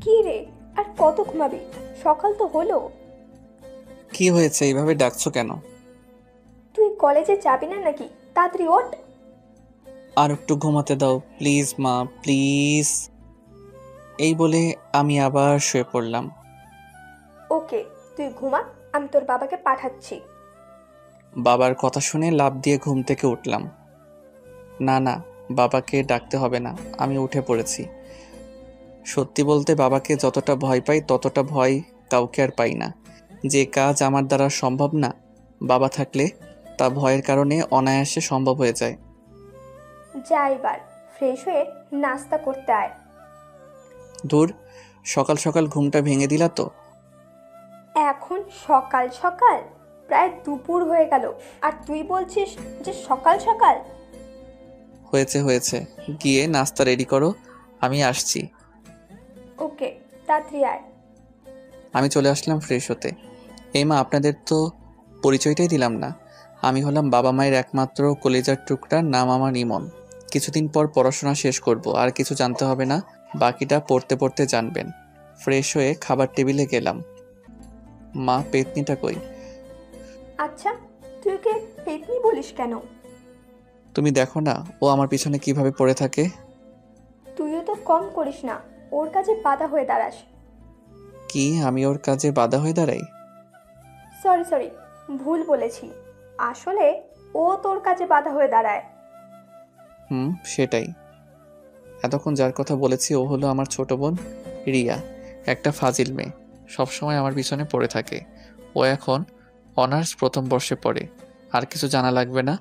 কি রে, আর কত ঘুমাবি? সকাল তো হলো। কি হয়েছে, এইভাবে ডাকছো কেন? তুই কলেজে যাবি না নাকি? তাড়াতাড়ি ওঠ। আর একটু ঘুমাতে দাও প্লিজ মা, প্লিজ। এই বলে আমি আবার শুয়ে পড়লাম। ওকে, তুই ঘুমা, আমি তোর বাবাকে পাঠাচ্ছি। বাবার কথা শুনে লাফ দিয়ে ঘুম থেকে উঠলাম। না না, বাবাকে ডাকতে হবে না, আমি উঠে পড়েছি। সত্যি বলতে বাবাকে যতটা ভয় পাই ততটা ভয় কাউকে আর পাই না। যে কাজ আমার দ্বারা সম্ভব না, বাবা থাকলে তা ভয়ের কারণে অনায়াসে সম্ভব হয়ে যায়। যা এবার ফ্রেশ হয়ে নাস্তা করতে আয়। ধুর, সকাল সকাল ঘুমটা ভেঙে দিলা তো। এখন সকাল সকাল? প্রায় দুপুর হয়ে গেল, আর তুই বলছিস যে সকাল সকাল? হয়েছে হয়েছে, গিয়ে নাস্তা রেডি করো, আমি আসছি। ওকে, তাড়াতাড়ি আয়। আমি চলে আসলাম ফ্রেশ হতে। এই মা, আপনাদের তো পরিচয়টাই দিলাম না। আমি হলাম বাবা মায়ের একমাত্র কলিজার টুকরা, নাম আমার ইমন। কিছুদিন পর পড়াশোনা শেষ করব, আর কিছু জানতে হবে না, বাকিটা পড়তে পড়তে জানবেন। ফ্রেশ হয়ে খাবার টেবিলে গেলাম। মা, পেতনিটা কই? আচ্ছা, তুই ওকে পেতনি বলিস কেন? তুমি দেখো না ও আমার পিছনে কিভাবে পড়ে থাকে। তুইও তো কম করিস না, ওর কাছে বাধা হয়ে দাঁড়াস। কি আমি ওর কাজে বাধা হয়ে দাঁড়াই? সরি সরি, ভুল বলেছি। আসলে ও তোর কাছে বাধা হয়ে দাঁড়ায়। সেটাই। এতক্ষণ যার কথা বলেছি ও হলো আমার ছোট বোন রিয়া, একটা ফাজিল মেয়ে, সবসময় আমার পিছনে পড়ে থাকে। ও এখন অনার্স প্রথম বর্ষে পড়ে। আর কিছু জানা লাগবে না।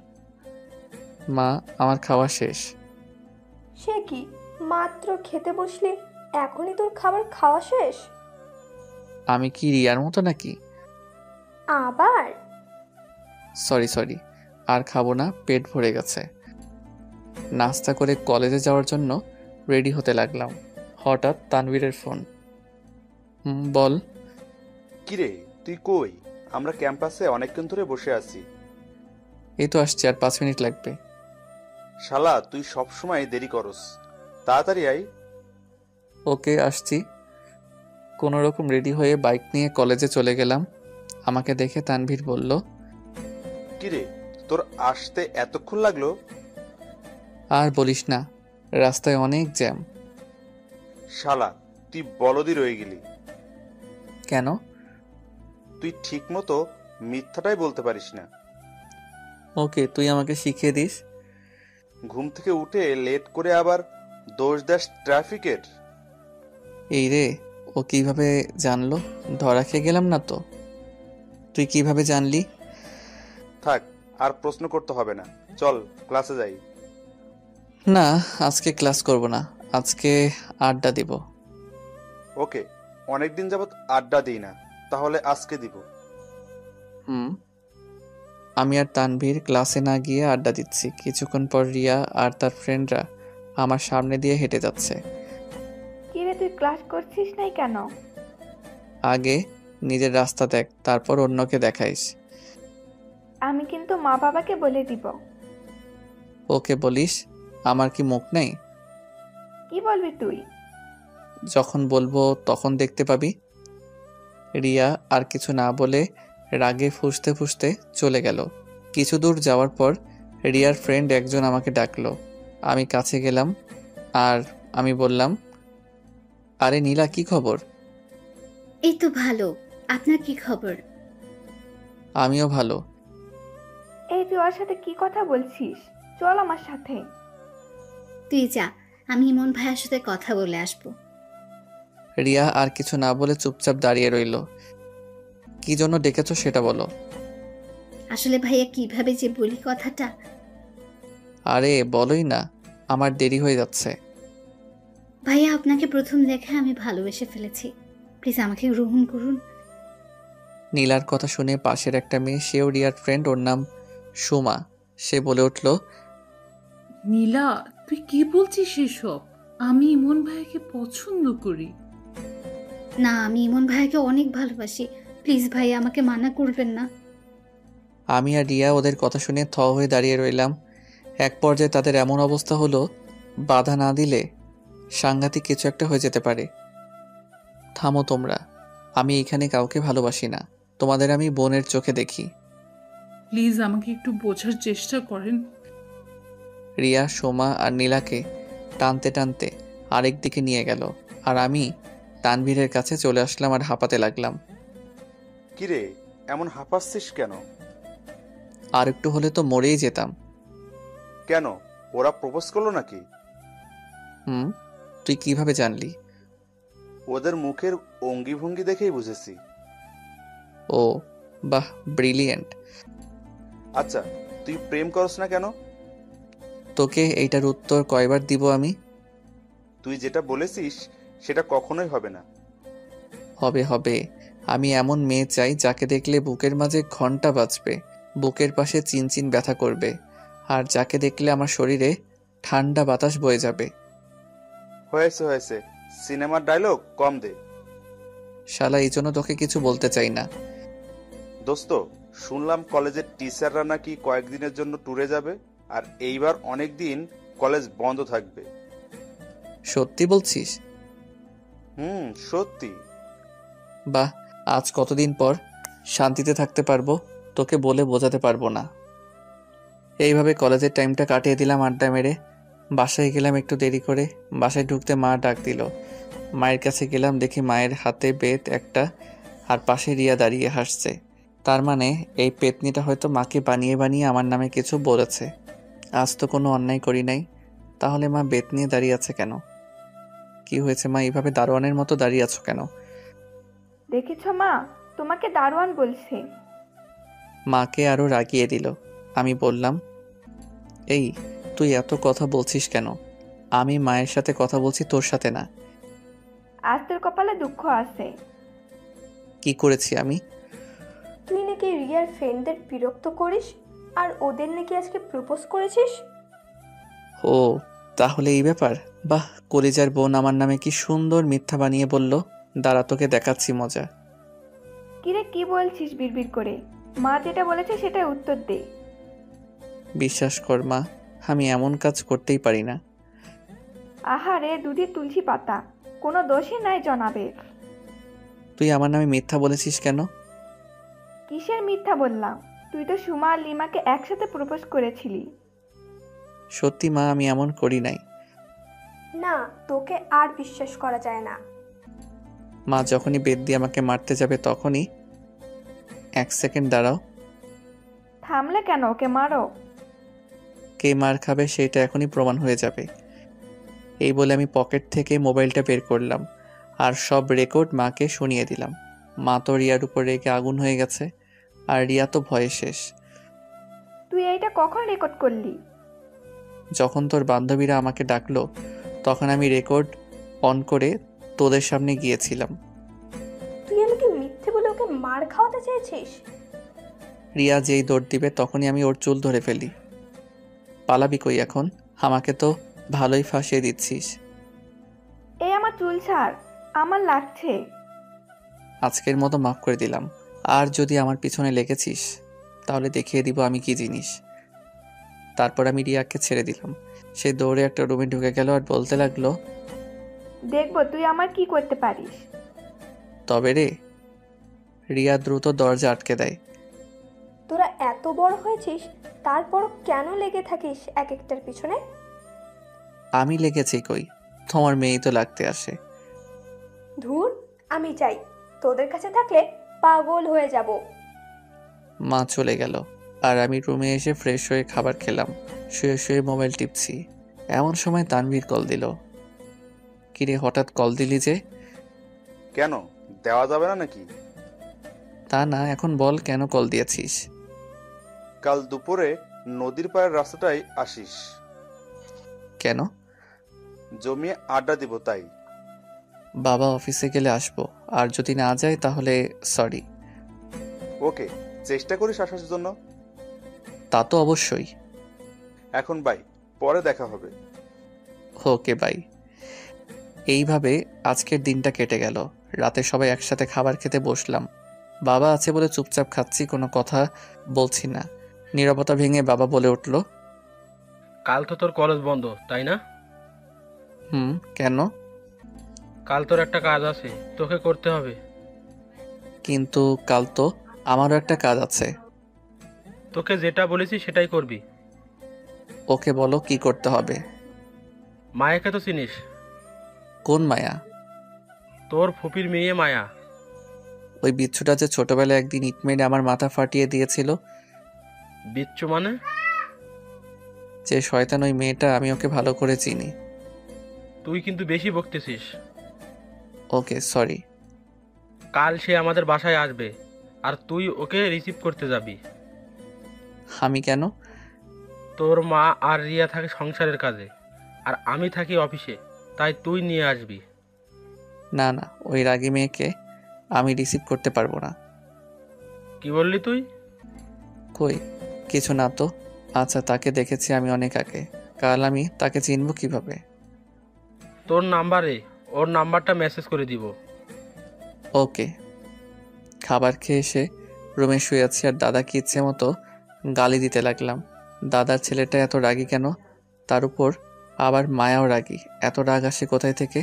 মা, আমার খাওয়া শেষ। সে কি, মাত্র খেতে বসলি, এখনই তোর খাবার খাওয়া শেষ? আমি কি রিয়ার মতো নাকি? আবার? সরি সরি, আর খাবো না, পেট ভরে গেছে। নাস্তা করে কলেজে যাওয়ার জন্য রেডি হতে লাগলাম। হঠাৎ তানভীরের ফোন। বল। কিরে, তুই কই? আমরা ক্যাম্পাসে অনেকক্ষণ ধরে বসে আছি। এই তো আসছি, আর 5 মিনিট লাগবে। শালা, তুই সব সময় দেরি করস, তাড়াতাড়ি আই। ওকে, আসছি। কোনো রকম রেডি হয়ে বাইক নিয়ে কলেজে চলে গেলাম। আমাকে দেখে তানভীর বলল, কিরে, তোর আসতে এতক্ষণ লাগলো? আর বলিস না, রাস্তায় অনেক জ্যাম। শালা, তুই বলদি রয়ে গেলি। কেন? তুই ঠিক মতো মিথ্যাটাই বলতে পারিস না। ওকে, তুই আমাকে শিখিয়ে দিস। ঘুম থেকে উঠে লেট করে আবার দোষ দাস ট্রাফিকের। এই রে, ও কিভাবে জানলো? ধরা খেয়ে গেলাম না তো? তুই কিভাবে জানলি? থাক, আর প্রশ্ন করতে হবে না, চল ক্লাসে যাই। না, আজকে ক্লাস করব না, আজকে আড্ডা দিব। ওকে, অনেকদিন যাবত আড্ডা দিই না, তাহলে আজকে দিব। হুম। আমি আর তানভীর ক্লাসে না গিয়ে আড্ডা দিচ্ছি। কিছুক্ষণ পর রিয়া আর তার ফ্রেন্ডরা আমার সামনে দিয়ে হেঁটে যাচ্ছে। কি রে, তুই ক্লাস করছিস নাই কেন? আগে নিজের রাস্তা দেখ, তারপর অন্যকে দেখাইস। আমি কিন্তু মা বাবাকে বলে দিব। ওকে বলিস, আমার কি মুখ নেই? কি বলবি তুই? যখন বলবো তখন দেখতে পাবি। রিয়া আর কিছু না বলে রাগে ফুঁসতে ফুঁসতে চলে গেল। কিছু দূর যাওয়ার পর রিয়ার ফ্রেন্ড একজন আমাকে ডাকলো। আমি কাছে গেলাম আর আমি বললাম, আরে নীলা, কি খবর? এই তো ভালো। আপনার কি খবর? আমিও ভালো। এই তুই ওর সাথে কি কথা বলছিস? চল আমার সাথে। তুই যা, আমি ইমন ভাইয়ের সাথে কথা বলে আসবো। রিয়া আর কিছু না বলে চুপচাপ দাঁড়িয়ে রইল। কি জন্য ডেকেছো সেটা বলো। আসলে ভাইয়া কিভাবে যে বলি কথাটা। আরে বলোই না, আমার দেরি হয়ে যাচ্ছে। ভাইয়া, আপনাকে প্রথম দেখে আমি ভালোবেসে ফেলেছি। প্লিজ আমাকে গ্রহণ করুন। নীলার কথা শুনে পাশের একটা মেয়ে, সেও রিয়ার ফ্রেন্ড, ওর নাম সুমা, সে বলে উঠল, নীলা, তুই কি বলছিস এসব? আমি ইমন ভাইকে পছন্দ করি। না, আমি ইমন ভাইয়াকে অনেক ভালোবাসি। প্লিজ ভাইয়া, আমাকে মানা করবেন না। আমি আর রিয়া ওদের কথা শুনে থ হয়ে দাঁড়িয়ে রইলাম। এক পর্যায়ে তাদের এমন অবস্থা হলো, বাধা না দিলে সাংঘাতিক কিছু একটা হয়ে যেতে পারে। থামো তোমরা, আমি এখানে কাউকে ভালোবাসি না, তোমাদের আমি বোনের চোখে দেখি। প্লিজ আমাকে একটু বোঝার চেষ্টা করেন। রিয়া, সোমা আর নীলাকে টানতে টানতে আরেক দিকে নিয়ে গেল, আর আমি তানভীরের কাছে চলে আসলাম আর হাঁপাতে লাগলাম। কিরে, এমন হাঁপাচ্ছিস কেন? আর একটু হলে তো মরেই যেতাম। কেন, ওরা প্রপোজ করলো নাকি? হুম, তুই কিভাবে জানলি? ওদের মুখের অঙ্গি ভঙ্গি দেখেই বুঝেছি। ও বাহ, ব্রিলিয়েন্ট। আচ্ছা, তুই প্রেম করস না কেন? তোকে এইটার উত্তর কয়বার দিব আমি? তুই যেটা বলেছিস সেটা কখনোই হবে না। হবে হবে, আমি এমন মেয়ে চাই যাকে দেখলে বুকের মাঝে ঘন্টা বাজবে, বুকের পাশে চিনচিন ব্যথা করবে, আর যাকে দেখলে আমার শরীরে ঠান্ডা বাতাস বয়ে যাবে। হয়েছে হয়েছে, সিনেমার ডায়লগ কম দে। শালা, এই জন্য তোকে কিছু বলতে চাই না। দোস্ত, শুনলাম কলেজের টিচাররা নাকি কয়েকদিনের জন্য ট্যুরে যাবে, আর এইবার অনেক দিন কলেজ বন্ধ থাকবে। সত্যি বলছিস? সত্যি। বাহ, আজ কতদিন পর শান্তিতে থাকতে পারবো, তোকে বলে বোঝাতে পারবো না। এইভাবে কলেজের টাইমটা কাটিয়ে দিলাম আড্ডা মেরে। বাসায় গেলাম একটু দেরি করে। বাসায় ঢুকতে মা ডাক দিল। মায়ের কাছে গেলাম, দেখি মায়ের হাতে বেত একটা, আর পাশে রিয়া দাঁড়িয়ে হাসছে। তার মানে এই পেতনিটা হয়তো মাকে বানিয়ে বানিয়ে আমার নামে কিছু বলেছে। আজ তো কোনো অন্যায় করি নাই, তাহলে মা বেত নিয়ে দাঁড়িয়ে আছে কেন? কি হয়েছে মা, এইভাবে দারোয়ানের মতো দাঁড়িয়ে আছো কেন? দেখেছ মা, তোমাকে দারোয়ান বলছে। মাকে আরো রাগিয়ে দিল। আমি বললাম, এই তুই এত কথা বলছিস কেন? আমি মায়ের সাথে কথা বলছি, তোর সাথে না। আজ তোর কপালে দুঃখ আছে। কি করেছি আমি? তুই নাকি রিয়ার ফ্রেন্ডদের বিরক্ত করিস, আর ওদের নাকি আজকে প্রপোজ করেছিস। ও, তাহলে এই ব্যাপার। বাহ, কলিজার বোন আমার নামে কি সুন্দর মিথ্যা বানিয়ে বলল। দাঁড়া, তোকে দেখাচ্ছি মজা। কিরে, কি বলছিস বিড়বিড় করে? মা যেটা বলেছে সেটাই উত্তর দে। বিশ্বাস কর মা, আমি এমন কাজ করতেই পারি না। আহারে, দুধের তুলসী পাতা, কোনো দোষই নাই জনাবের। তুই আমার নামে মিথ্যা বলেছিস কেন? কিসের মিথ্যা বললাম? তুই তো সুমা আর লিমাকে একসাথে প্রপোজ করেছিলি। সত্যি মা, আমি এমন করি নাই। না, তোকে আর বিশ্বাস করা যায় না। মা যখনই বেত দিয়ে আমাকে মারতে যাবে তখনই। এক সেকেন্ড দাঁড়াও। থামলে কেন? ওকে মারো। কে মার খাবে সেটা এখনই প্রমাণ হয়ে যাবে। এই বলে আমি পকেট থেকে মোবাইলটা বের করলাম আর সব রেকর্ড মাকে শুনিয়ে দিলাম। মা তো রিয়ার উপর রেগে আগুন হয়ে গেছে, আর রিয়া তো ভয়ে শেষ। তুই এইটা কখন রেকর্ড করলি? যখন তোর বান্ধবীরা আমাকে ডাকলো তখন আমি রেকর্ড অন করে তোদের সামনে গিয়েছিলাম। তুই আমাকে মিথ্যে বলে ওকে মার খাওয়াতে চেয়েছিস। রিয়া যেই দৌড় দিবে তখনই আমি ওর চুল ধরে ফেলি। পালাবি কই এখন? আমাকে তো ভালোই ফাঁসিয়ে দিচ্ছিস। এই আমার চুল ছাড়, আমার লাগছে। আজকের মতো মাফ করে দিলাম, আর যদি আমার পিছনে লেগেছিস তাহলে দেখিয়ে দিব আমি কি জিনিস। তারপর আমি রিয়াকে ছেড়ে দিলাম। সে দৌড়ে একটা রুমে ঢুকে গেল আর বলতে লাগলো, দেখবো তুই আমার কি করতে পারিস। তবে রে। রিয়া দ্রুত দরজা আটকে দেয়। তোরা এত বড় হয়েছিস, তারপর কেন লেগে থাকিস এক একটার পিছনে? আমি লেগেছি কই, তোমার মেয়েই তো লাগতে আসে। ধুর, আমি চাই তোদের কাছে থাকলে পাগল হয়ে যাব। মা চলে গেল আর আমি রুমে এসে ফ্রেশ হয়ে খাবার খেলাম। শুয়ে শুয়ে মোবাইল টিপছি, এমন সময় তানভীর কল দিল। কিরে, হঠাৎ কল দিলি যে? কেন, দেওয়া যাবে না নাকি? তা না, এখন বল কেন কল দিয়েছিস? কাল দুপুরে নদীর পাড়ের রাস্তাটাই আসিস। কেন? জমিয়ে আড্ডা দিব তাই। বাবা অফিসে গেলে আসবো, আর যদি না যায় তাহলে সরি। ওকে, চেষ্টা করিস আসার জন্য। তা তো অবশ্যই। এখন বাই, পরে দেখা হবে। Okay bye. এইভাবে আজকের দিনটা কেটে গেল। রাতে সবাই একসাথে খাবার খেতে বসলাম। বাবা আছে বলে চুপচাপ খাচ্ছি, কোনো কথা বলছি না। নীরবতা ভেঙে বাবা বলে উঠল, কাল তো তোর কলেজ বন্ধ, তাই না? কেন? কাল তোর একটা কাজ আছে, তোকে করতে হবে। কিন্তু কাল তো আমারও একটা কাজ আছে। তোকে যেটা বলেছি সেটাই করবি। ওকে বলো কি করতে হবে। মায়াকে তো চিনিস? কোন মায়া? তোর ফুপির মেয়ে মায়া। ওই বিচ্ছুটা যে ছোটবেলায় একদিন ইট মেরে আমার মাথা ফাটিয়ে দিয়েছিল। বিচ্ছু মানে? যে শয়তান ওই মেয়েটা, আমি ওকে ভালো করে চিনি। তুই কিন্তু বেশি বকতেছিস। ওকে সরি। কাল সে আমাদের বাসায় আসবে, আর তুই ওকে রিসিভ করতে যাবি। আমি কেন? তোর মা আর রিয়া থাকে সংসারের কাজে, আর আমি থাকি অফিসে, তাই তুই নিয়ে আসবি। না না, ওই রাগী মেয়েকে আমি রিসিভ করতে পারবো না। কি বললি তুই? কই কিছু না তো। আচ্ছা, তাকে দেখেছি আমি অনেক আগে। কাল আমি তাকে চিনব কিভাবে? তোর নাম্বারে ওর নাম্বারটা মেসেজ করে দিব। ওকে। খাবার খেয়ে এসে রুমে শুয়ে আছি আর দাদাকে ইচ্ছে মতো গালি দিতে লাগলাম। দাদার ছেলেটা এত রাগী কেন? তার উপর আবার মায়াও রাগী। এত রাগ আসে কোথায় থেকে?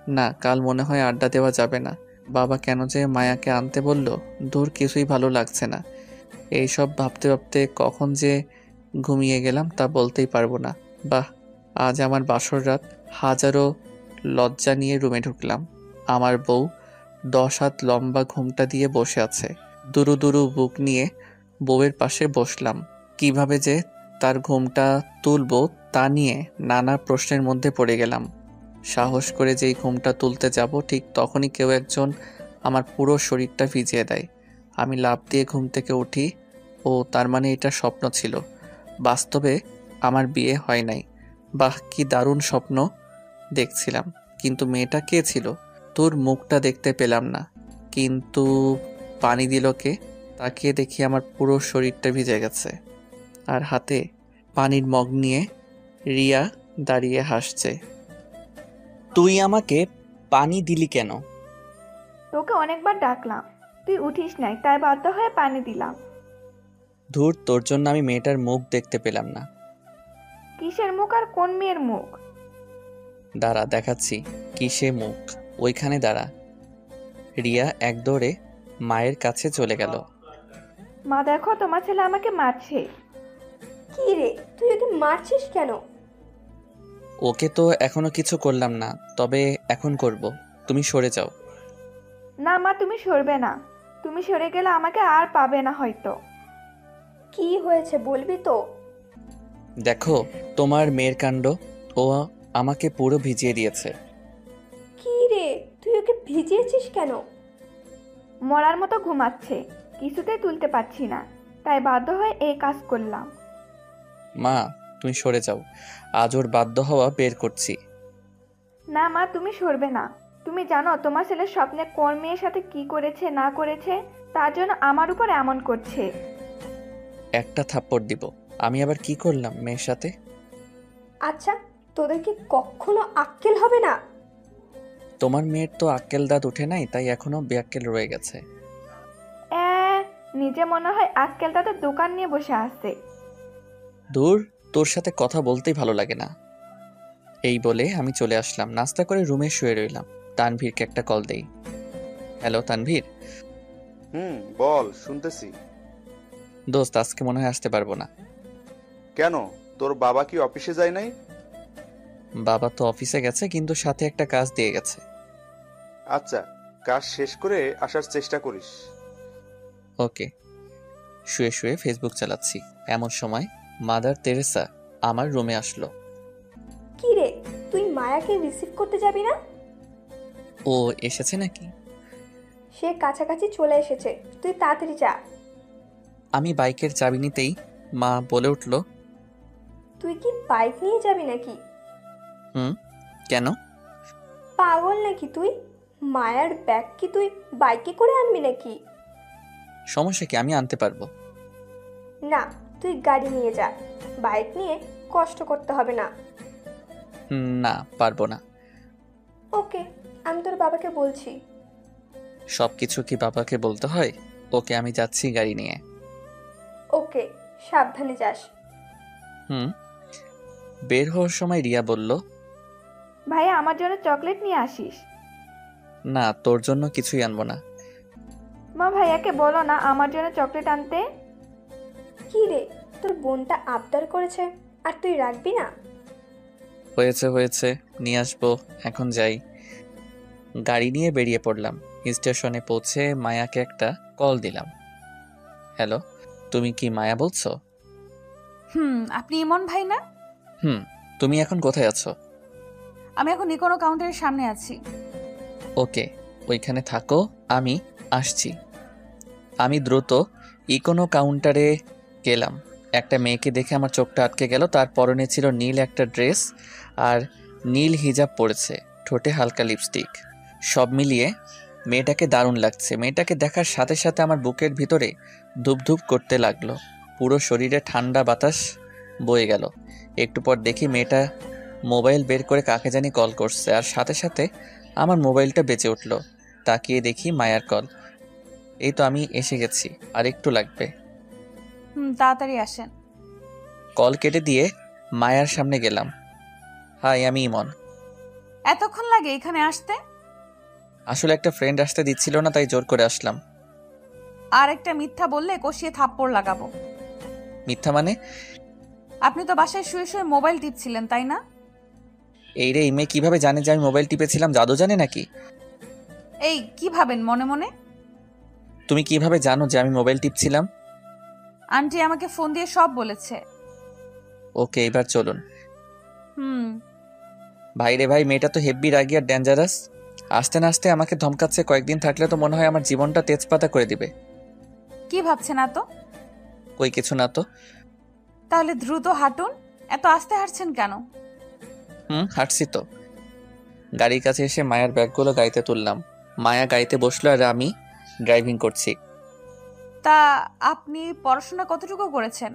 না, কাল মনে হয় আড্ডা দেওয়া যাবে না। বাবা কেন যে মায়াকে আনতে বলল, দূর কিছুই ভালো লাগছে না। এইসব ভাবতে ভাবতে কখন যে ঘুমিয়ে গেলাম তা বলতেই পারবো না। বাহ, আজ আমার বাসর রাত। হাজারো লজ্জা নিয়ে রুমে ঢুকলাম। আমার বউ 10 হাত লম্বা ঘোমটা দিয়ে বসে আছে। দুরু দুরু বুক নিয়ে বউয়ের পাশে বসলাম। কিভাবে যে তার ঘোমটা তুলবো তা নিয়ে নানা প্রশ্নের মধ্যে পড়ে গেলাম। সাহস করে যেই ঘোমটা তুলতে যাব, ঠিক তখনই কেউ একজন আমার পুরো শরীরটা ভিজিয়ে দেয়। আমি লাফ দিয়ে ঘুম থেকে উঠি। ও তার মানে এটা স্বপ্ন ছিল, বাস্তবে আমার বিয়ে হয় নাই। বাহ, কি দারুণ স্বপ্ন দেখছিলাম। কিন্তু মেয়েটা কে ছিল? তোর মুখটা দেখতে পেলাম না, কিন্তু পানি দিল কে? তাকিয়ে দেখি আমার পুরো শরীরটা ভিজে গেছে, আর হাতে পানির মগ নিয়ে রিয়া দাঁড়িয়ে হাসছে। তুই আমাকে পানি দিলি কেন? তোকে অনেকবার ডাকলাম, তুই উঠিস নাই, তাই বাধ্য হয়ে পানি দিলাম। ধুর, তোর জন্য আমি মেয়েটার মুখ দেখতে পেলাম না। কিসের মুখ আর কোন মেয়ের মুখ? দাঁড়া দেখাচ্ছি কিসে মুখ। ওইখানে দাঁড়া। রিয়া এক দৌড়ে মায়ের কাছে চলে গেল। মা দেখো, তোমার ছেলে আমাকে মারছে। কি রে, তুই ওকে মারছিস কেন? ওকে তো এখনো কিছু করলাম না, তবে এখন করব। তুমি সরে যাও। না মা, তুমি সরবে না। তুমি সরে গেলে আমাকে আর পাবে না হয়তো। কি হয়েছে বলবি তো? দেখো তোমার মেয়ের কাণ্ড। ও আমাকে পুরো ভিজিয়ে দিয়েছে। কি রে, তুই ওকে ভিজিয়েছিস কেন? মরার মতো ঘুমাচ্ছে, কিছুতেই তুলতে পারছি না, তাই বাধ্য হয়ে এই কাজ করলাম। মা তুমি সরে যাও, আজ ওর বাধ্য হওয়া বের করছি। না মা, তুমি সরবে না। তুমি জানো তোমার ছেলে স্বপ্নে কোন মেয়ের সাথে কি করেছে না করেছে, তার জন্য আমার উপর এমন করছে। একটা থাপ্পড় দিব। আমি আবার কি করলাম মেয়ের সাথে? আচ্ছা, তোদের কি কখনো আক্কেল হবে না? তোমার মেয়ের তো আক্কেল দাঁত উঠে নাই, তাই এখনো বেআক্কেল রয়ে গেছে। এ, নিজে মনে হয় আক্কেল তাদের দোকান নিয়ে বসে আছে। দূর, তোর সাথে কথা বলতেই ভালো লাগে না। এই বলে আমি চলে আসলাম। নাস্তা করে রুমে শুয়ে রইলাম। তানভীরকে একটা কল দেই। হ্যালো তানভীর। বল, শুনতেছি। দোস্ত, আজকে মনে হয় আসতে পারবো না। কেন, তোর বাবা কি অফিসে যায় নাই? বাবা তো অফিসে গেছে, কিন্তু সাথে একটা কাজ দিয়ে গেছে। আচ্ছা, কাজ শেষ করে আসার চেষ্টা করিস। ওকে। শুয়ে শুয়ে ফেসবুক চালাচ্ছি, এমন সময় মাদার তেরেসা আমার রুমে আসলো। কি রে, তুই মায়াকে রিসিভ করতে যাবি না? ও এসেছে নাকি? সে কাছাকাছি চলে এসেছে, তুই তাড়াতাড়ি যা। আমি বাইকের চাবি নিতেই মা বলে উঠল, তুই কি বাইক নিয়ে যাবি নাকি? কেন? পাগল নাকি তুই? মায়ার ব্যাগ কি তুই বাইকে করে আনবি নাকি? সমস্যা কি, আমি আনতে পারবো। না, তুই গাড়ি নিয়ে যা, বাইক নিয়ে কষ্ট করতে হবে না। না, পারবো না। ওকে, আমি তোর বাবাকে বলছি। সবকিছু কি বাবাকে বলতে হয়? ওকে, আমি যাচ্ছি গাড়ি নিয়ে। ওকে, সাবধানে যাস। বের হওয়ার সময় রিয়া বলল, ভাইয়া আমার জন্য চকলেট নিয়ে আসিস। না, তোর জন্য কিছুই আনবো না। মা ভাইয়াকে বলো না আমার জন্য চকলেট আনতে। কি রে, তোর বোনটা আবদার করেছে আর তুই রাখবি না? হয়েছে হয়েছে, নিয়ে আসবো, এখন যাই। গাড়ি নিয়ে বেরিয়ে পড়লাম। স্টেশনে পৌঁছে মায়াকে একটা কল দিলাম। হ্যালো, তুমি কি মায়া বলছো? আপনি ইমন ভাই না? তুমি এখন কোথায় আছো? আমি এখন ইকোনো কাউন্টারের সামনে আছি। ওকে, ওইখানে থাকো, আমি আসছি। আমি দ্রুত ইকোনো কাউন্টারে গেলাম। একটা মেয়েকে দেখে আমার চোখটা আটকে গেল। তার পরনে ছিল নীল একটা ড্রেস আর নীল হিজাব পরেছে, ঠোঁটে হালকা লিপস্টিক। সব মিলিয়ে মেয়েটাকে দারুণ লাগছে। মেয়েটাকে দেখার সাথে সাথে আমার বুকের ভিতরে ধুপধুপ করতে লাগলো। পুরো শরীরে ঠান্ডা বাতাস বয়ে গেল। একটু পর দেখি মেয়েটা মোবাইল বের করে কাকে জানি কল করছে, আর সাথে সাথে আমার মোবাইলটা বেজে উঠল। তাকিয়ে দেখি মায়ার কল। এই তো আমি এসে গেছি, আর একটু লাগবে। তাড়াতাড়ি আসেন। কল কেটে দিয়ে মায়ার সামনে গেলাম। হাই, আমি ইমন। এতক্ষণ লাগে এখানে আসতে? আসলে একটা ফ্রেন্ড আসতে দিচ্ছিল না, তাই জোর করে আসলাম। আর একটা মিথ্যা বললে কষিয়ে থাপ্পড় লাগাবো। মিথ্যা মানে? আপনি তো বাসায় শুয়ে শুয়ে মোবাইল টিপছিলেন, তাই না? এই রে, ইমে কিভাবে জানে যে আমি মোবাইল টিপেছিলাম? জাদু জানে নাকি? এই কি ভাবেন মনে মনে? তুমি কিভাবে জানো যে আমি মোবাইল টিপছিলাম? আন্টি আমাকে ফোন দিয়ে সব বলেছে। ওকে, এবার চলুন। হুম ভাই রে ভাই, মেয়েটা তো হেব্বি রাগি আর ডেঞ্জারাস। আসতে না আসতে আমাকে ধমকাচ্ছে। কয়েকদিন থাকলে তো মনে হয় আমার জীবনটা তেজপাতা করে দিবে। কি ভাবছেন এত? কই কিছু না তো। তাহলে দ্রুত হাঁটুন। এত আস্তে হাঁটছেন কেন? হাঁটছি তো। গাড়ির কাছে এসে মায়ার ব্যাগগুলো গাড়িতে তুললাম। মায়া গাড়িতে বসলো আর আমি ড্রাইভিং করছি। তা আপনি পড়াশোনা কতটুকু করেছেন?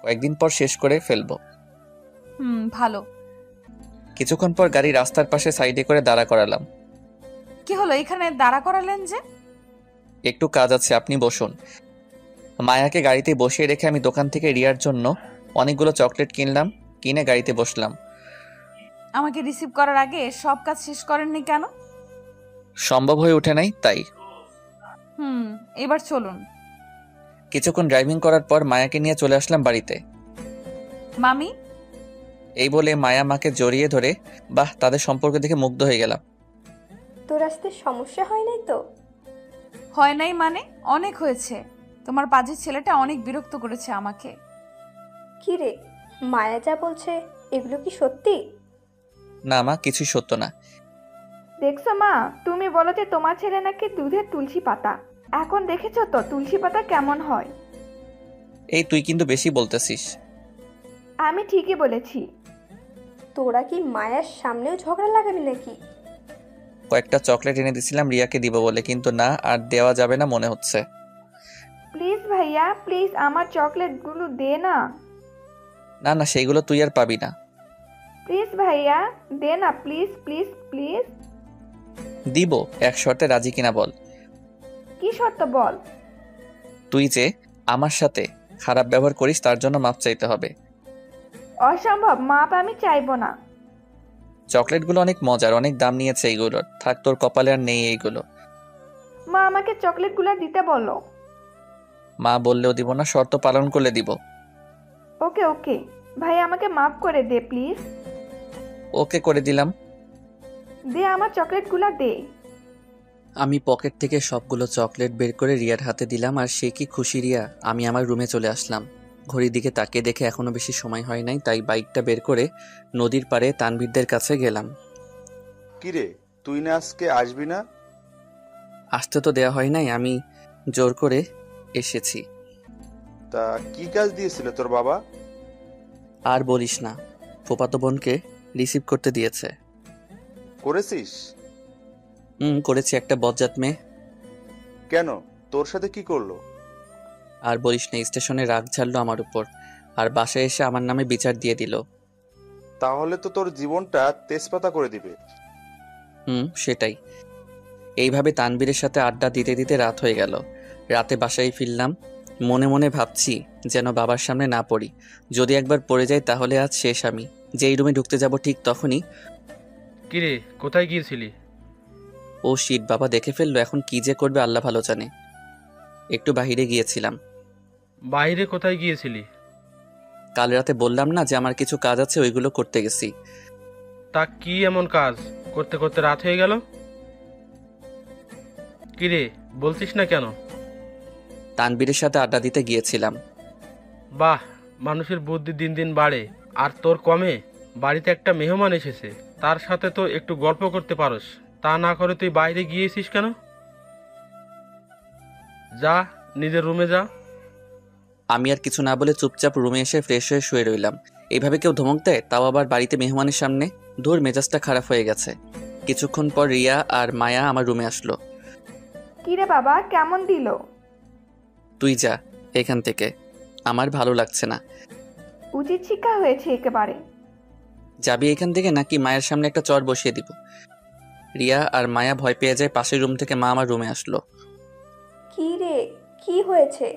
কয়েকদিন পর শেষ করে ফেলবো। ভালো। কিছুক্ষণ পর গাড়ি রাস্তার পাশে সাইডে করে দাঁড়া করালাম। কি হলো, এখানে দাঁড়া করালেন যে? একটু কাজ আছে, আপনি বসুন। মায়াকে গাড়িতে বসিয়ে রেখে আমি দোকান থেকে রিয়ার জন্য অনেকগুলো চকলেট কিনলাম। কিনে গাড়িতে বসলাম। আমাকে রিসিভ করার আগে সব কাজ শেষ করেননি কেন? সম্ভব হয়ে ওঠে নাই, তাই। এবার চলুন। কিছুক্ষণ ড্রাইভিং করার পর মায়াকে নিয়ে চলে আসলাম বাড়িতে। মামি? এই বলে মায়া মাকে জড়িয়ে ধরে, বাহ, তাদের সম্পর্ক দেখে মুগ্ধ হয়ে গেলাম। তোর আসতে সমস্যা হয় নাই তো? হয় নাই মানে? অনেক হয়েছে। তোমার পাজির ছেলেটা অনেক বিরক্ত করেছে আমাকে। কি রে, মায়া যা বলছে এগুলো কি সত্যি? না মা, কিছুই সত্য না। দেখছো মা, তুমি বলো যে তোমার ছেলে নাকি দুধের তুলসী পাতা। এখন দেখেছো তো তুলসী পাতা কেমন হয়। এই তুই কিন্তু বেশি বলতেছিস। আমি ঠিকই বলেছি। তোরা কি মায়ার সামনেও ঝগড়া লাগাবি নাকি? কয়েকটা চকলেট এনে দিছিলাম রিয়াকে দিব বলে, কিন্তু না, আর দেওয়া যাবে না মনে হচ্ছে। প্লিজ ভাইয়া, প্লিজ আমার চকলেটগুলো দে না। না না, সেইগুলো তুই আর পাবি না। প্লিজ ভাইয়া দে না, প্লিজ প্লিজ প্লিজ। দিব, এক শর্তে রাজি কিনা বল। কি শর্ত বল? তুই যে আমার সাথে খারাপ ব্যবহার করিস তার জন্য মাপ চাইতে হবে। অসম্ভব, মাপ আমি চাইবো না। চকলেটগুলো অনেক মজার, অনেক দাম নিয়েছে এইগুলোর। থাক, তোর কপালে আর নেই এইগুলো। মা আমাকে চকলেটগুলো দিতে বলো। মা বললেও দিব না, শর্ত পালন করলে দিব। ওকে ওকে ভাই, আমাকে মাফ করে দে প্লিজ। ওকে করে দিলাম। দে আমার চকলেটগুলো দে। আমি পকেট থেকে সবগুলো চকলেট বের করে রিয়ার হাতে দিলাম, আর সে কি খুশি রিয়া। আমি আমার রুমে চলে আসলাম। ঘড়ির দিকে তাকিয়ে দেখে এখনো বেশি সময় হয় নাই, তাই বাইকটা বের করে নদীর পাড়ে তানভীরদের কাছে গেলাম। কিরে, তুই না আজকে আসবি না? আসতে তো দেওয়া হয় নাই, আমি জোর করে এসেছি। তা কি কাজ দিয়েছিল তোর বাবা? আর বলিস না, ফুফাতো বোনকে রিসিভ করতে দিয়েছে। করেছিস? করেছি, একটা বজ্জাত মেয়ে। কেন, তোর সাথে কি করলো? আর বলিস না, স্টেশনে রাগ ঝাড়লো আমার উপর, আর বাসায় এসে আমার নামে বিচার দিয়ে দিল। তাহলে তো তোর জীবনটা তেজপাতা করে দিবে। সেটাই। এইভাবে তানবীরের সাথে আড্ডা দিতে দিতে রাত হয়ে গেল। রাতে বাসায় ফিরলাম। মনে মনে ভাবছি যেন বাবার সামনে না পড়ি। যদি একবার পড়ে যাই তাহলে আজ শেষ। আমি যেই রুমে ঢুকতে যাব ঠিক তখনই কিরে, কোথায় গিয়েছিলি? ও শিট, বাবা দেখে ফেললো, এখন কি যে করবে আল্লাহ ভালো জানে। একটু বাইরে গিয়েছিলাম। বাইরে কোথায় গিয়েছিলি? কাল রাতে বললাম না যে আমার কিছু কাজ আছে, ওইগুলো করতে গেছি। তা কি এমন কাজ করতে করতে রাত হয়ে গেল? কিরে, বলছিস না কেন? তানবীরের সাথে আড্ডা দিতে গিয়েছিলাম। বাহ, মানুষের বুদ্ধি দিন দিন বাড়ে, আর তোর কমে? বাড়িতে একটা মেহমান এসেছে, তার সাথে তো একটু গল্প করতে পারোস, তা না করে তুই বাইরে গিয়েছিস কেন? যা, নিজের রুমে যা। আমি আর কিছু না বলে চুপচাপ রুমে এসে ফ্রেশ হয়ে শুয়ে রইলাম। এইভাবে কেউ ধমক দেয়, তাও আবার বাড়িতে মেহমানের সামনে? ধুর, মেজাজটা খারাপ হয়ে গেছে। কিছুক্ষণ পর রিয়া আর মায়া আমার রুমে আসলো। কিরে বাবা, কেমন দিল? তুই যা এখান থেকে, আমার ভালো লাগছে না। উচিত শিক্ষা হয়েছে একেবারে। যাবি এখান থেকে নাকি মায়ের সামনে একটা চর বসিয়ে দিব? রিয়া আর মায়া ভয় পেয়ে যায়। পাশের রুম থেকে মা আমার রুমে আসলো। কি রে, কি হয়েছে?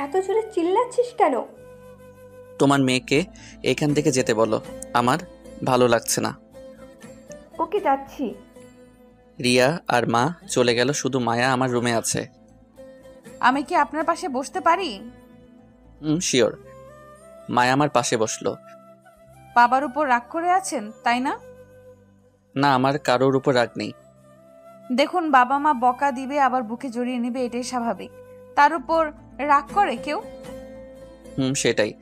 এত জোরে চিল্লাচ্ছিস কেন? তোমার মেয়েকে এখান থেকে যেতে বলো, আমার ভালো লাগছে না। ওকে, যাচ্ছি। রিয়া আর মা চলে গেল, শুধু মায়া আমার রুমে আছে। আমি কি আপনার পাশে বসতে পারি? শিওর। মায়া আমার পাশে বসলো। বাবার উপর রাগ করে আছেন, তাই না? না, আমার কারোর উপর রাগ নেই। দেখুন, বাবা মা বকা দিবে, আবার বুকে জড়িয়ে নেবে, এটাই স্বাভাবিক। তার উপর রাগ করে কেউ? সেটাই।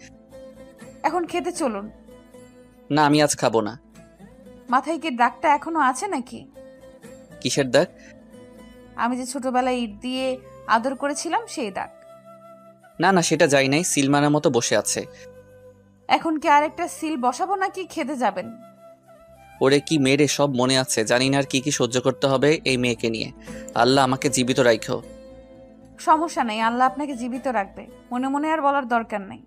এখন খেতে চলুন। না, আমি আজ খাবো না। মাথায় কি দাগটা এখনো আছে নাকি? কিসের দাগ? আমি যে ছোটবেলায় ইট দিয়ে আদর করেছিলাম, সেই দাগ। না না, সেটা যাই নাই, সিল মারার মতো বসে আছে। এখন কি আরেকটা সিল বসাবো নাকি খেতে যাবেন? ওরে কি মেরে, সব মনে আছে। জানি না আর কি কি সহ্য করতে হবে এই মেয়েকে নিয়ে। আল্লাহ আমাকে জীবিত রাখো। সমস্যা নেই, আল্লাহ আপনাকে জীবিত রাখবে। মনে মনে আর বলার দরকার নেই।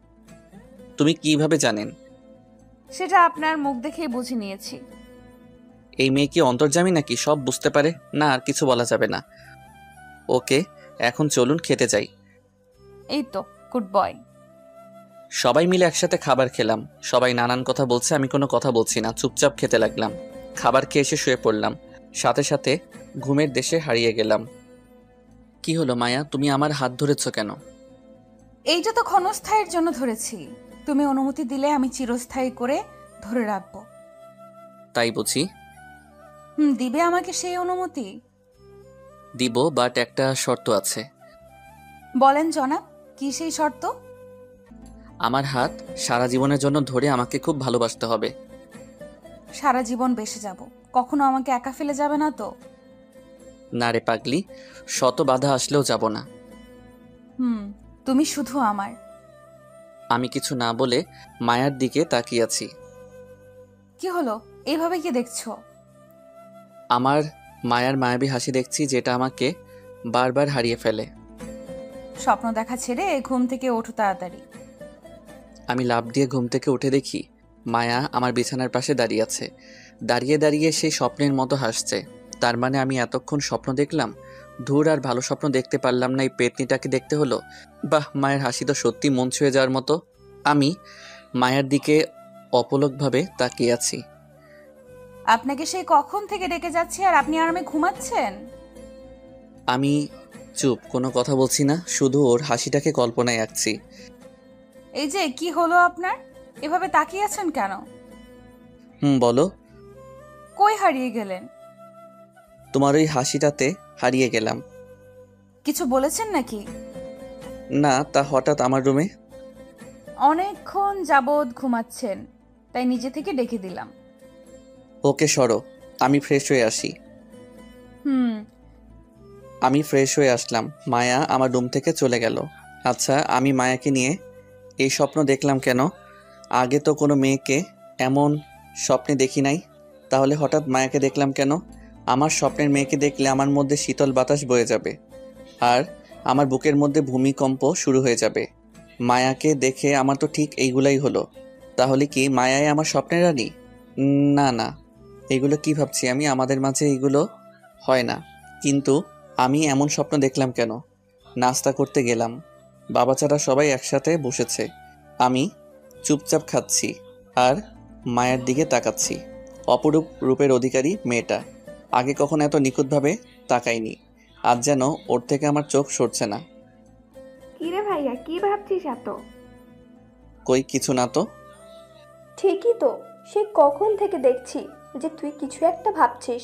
তুমি কিভাবে জানেন? সেটা আপনার মুখ দেখেই বুঝে নিয়েছি। এই মেয়ে কি অন্তর্যামী নাকি? সব বুঝতে পারে না, আর কিছু বলা যাবে না। ওকে, এখন চলুন খেতে যাই। এই তো, গুড বয়। সবাই মিলে একসাথে খাবার খেলাম। সবাই নানান কথা বলছে, আমি কোনো কথা বলছি না, চুপচাপ খেতে লাগলাম। খাবার খেয়ে এসে শুয়ে পড়লাম। সাথে সাথে ঘুমের দেশে হারিয়ে গেলাম। কি হলো মায়া, তুমি আমার হাত ধরেছ কেন? এইটা তো ক্ষণস্থায়ীর জন্য ধরেছি। তুমি অনুমতি দিলে আমি চিরস্থায়ী করে ধরে রাখবো। তাই বুঝি? দিবে আমাকে সেই অনুমতি? দিব, বাট একটা শর্ত আছে। বলেন জনাব, কি সেই শর্ত? আমার হাত সারা জীবনের জন্য ধরে আমাকে খুব ভালোবাসতে হবে। সারা জীবন বেঁচে যাব, কখনো আমাকে একা ফেলে যাবে না তো? না রে পাগলি, শত বাধা আসলেও যাব না। তুমি শুধু আমার। আমি কিছু না বলে মায়ার দিকে তাকিয়ে আছি। কি হলো, এইভাবে কি দেখছো? আমার মায়ার মায়াবী হাসি দেখছি, যেটা আমাকে বারবার হারিয়ে ফেলে। স্বপ্ন দেখা ছেড়ে ঘুম থেকে ওঠো তাড়াতাড়ি। আমি লাফ দিয়ে ঘুম থেকে উঠে দেখি মায়া আমার বিছানার পাশে দাঁড়িয়ে আছে। দাঁড়িয়ে দাঁড়িয়ে সেই স্বপ্নের মতো হাসছে। তার মানে আমি এতক্ষণ স্বপ্ন দেখলাম? ধুর, আর ভালো স্বপ্ন দেখতে পারলাম না, এই পেতনিটাকে দেখতে হলো। বাহ, মায়ের হাসি তো সত্যি মন ছুঁয়ে যাওয়ার মতো। আমি মায়ের দিকে অপলকভাবে তাকিয়ে আছি। আপনাকে সেই কখন থেকে ডেকে যাচ্ছে আর আপনি আরামে ঘুমাচ্ছেন? আমি চুপ, কোনো কথা বলছি না, শুধু ওর হাসিটাকে কল্পনায় আঁকছি। এই যে কি হলো আপনার, এভাবে তাকিয়ে আছেন কেন? বলো। কই হারিয়ে গেলেন? তোমার ওই হাসিটাতে হারিয়ে গেলাম। কিছু বলেছেন নাকি? না, তা হঠাৎ আমার রুমে। অনেকক্ষণ যাবৎ ঘুমাচ্ছেন, তাই নিজে থেকে ডেকে দিলাম। ওকে সরো, আমি ফ্রেশ হয়ে আসি। আমি ফ্রেশ হয়ে আসলাম। মায়া আমার রুম থেকে চলে গেল। আচ্ছা, আমি মায়াকে নিয়ে এই স্বপ্ন দেখলাম কেন? আগে তো কোনো মেয়েকে এমন স্বপ্নে দেখি নাই, তাহলে হঠাৎ মায়াকে দেখলাম কেন? আমার স্বপ্নের মেয়েকে দেখলে আমার মধ্যে শীতল বাতাস বয়ে যাবে, আর আমার বুকের মধ্যে ভূমিকম্প শুরু হয়ে যাবে। মায়াকে দেখে আমার তো ঠিক এইগুলাই হলো। তাহলে কি মায়াই আমার স্বপ্নের রানী? না না, এগুলো কি ভাবছি আমি? আমাদের মাঝে এগুলো হয় না। কিন্তু আমি এমন স্বপ্ন দেখলাম কেন? নাস্তা করতে গেলাম, বাবা ছাড়া সবাই একসাথে বসেছে। আমি চুপচাপ খাচ্ছি আর মায়ের দিকে তাকাচ্ছি। অপরূপ রূপের অধিকারী মেয়েটা। আগে কখনো এত নিখুঁতভাবে তাকাইনি। আজ যেন ওর থেকে আমার চোখ সরছে না। কিরে ভাইয়া, কি ভাবছিস এত? কই কিছু না তো। ঠিকই তো, সে কখন থেকে দেখছি যে তুই কিছু একটা ভাবছিস।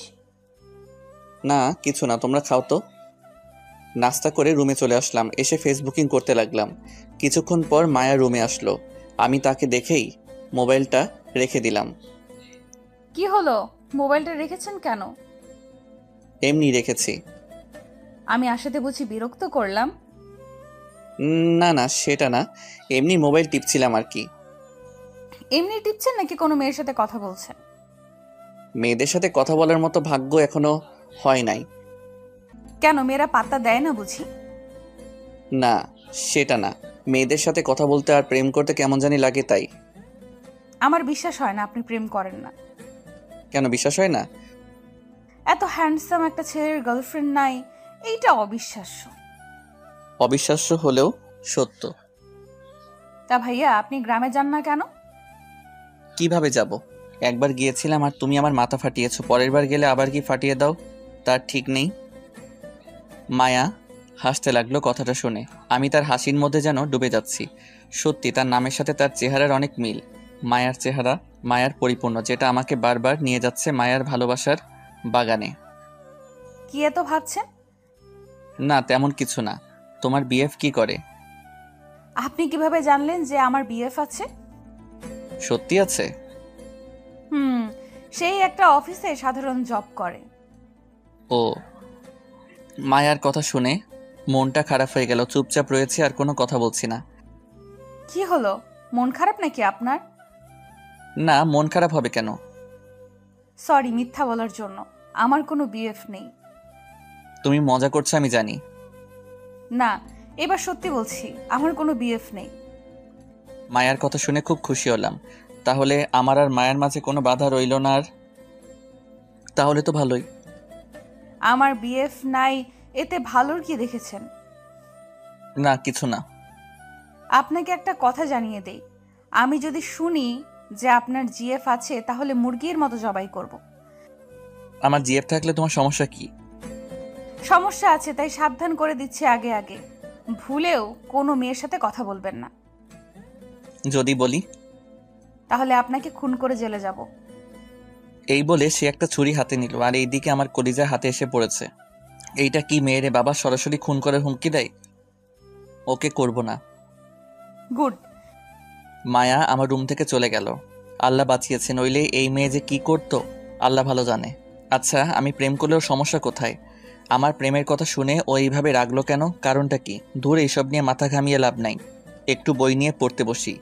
না কিছু না, তোমরা খাও তো। নাস্তা করে রুমে চলে আসলাম। এসে ফেসবুকিং করতে লাগলাম। কিছুক্ষণ পর মায়া রুমে আসলো। আমি তাকে দেখেই মোবাইলটা রেখে দিলাম। কি হলো, মোবাইলটা রেখেছেন কেন? এমনি রেখেছি। আমি আসাতে বুঝি বিরক্ত করলাম? না না, সেটা না, এমনি মোবাইল টিপছিলাম আর কি। এমনি টিপছেন নাকি কোনো মেয়ের সাথে কথা বলছেন? মেয়েদের সাথে কথা বলার মতো ভাগ্য এখনো হয় নাই। কেন, মেয়েরা পাত্তা দেয় না বুঝি? না সেটা না, মেয়েদের সাথে কথা বলতে আর প্রেম করতে কেমন জানি লাগে তাই। আমার বিশ্বাস হয় না আপনি প্রেম করেন না। কেন বিশ্বাস হয় না? এত হ্যান্ডসাম একটা ছেলের গার্লফ্রেন্ড নাই, এইটা অবিশ্বাস্য। অবিশ্বাস্য হলেও সত্য। তা ভাইয়া, আপনি গ্রামে যান না কেন? কিভাবে যাব? একবার গিয়েছিলাম আর তুমি আমার মাথা ফাটিয়েছো, পরের বার গেলে আবার কি ফাটিয়ে দাও তার ঠিক নেই। মায়া হাসতে লাগলো কথাটা শুনে। আমি তার হাসির মধ্যে যেন ডুবে যাচ্ছি। সত্যি তার নামের সাথে তার চেহারার অনেক মিল। মায়ার চেহারা মায়ার পরিপূর্ণ, যেটা আমাকে বারবার নিয়ে যাচ্ছে মায়ার ভালোবাসার বাগানে। কি এত ভাবছেন? না তেমন কিছু না। তোমার বিএফ কি করে? আপনি কিভাবে জানলেন যে আমার বিএফ আছে? সত্যি আছে? সেই একটা অফিসে সাধারণ জব করে। ও। মায়ার কথা শুনে মনটা খারাপ হয়ে গেল। চুপচাপ রয়েছে আর কোনো কথা বলছি না। কি হলো, মন খারাপ নাকি আপনার? না, মন খারাপ হবে কেন? সরি মিথ্যা বলার জন্য, আমার কোনো বিএফ নেই। তুমি মজা করছো আমি জানি। না, এবার সত্যি বলছি, আমার কোনো বিএফ নেই। মায়ার কথা শুনে খুব খুশি হলাম। তাহলে আমার আর মায়ের মাঝে কোনো বাধা রইল না আর। তাহলে তো ভালোই। আমার বিএফ নাই, এতে ভালোর কি দেখেছেন? না কিছু না। আপনাকে একটা কথা জানিয়ে দেই, আমি যদি শুনি যে আপনার জিএফ আছে তাহলে মুরগির মতো জবাই করব। আমার জিএফ থাকলে তোমার সমস্যা কি? সমস্যা আছে, তাই সাবধান করে দিচ্ছি আগে আগে, ভুলেও কোনো মেয়ের সাথে কথা বলবেন না। যদি বলি? তাহলে আপনাকে খুন করে জেলে যাব। এই বলে সে একটা ছুরি হাতে নিল আর এইদিকে আমার কলিজা হাতে এসে পড়েছে। এইটা কি মেয়েরে বাবা, সরাসরি খুন করে হুমকি দেয়। ওকে করব না। গুড। মায়া আমার রুম থেকে চলে গেল। আল্লাহ বাঁচিয়েছে, নইলে এই মেয়ে যে কি করতো আল্লাহ ভালো জানে। আচ্ছা আমি প্রেম করলেও সমস্যা কোথায়? আমার প্রেমের কথা শুনে ও এইভাবে রাগলো কেন? কারণটা কি? দূর, এইসব নিয়ে মাথা ঘামিয়ে লাভ নাই। একটু বই নিয়ে পড়তে বসি।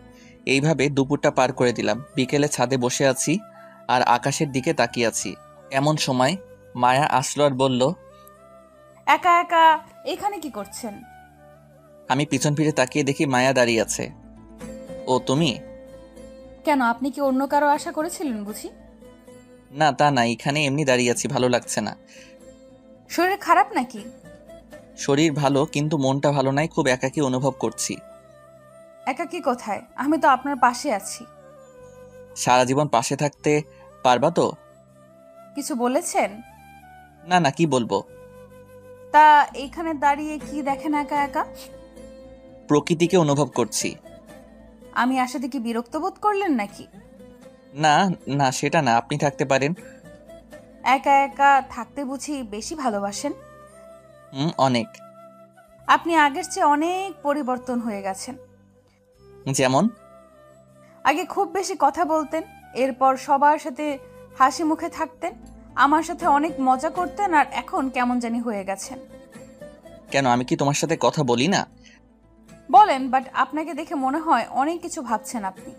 এইভাবে দুপুরটা পার করে দিলাম। বিকেলে ছাদে বসে আছি আর আকাশের দিকে তাকিয়ে আছি। এমন সময় মায়া আসলো আর বলল, একা একা এখানে কি করছেন? আমি পিছন ফিরে তাকিয়ে দেখি মায়া দাঁড়িয়ে আছে। ও তুমি? কেন, আপনি কি অন্য কারো আশা করেছিলেন বুঝি? না তা না, এখানে এমনি দাঁড়িয়ে আছি, ভালো লাগছে না। শরীর খারাপ নাকি? শরীর ভালো কিন্তু মনটা ভালো নাই, খুব একাকী অনুভব করছি। একাকী কোথায়, আমি তো আপনার পাশে আছি। সারা জীবন পাশে থাকতে পারবা তো? কিছু বলেছেন? না না, কি বলবো। তা এইখানে দাঁড়িয়ে কি দেখেন একা একা? প্রকৃতিকে অনুভব করছি। আমি আসাতে কি বিরক্ত বোধ করলেন নাকি? না না, সেটা না, আপনি থাকতে পারেন। একা একা থাকতে বুঝি বেশি ভালোবাসেন? অনেক। আপনি আগের চেয়ে অনেক পরিবর্তন হয়ে গেছেন। যেমন? আগে খুব বেশি কথা বলতেন, এরপর সবার সাথে হাসি মুখে থাকতেন, আমার সাথে অনেক মজা করতেন, আর এখন কেমন জানি হয়ে গেছেন। কেন, আমি কি তোমার সাথে কথা বলি না? বলেন, বাট আপনাকে দেখে মনে হয় অনেক কিছু ভাবছেন আপনি।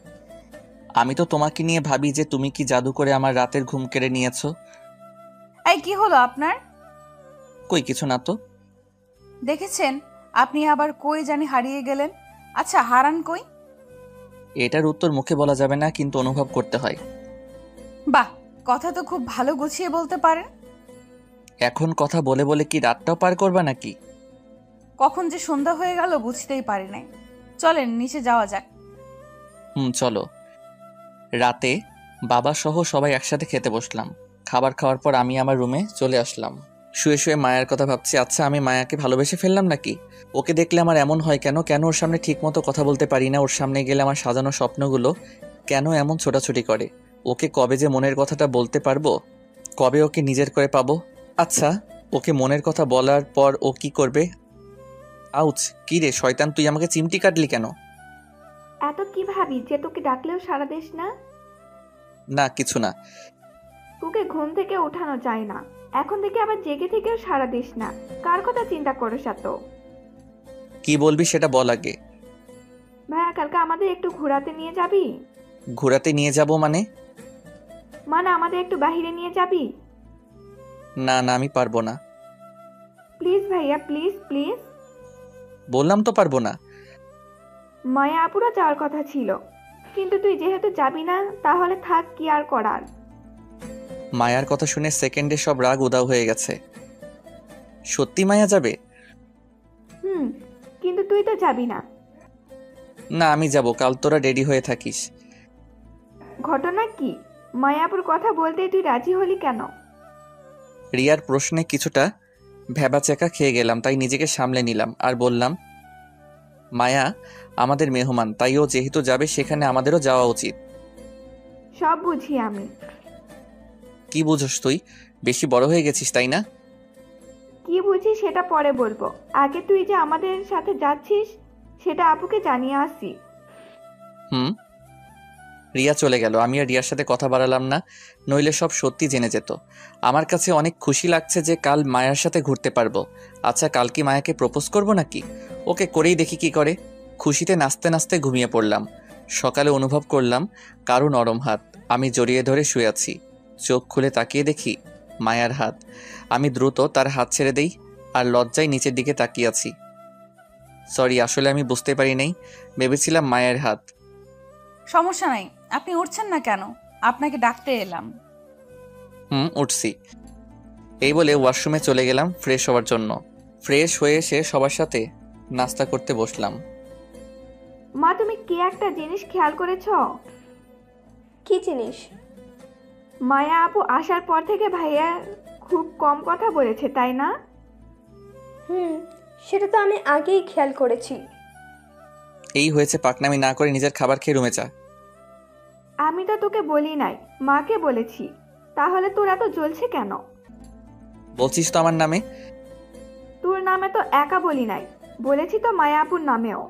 আমি তো তোমাকে নিয়ে ভাবি যে তুমি কি জাদু করে আমার রাতের ঘুম কেড়ে নিয়েছো। এই কি হলো আপনার? কই কিছু না তো। দেখেছেন, আপনি আবার কই জানি হারিয়ে গেলেন। আচ্ছা, হারান কই? এটার উত্তর মুখে বলা যাবে না, কিন্তু অনুভব করতে হয়। বাহ, কথা তো খুব ভালো গুছিয়ে বলতে পারেন। এখন কথা বলে বলে কি রাতটাও পার করবা নাকি? কখন যে সন্ধ্যা হয়ে গেল বুঝতেই পারি নাই। চলেন নিচে যাওয়া যাক। চলো। রাতে বাবা সহ সবাই একসাথে খেতে বসলাম। খাবার খাওয়ার পর আমি আমার রুমে চলে আসলাম। শুয়ে শুয়ে মায়ের কথা ভাবছি। আচ্ছা, আমি মায়াকে ভালোবেসে ফেললাম নাকি? ওকে দেখলে আমার এমন হয় কেন? কেন ওর সামনে ঠিকমতো কথা বলতে পারি না? ওর সামনে গেলে আমার সাজানো স্বপ্নগুলো কেন এমন ছোটাছুটি করে? ওকে কবে যে মনের কথাটা বলতে পারবো? কবে ওকে নিজের করে পাবো? আচ্ছা, ওকে মনের কথা বলার পর ও কি করবে? আউচ! কি রে শয়তান, তুই আমাকে চিমটি কাটলি কেন? এত কি ভাবি যে তোকে ডাকলেও সাড়া দিস না? না, কিছু না। তোকে ঘুম থেকে ওঠানো যায় না, এখন থেকে আবার জেগে থেকেও সাড়া দিস না। কার কথা চিন্তা করিস এত? কি বলবি সেটা বল আগে। ভাইয়া, কালকে আমাদের একটু ঘোরাতে নিয়ে যাবি? ঘোরাতে নিয়ে যাব মানে? মানে আমাদের একটু বাহিরে নিয়ে যাবি? না না, আমি পারবো না। প্লিজ ভাইয়া, প্লিজ প্লিজ। বললাম তো পারবো না। মায়া আপুরা যাওয়ার কথা ছিল, কিন্তু তুই যেহেতু যাবি না তাহলে থাক, কি আর করার। মায়ার কথা শুনে সেকেন্ডে সব রাগ উধাও হয়ে গেছে। সত্যি মায়া যাবে? কিন্তু তুই তো যাবি না। না, আমি যাব। কাল তোরা রেডি হয়ে থাকিস। ঘটনা কি? মায়াপুর কথা বলতে তুই রাজি হলি কেন? রিয়ার প্রশ্নে কিছুটা ভ্যাবাচ্যাকা খেয়ে গেলাম, তাই নিজেকে সামলে নিলাম আর বললাম, মায়া আমাদের মেহমান, তাই ও যেহেতু যাবে সেখানে আমাদেরও যাওয়া উচিত। সব বুঝি আমি। কি বুঝোস তুই? বেশি বড় হয়ে গেছিস তাই না? কি বুঝি সেটা পরে বলবো, আগে তুই যে আমাদের সাথে যাচ্ছিস সেটা আপুকে জানিয়ে আসি। রিয়া চলে গেল। আমি আর রিয়ার সাথে কথা বাড়ালাম না, নইলে সব সত্যি জেনে যেত। আমার কাছে অনেক খুশি লাগছে যে কাল মায়ার সাথে ঘুরতে পারবো। আচ্ছা, কাল কি মায়াকে প্রপোজ করব নাকি? ওকে করেই দেখি কি করে। খুশিতে নাচতে নাচতে ঘুমিয়ে পড়লাম। সকালে অনুভব করলাম কারো নরম হাত। আমি জড়িয়ে ধরে শুয়ে আছি। চোখ খুলে তাকিয়ে দেখি মায়ার হাত। আমি দ্রুত তার হাত ছেড়ে দেই আর লজ্জায় নিচের দিকে তাকিয়ে আছি। সরি, আসলে আমি বুঝতে পারি নাই, ভেবেছিলাম মায়ের হাত। সমস্যা নাই, আপনি উঠছেন না কেন? আপনাকে ডাকতে এলাম। উঠছি। এই বলে ওয়াশরুমে চলে গেলাম ফ্রেশ হওয়ার জন্য। ফ্রেশ হয়ে এসে সবার সাথে নাস্তা করতে বসলাম। মা, তুমি কি একটা জিনিস খেয়াল করেছো? কি জিনিস? মায়া আপু আসার পর থেকে ভাইয়া খুব কম কথা বলেছে, তাই না? সেটা তো আমি আগেই খেয়াল করেছি। এই হয়েছে, পাকনামি না করে নিজের খাবার খেয়ে রুমে যা। আমি তো তোকে বলি নাই, মাকে বলেছি। তাহলে তোর এত জ্বলছে কেন? বলছিস তো আমার নামে। তোর নামে তো একা বলি নাই, বলেছি তো মায়া আপুর নামেও।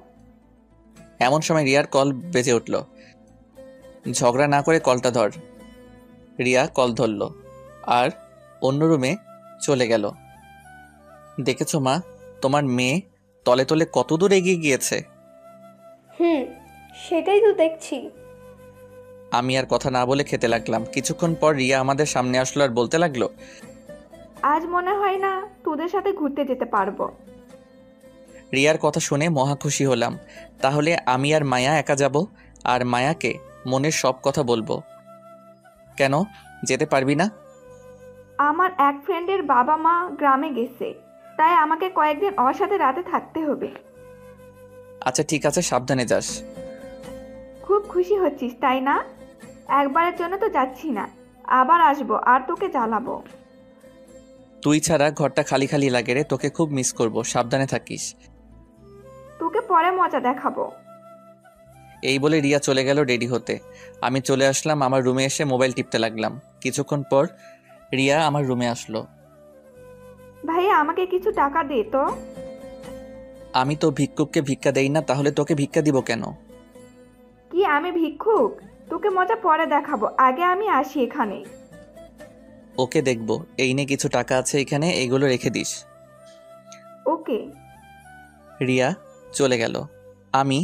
এমন সময় রিয়ার কল বেজে উঠল। ঝগড়া না করে কলটা ধর। রিয়া কল ধরল আর অন্য রুমে চলে গেল। দেখেছো মা, তোমার মেয়ে তলে তলে কত দূর এগিয়ে গিয়েছে। সেটাই তো দেখছি। আমি আর কথা না বলে খেতে লাগলাম। কিছুক্ষণ পর রিয়া আমাদের সামনে আসলো আর বলতে লাগলো, আজ মনে হয় না তোদের সাথে ঘুরতে যেতে পারবো। রিয়ার কথা শুনে মহা খুশি হলাম। তাহলে আমি আর মায়া একা যাব আর মায়াকে মনের সব কথা বলবো। কেন যেতে পারবি না? আমার এক ফ্রেন্ডের বাবা মা গ্রামে গেছে, তাই আমাকে কয়েকদিন ওর সাথে রাতে থাকতে হবে। আচ্ছা ঠিক আছে, সাবধানে যাস। খুব খুশি হচ্ছিস তাই না? একবারের জন্য তো যাচ্ছি না, আবার আসবো আর তোকে জ্বালাবো। তুই ছাড়া ঘরটা খালি খালি লাগে রে, তোকে খুব মিস করব। সাবধানে থাকিস। তোকে পরে মজা দেখাবো। এই বলে রিয়া চলে গেল রেডি হতে। আমি চলে আসলাম আমার রুমে, এসে মোবাইল টিপতে লাগলাম। কিছুক্ষণ পর রিয়া আমার রুমে আসলো। ভাইয়া, আমাকে কিছু টাকা দে তো। আমি তো ভিক্ষুককে ভিক্ষা দেই না, তাহলে তোকে ভিক্ষা দিব কেন? কি আমি ভিক্ষুক? তোকে মজা পরে দেখাবো, আগে আমি আসি এখানে। ওকে দেখবো। এই নে কিছু টাকা আছে এখানে, এগুলো রেখে দিস। ওকে। রিয়া চলে গেল। আমি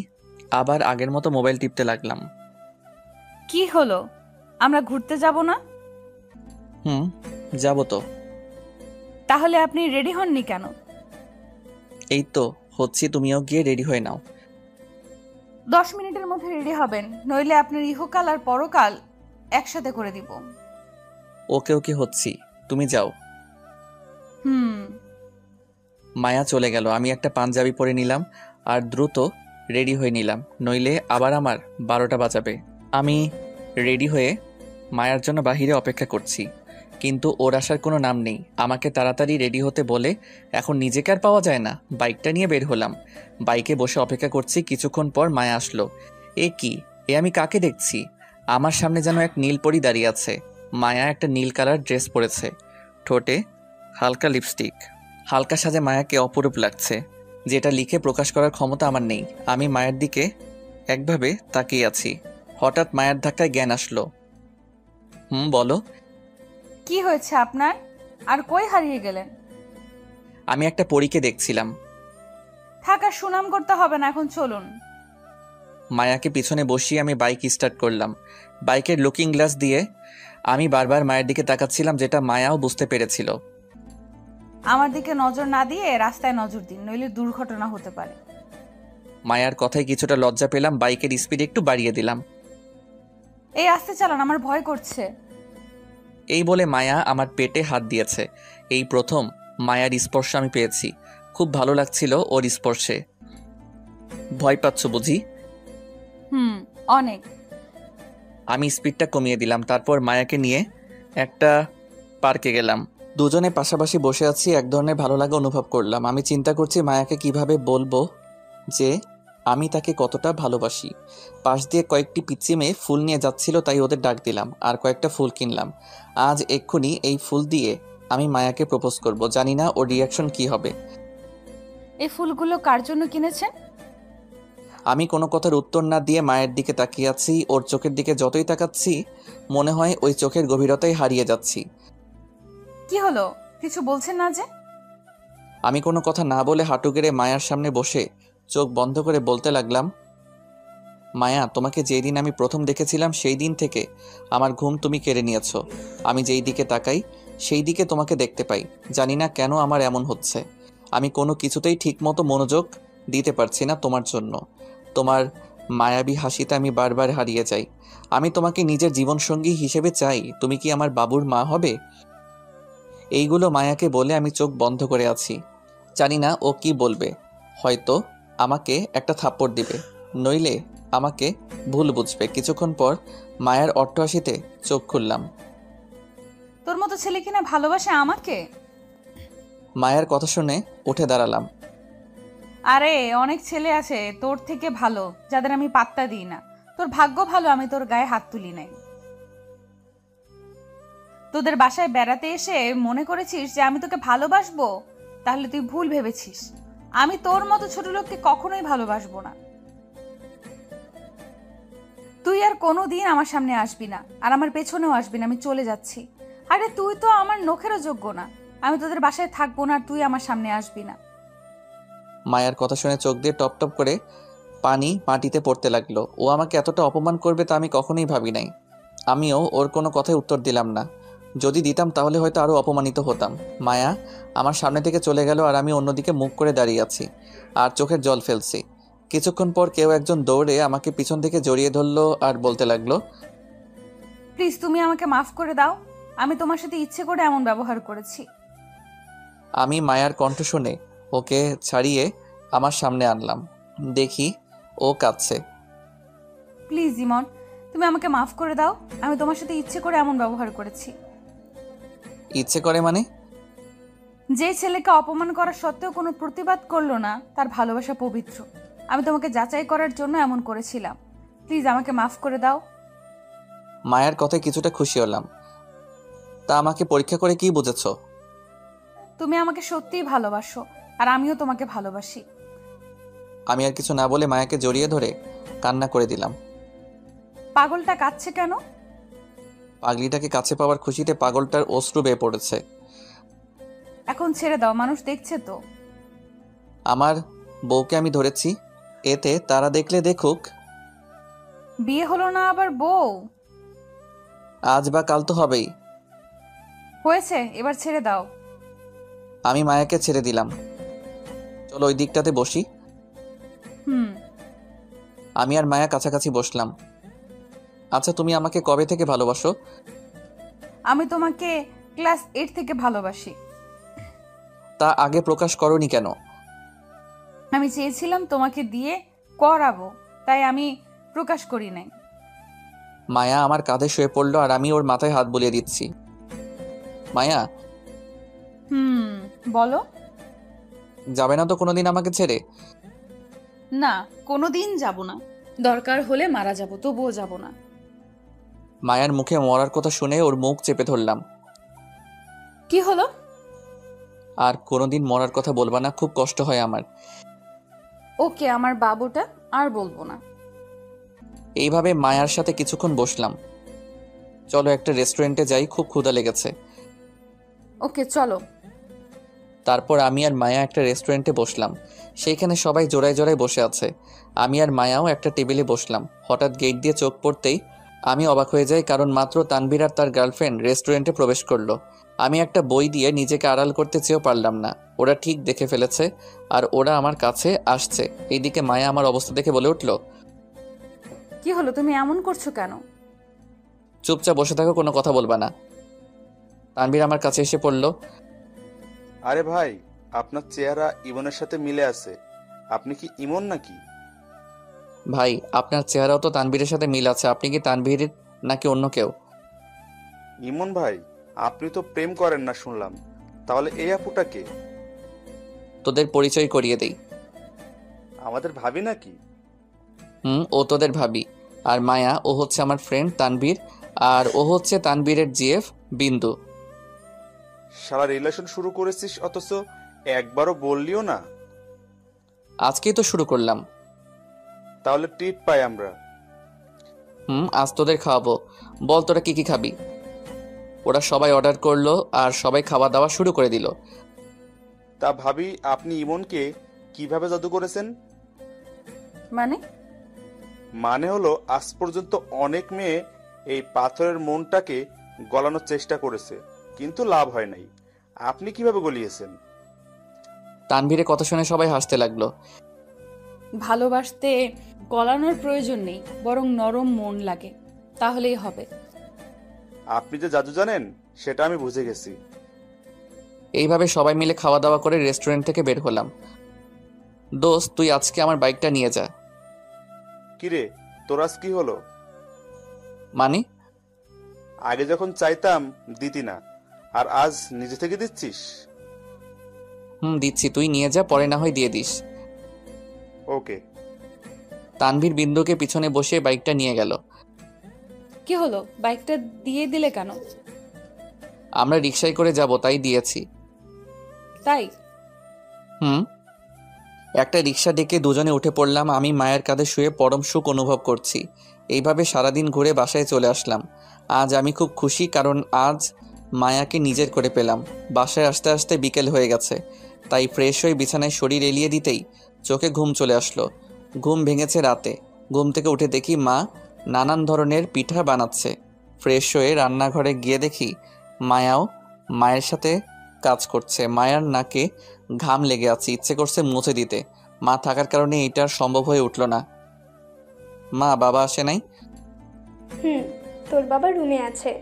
আবার আগের মতো মোবাইল টিপতে লাগলাম। কি হলো, আমরা ঘুরতে যাব না? যাব তো। তাহলে আপনি রেডি হননি কেন? এই তো হচ্ছি, তুমিও গিয়ে রেডি হয়ে নাও। 10 মিনিটের মধ্যে রেডি হবেন, নইলে আপনার ইহকাল আর পরকাল একসাথে করে দিব। ওকে ওকে হচ্ছি, তুমি যাও। মায়া চলে গেল। আমি একটা পাঞ্জাবি পরে নিলাম আর দ্রুত রেডি হয়ে নিলাম, নইলে আবার আমার 12টা বাজাবে। আমি রেডি হয়ে মায়ার জন্য বাহিরে অপেক্ষা করছি, কিন্তু ওর আসার কোনো নাম নেই। আমাকে তাড়াতাড়ি রেডি হতে বলে এখন নিজেকে আর পাওয়া যায় না। বাইকটা নিয়ে বের হলাম, বাইকে বসে অপেক্ষা করছি। কিছুক্ষণ পর মায়া আসলো। এ কি, এ আমি কাকে দেখছি? আমার সামনে যেন এক নীল পরী দাঁড়িয়ে আছে। মায়া একটা নীল কালার ড্রেস পরেছে, ঠোঁটে হালকা লিপস্টিক। হালকা সাজে মায়াকে অপরূপ লাগছে, যেটা লিখে প্রকাশ করার ক্ষমতা আমার নেই। আমি মায়ের দিকে একভাবে তাকিয়ে আছি। হঠাৎ মায়ের ধাক্কায় জ্ঞান আসলো। বলো। কি হয়েছে আপনার? আর কই হারিয়ে গেলেন? আমি একটা পরীকে দেখছিলাম। থাকা সুনাম করতে হবে না, এখন চলুন। মায়াকে পিছনে বসিয়ে আমি বাইক স্টার্ট করলাম। বাইকের লুকিং গ্লাস দিয়ে আমি বারবার মায়ের দিকে তাকাচ্ছিলাম, যেটা মায়াও বুঝতে পেরেছিল। আমার দিকে নজর না দিয়ে রাস্তায় নজর দিন, নইলে দুর্ঘটনা হতে পারে। মায়ার কথায় কিছুটা লজ্জা পেলাম, বাইকের স্পিড একটু বাড়িয়ে দিলাম। এই আস্তে চালান, আমার ভয় করছে। এই বলে মায়া আমার পেটে হাত দিয়েছে। এই প্রথম মায়ার স্পর্শ আমি পেয়েছি। খুব ভালো লাগছিল ওর স্পর্শে। ভয় পাচ্ছ বুঝি? অনেক। আমি স্পিডটা কমিয়ে দিলাম, তারপর মায়াকে নিয়ে একটা পার্কে গেলাম। দুজনে পাশাপাশি বসে আছি, এক ধরনের ভালো লাগা অনুভব করলাম। আমি চিন্তা করছি মায়াকে কিভাবে বলবো যে আমি তাকে কতটা ভালোবাসি। পাশ দিয়ে কয়েকটি পিচ্চি মেয়ে ফুল নিয়ে যাচ্ছিল, তাই ওদের ডাক দিলাম আর কয়েকটা ফুল কিনলাম। আজ এক্ষুনি এই ফুল দিয়ে আমি মায়াকে প্রপোজ করব। জানি না ওর রিয়াকশন কি হবে। এই ফুলগুলো কার জন্য কিনেছেন? আমি কোনো কথার উত্তর না দিয়ে মায়ের দিকে তাকিয়ে আছি। ওর চোখের দিকে যতই তাকাচ্ছি মনে হয় ওই চোখের গভীরতায় হারিয়ে যাচ্ছি। কি হলো, কিছু বলছেন না যে? আমি কোনো কথা না বলে হাঁটু গেড়ে মায়ার সামনে বসে চোখ বন্ধ করে বলতে লাগলাম, মায়া, তোমাকে যেই দিন আমি প্রথম দেখেছিলাম সেই দিন থেকে আমার ঘুম তুমি কেড়ে নিয়েছো। আমি যেই দিকে তাকাই সেই দিকে তোমাকে দেখতে পাই। জানি না কেন আমার এমন হচ্ছে। আমি কোনো কিছুতেই ঠিকমতো মনোযোগ দিতে পারছি না তোমার জন্য। তোমার মায়াবী হাসিতে আমি বারবার হারিয়ে যাই। আমি তোমাকে নিজের জীবনসঙ্গী হিসেবে চাই। তুমি কি আমার বাবুর মা হবে? এইগুলো মায়াকে বলে আমি চোখ বন্ধ করে আছি। জানি না ও কি বলবে। হয়তো আমাকে একটা থাপ্পড় দিবে, নইলে আমাকে ভুল বুঝবে। কিছুক্ষণ পর মায়ের অট্টহাসিতে চোখ খুললাম। তোর মতো ছেলে কিনা ভালোবাসে আমাকে? মায়ের কথা শুনে উঠে দাঁড়ালাম। আরে অনেক ছেলে আছে তোর থেকে ভালো, যাদের আমি পাত্তা দিই না। তোর ভাগ্য ভালো আমি তোর গায়ে হাত তুলি নাই। তোদের বাসায় বেড়াতে এসে মনে করেছিস যে আমি তোকে ভালোবাসবো? তাহলে তুই ভুল ভেবেছিস। আমি তোর মতো ছোট লোককে কখনোই ভালোবাসবো না। তুই আর কোনোদিন আমার সামনে আসবি না, আর আমার পেছনেও আসবি না। আমি চলে যাচ্ছি। আরে তুই তো আমার নখেরও যোগ্য না। আমি তোদের বাসায় থাকবো না, আর তুই আমার সামনে আসবি না। মায়ের কথা শুনে চোখ দিয়ে টপ টপ করে পানি মাটিতে পড়তে লাগলো। ও আমাকে এতটা অপমান করবে তা আমি কখনোই ভাবি নাই। আমিও ওর কোনো কথায় উত্তর দিলাম না। যদি দিতাম তাহলে হয়তো আরও অপমানিত হতাম। মায়া আমার সামনে থেকে চলে গেল, আর আমি অন্যদিকে মুখ করে দাঁড়িয়ে আছি আর চোখের জল ফেলছি। কিছুক্ষণ পর কেউ একজন দৌড়ে আমাকে পিছন থেকে জড়িয়ে ধরলো আর বলতে লাগলো, প্লিজ তুমি আমাকে মাফ করে দাও। আমি তোমার সাথে ইচ্ছে করে এমন ব্যবহার করেছি। আমি মায়ার কণ্ঠ শুনে ওকে ছাড়িয়ে আমার সামনে আনলাম। দেখি ও কাঁদছে। প্লিজ ইমন, তুমি আমাকে মাফ করে দাও। আমি তোমার সাথে ইচ্ছে করে এমন ব্যবহার করেছি। ইচ্ছে করে মানে? যে ছেলেকে অপমান করা সত্ত্বেও কোনো প্রতিবাদ করলো না, তার ভালোবাসা পবিত্র। আমি তোমাকে যাচাই করার জন্য এমন করেছিলাম। প্লিজ আমাকে মাফ করে দাও। মায়ের কথায় কিছুটা খুশি হলাম। তা আমাকে পরীক্ষা করে কি বুঝেছ? তুমি আমাকে সত্যিই ভালোবাসো, আর আমিও তোমাকে ভালোবাসি। আমি আর কিছু না বলে মায়াকে জড়িয়ে ধরে কান্না করে দিলাম। পাগলটা কাঁদছে কেন? পাগলিটাকে কাছে পাওয়ার খুশিতে পাগলটার অশ্রু বেয়ে পড়েছে। এখন ছেড়ে দাও, মানুষ দেখছে তো। আমার বউকে আমি ধরেছি, এতে তারা দেখলে দেখুক। বিয়ে হলো না আবার বউ? আজ বা কাল তো হবেই। হয়েছে, এবার ছেড়ে দাও। আমি মায়াকে ছেড়ে দিলাম। চলো ওই দিকটাতে বসি। আমি আর মায়া কাছাকাছি বসলাম। আচ্ছা, তুমি আমাকে কবে থেকে ভালোবাসো? আমি তোমাকে ক্লাস 8 থেকে ভালোবাসি। তা আগে প্রকাশ করনি কেন? আমি চেয়েছিলাম তোমাকে দিয়ে করাবো, তাই আমি প্রকাশ করি নাই। মায়া আমার কাঁধে শুয়ে পড়লো আর আমি ওর মাথায় হাত বুলিয়ে দিচ্ছি। মায়া, বলো। যাবে না তো কোনোদিন আমাকে ছেড়ে? না, কোনোদিন যাব না। দরকার হলে মারা যাব, তবুও যাব না। মায়ার মুখে মরার কথা শুনে ওর মুখ চেপে ধরলাম। কি হলো? আর কোনোদিন মরার কথা বলবা না, খুব কষ্ট হয় আমার। ওকে, আমার বাবুটা আর বলবো না। এইভাবে মায়ার সাথে কিছুক্ষণ বসলাম। চলো একটা রেস্টুরেন্টে যাই, খুব ক্ষুধা লেগেছে। ওকে, চলো। তারপর আমি আর মায়া একটা রেস্টুরেন্টে বসলাম। সেইখানে সবাই জোড়ায় জোড়ায় বসে আছে। আমি আর মায়াও একটা টেবিলে বসলাম। হঠাৎ গেট দিয়ে চোখ পড়তেই আমি অবাক হয়ে যাই, কারণ মাত্র তানভীর আর তার গার্লফ্রেন্ড রেস্টুরেন্টে প্রবেশ করলো। আমি একটা বই দিয়ে নিজেকে আড়াল করতে চেয়েও পারলাম না। ওরা ঠিক দেখে ফেলেছে আর ওরা আমার কাছে আসছে। এইদিকে মায়া আমার অবস্থা দেখে বলে উঠল, কি হলো, তুমি এমন করছো কেন? চুপচাপ বসে থাকো, কোনো কথা বলবা না। তানভীর আমার কাছে এসে পড়ল। আরে ভাই, আপনার চেহারা ইমনের সাথে মিলে আছে। আপনি কি ইমন নাকি? ভাই, আপনার চেহারাও তো তানভীরের সাথে মিল আছে। আপনি কি তানভীর নাকি অন্য কেউ? ইমন ভাই, আপনি তো প্রেম করেন না শুনলাম। তাহলে এই আপুটা কে? তোদের পরিচয় করিয়ে দেই। আমাদের ভাবি নাকি? ও তোদের ভাবি। আর মায়া, ও হচ্ছে আমার ফ্রেন্ড তানভীর। আর ও হচ্ছে তানভীরের জিএফ বিন্দু। শালা রিলেশন শুরু করেছিস, অথচ একবারও বললিও না। আজকেই তো শুরু করলাম। তাহলে ট্রিট পাই আমরা। আজ তোদের খাওয়াবো। বল তোরা কি কি খাবি? ওরা সবাই অর্ডার করলো আর সবাই খাওয়া দাওয়া শুরু করে দিল। তা ভাবি, আপনি ইমনকে কিভাবে জাদু করেছেন? মানে হলো, আজ পর্যন্ত অনেক মেয়ে এই পাথরের মনটাকে গলানোর চেষ্টা করেছে, কিন্তু লাভ হয় নাই। আপনি কিভাবে গলিয়েছেন? তানভীরের কথা শুনে সবাই হাসতে লাগলো। ভালোবাসতে গলানোর প্রয়োজন নেই, বরং নরম মন লাগে, তাহলেই হবে। আপনি যে জাদু জানেন সেটা আমি বুঝে গেছি। এইভাবে সবাই মিলে খাওয়া দাওয়া করে রেস্টুরেন্ট থেকে বের হলাম। দোস্ত, তুই আজকে আমার বাইকটা নিয়ে যা। কিরে, তোর আজ কি হলো? মানে? আগে যখন চাইতাম দিতি না, আর আজ নিজে থেকে দিচ্ছিস? দিচ্ছি, তুই নিয়ে যা, পরে না হয় দিয়ে দিস। ওকে। তানভীর বিন্দুকে পিছনে বসে বাইকটা নিয়ে গেল। কি হলো, বাইকটা দিয়ে দিলে কেন? আমরা রিকশায় করে যাব, তাই দিয়েছি। তাই? একটা রিকশা ডেকে দুজনে উঠে পড়লাম। আমি মায়ের কাঁধে শুয়ে পরম সুখ অনুভব করছি। এইভাবে সারাদিন ঘুরে বাসায় চলে আসলাম। আজ আমি খুব খুশি, কারণ আজ মায়াকে নিজের করে পেলাম। বাসায় আসতে আসতে বিকেল হয়ে গেছে, তাই ফ্রেশ হয়ে বিছানায় শরীর এলিয়ে দিতেই চোখে ঘুম চলে আসলো। ঘুম ভেঙেছে রাতে। ঘুম থেকে উঠে দেখি মা নানান ধরনের পিঠা বানাচ্ছে। ফ্রেশ হয়ে রান্নাঘরে গিয়ে দেখি মায়াও মায়ের সাথে কাজ করছে। মায়ার নাকে ঘাম লেগে আছে, ইচ্ছে করছে মুছে দিতে। মা থাকার কারণে এটা সম্ভব হয়ে উঠল না। মা, বাবা আসে নাই? তোর বাবা রুমে আছে।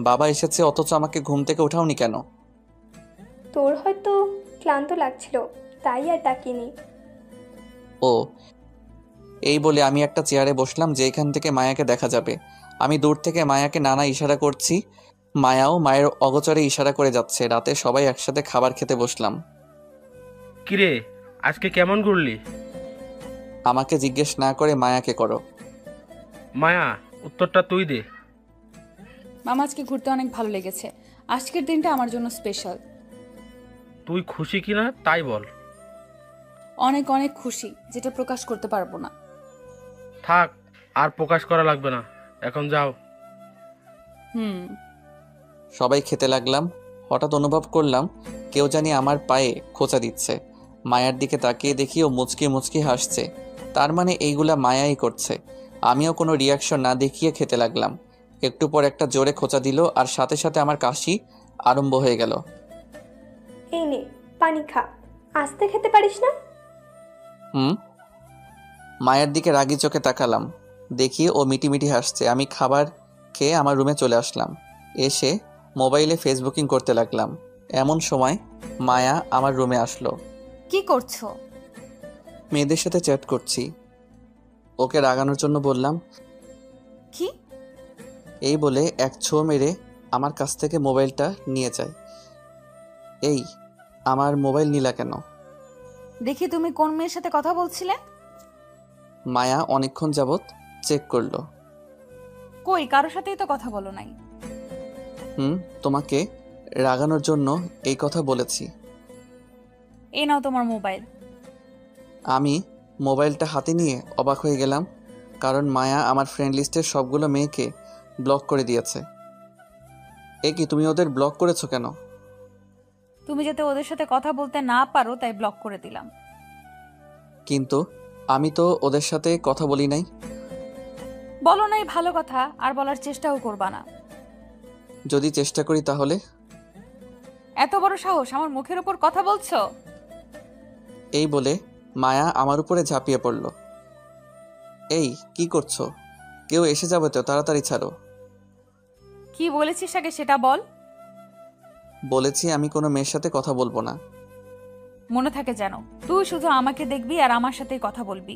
বাবা এসেছে, অথচ আমাকে ঘুম থেকে উঠাওনি কেন? তোর হয়তো ক্লান্ত লাগছিল, তাই আর ডাকিনি। ও, এই বলে আমি একটা চেয়ারে বসলাম যেখান থেকে মায়াকে দেখা যাবে। আমি দূর থেকে মায়াকে নানা ইশারা করছি। মায়াও মায়ের অগোচরে ইশারা করে যাচ্ছে। রাতে সবাই একসাথে খাবার খেতে বসলাম। কিরে, আজকে কেমন ঘুরলি? আমাকে জিজ্ঞেস না করে মায়াকে করো। মায়া, উত্তরটা তুই দে। মামা, আজকে ঘুরতে অনেক ভালো লেগেছে। আজকের দিনটা আমার জন্য স্পেশাল। তুই খুশি কিনা তাই বল। অনেক অনেক খুশি, যেটা প্রকাশ করতে পারবো না। থাক, আর প্রকাশ করা লাগবে না, এখন যাও। সবাই খেতে লাগলাম। হঠাৎ অনুভব করলাম কেউ জানি আমার পায়ে খোঁচা দিচ্ছে। মায়ার দিকে তাকিয়ে দেখি ও মুচকি মুচকি হাসছে। তার মানে এইগুলা মায়াই করছে। আমিও কোনো রিয়াকশন না দেখিয়ে খেতে লাগলাম। একটু পর একটা জোরে খোঁচা দিল আর সাথে সাথে আমার কাশি আরম্ভ হয়ে গেল। এই নে পানি খা, আস্তে খেতে পারিস না? মায়ের দিকে রাগি চোখে তাকালাম। দেখি ও মিটিমিটি হাসছে। আমি খাবার খেয়ে আমার রুমে চলে আসলাম। এসে মোবাইলে ফেসবুকিং করতে লাগলাম। এমন সময় মায়া আমার রুমে আসলো। কি করছো? মেয়েদের সাথে চ্যাট করছি। ওকে রাগানোর জন্য বললাম, কি? এই বলে এক ছো মেরে আমার কাছ থেকে মোবাইলটা নিয়ে যায়। এই, আমার মোবাইল নিলা কেন? দেখি তুমি কোন মেয়ের সাথে কথা বলছিলে। মায়া অনেকক্ষণ যাবৎ চেক করলো। কই, কারোর সাথেই তো কথা বলো নাই। তোমাকে রাগানোর জন্য এই কথা বলেছি। এই নাও তোমার মোবাইল। আমি মোবাইলটা হাতে নিয়ে অবাক হয়ে গেলাম, কারণ মায়া আমার ফ্রেন্ড লিস্টের সবগুলো মেয়েকে ব্লক করে দিয়েছে। এ কি, তুমি ওদের ব্লক করেছো কেন? তুমি যাতে ওদের সাথে কথা বলতে না পারো তাই ব্লক করে দিলাম। কিন্তু আমি তো ওদের সাথে কথা বলি নাই। বলো নাই ভালো কথা, আর বলার চেষ্টাও করবা না। যদি চেষ্টা করি তাহলে? এত বড় সাহস, আমার মুখের উপর কথা বলছো? এই বলে মায়া আমার উপরে ঝাঁপিয়ে পড়ল। এই, কি করছো? কেউ এসে যাবে তো, তাড়াতাড়ি ছাড়ো। কি বলেছিস আগে সেটা বল। বলেছি আমি কোনো মেয়ের সাথে কথা বলবো না। মনে থাকে যেন, তুই শুধু আমাকে দেখবি আর আমার সাথেই কথা বলবি,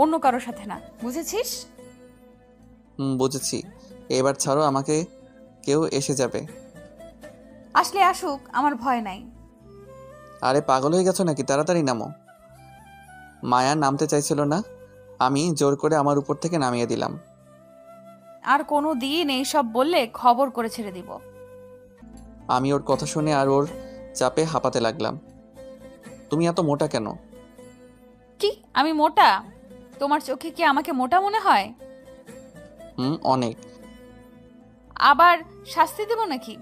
অন্য কারোর সাথে না, বুঝেছিস? বুঝেছি। এবার ছাড়ো আমাকে, কেউ এসে যাবে। আসলে আসুক, আমার ভয় নাই। আরে পাগল হয়ে গেছো নাকি? তাড়াতাড়ি নামো। মায়া নামতে চাইছিল না, আমি জোর করে আমার উপর থেকে নামিয়ে দিলাম। আর কোনো দিন এইসব বললে খবর করে ছেড়ে দিব। আমি ওর কথা শুনে আর ওর চাপে হাঁপাতে লাগলাম। তুমি এত মোটা কেন? কি, আমি মোটা? তোমার চোখে কি আমাকে মোটা মনে হয়? অনেক। আবার শাস্তি দেব নাকি?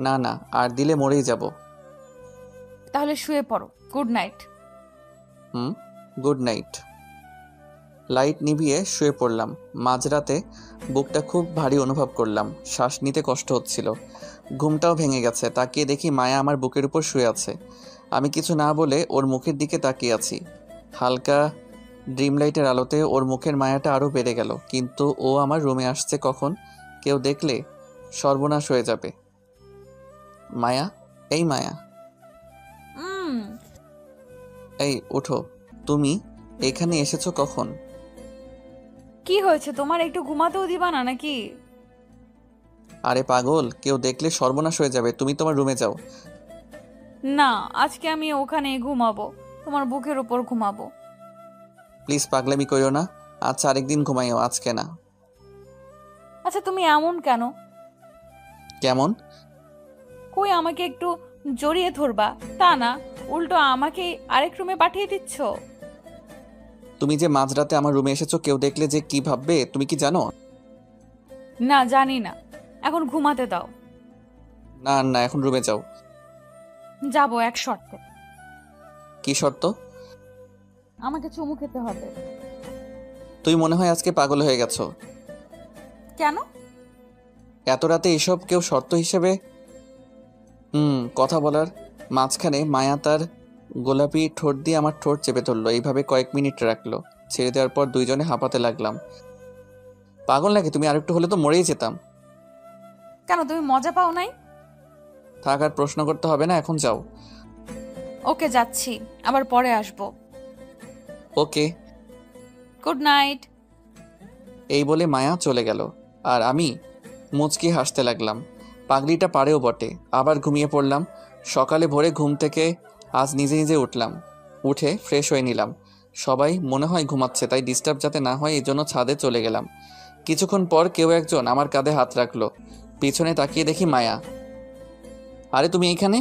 না না, আর দিলে মরেই যাব। তাহলে শুয়ে পড়ো। Good night. Good night. Light নিভিয়ে শুয়ে পড়লাম। মাঝরাতে বুকটা খুব ভারী অনুভব করলাম, শ্বাস নিতে কষ্ট হচ্ছিল। ঘুমটাও ভেঙে গেছে। তাকিয়ে দেখি মায়া আমার বুকের উপর শুয়ে আছে। আমি কিছু না বলে ওর মুখের দিকে তাকিয়ে আছি। হালকা ড্রিম লাইটের আলোতে ওর মুখের মায়াটা আরও বেড়ে গেল। কিন্তু ও আমার রুমে আসছে কখন? কেউ দেখলে সর্বনাশ হয়ে যাবে। মায়া, এই মায়া, এই ওঠো। তুমি এখানে এসেছো কখন? কি হয়েছে তোমার? একটু ঘুমাতেও দিবা না নাকি? আরে পাগল, কেউ দেখলে সর্বনাশ হয়ে যাবে। তুমি তোমার রুমে যাও। না, আজকে আমি ওখানে ঘুমাবো, তোমার বুকের উপর ঘুমাবো। প্লিজ পাগলামি করিও না। আচ্ছা আরেকদিন ঘুমাইও, আজকে না। আচ্ছা তুমি এমন কেন? কেমন? কই, আমাকে একটু জড়িয়ে ধরবা তা না, উল্টো আমাকে আরেক রুমে পাঠিয়ে দিচ্ছ। তুমি যে মাঝরাতে আমার রুমে এসেছো, কেউ দেখলে যে কি ভাববে তুমি কি জানো? না, জানি না, এখন ঘুমাতে দাও। না না, এখন রুমে যাও। যাবো এক শর্তে। কি শর্ত? আমাকে চুমু খেতে হবে। তুই মনে হয় আজকে পাগল হয়ে গেছো। কেন? এত রাতে এসব কেউ শর্ত হিসেবে? কথা বলার মাঝখানে মায়া তার গোলাপি ঠোঁট দিয়ে আমার ঠোঁট চেপে ধরলো। এইভাবে কয়েক মিনিট রাখলো। ছেড়ে দেওয়ার পর দুইজনে হাঁপাতে লাগলাম। পাগল নাকি তুমি? আরেকটু হলে তো মরেই যেতাম। কেন, তুমি মজা পাও নাই? থাক, আর প্রশ্ন করতে হবে না, এখন যাও। ওকে, যাচ্ছি, আবার পরে আসবো। ওকে। Good night. এই বলে মায়া চলে গেল, আর আমি মুচকি হাসতে লাগলাম। পাগলিটা পারেও বটে। আবার ঘুমিয়ে পড়লাম। সকালে ভোরে ঘুম থেকে আজ নিজে নিজে উঠলাম। উঠে ফ্রেশ হয়ে নিলাম। সবাই মনে হয় ঘুমাচ্ছে, তাই ডিস্টার্ব যাতে না হয় এই জন্য ছাদে চলে গেলাম। কিছুক্ষণ পর কেউ একজন আমার কাঁধে হাত রাখলো। পিছনে তাকিয়ে দেখি মায়া। আরে তুমি এইখানে?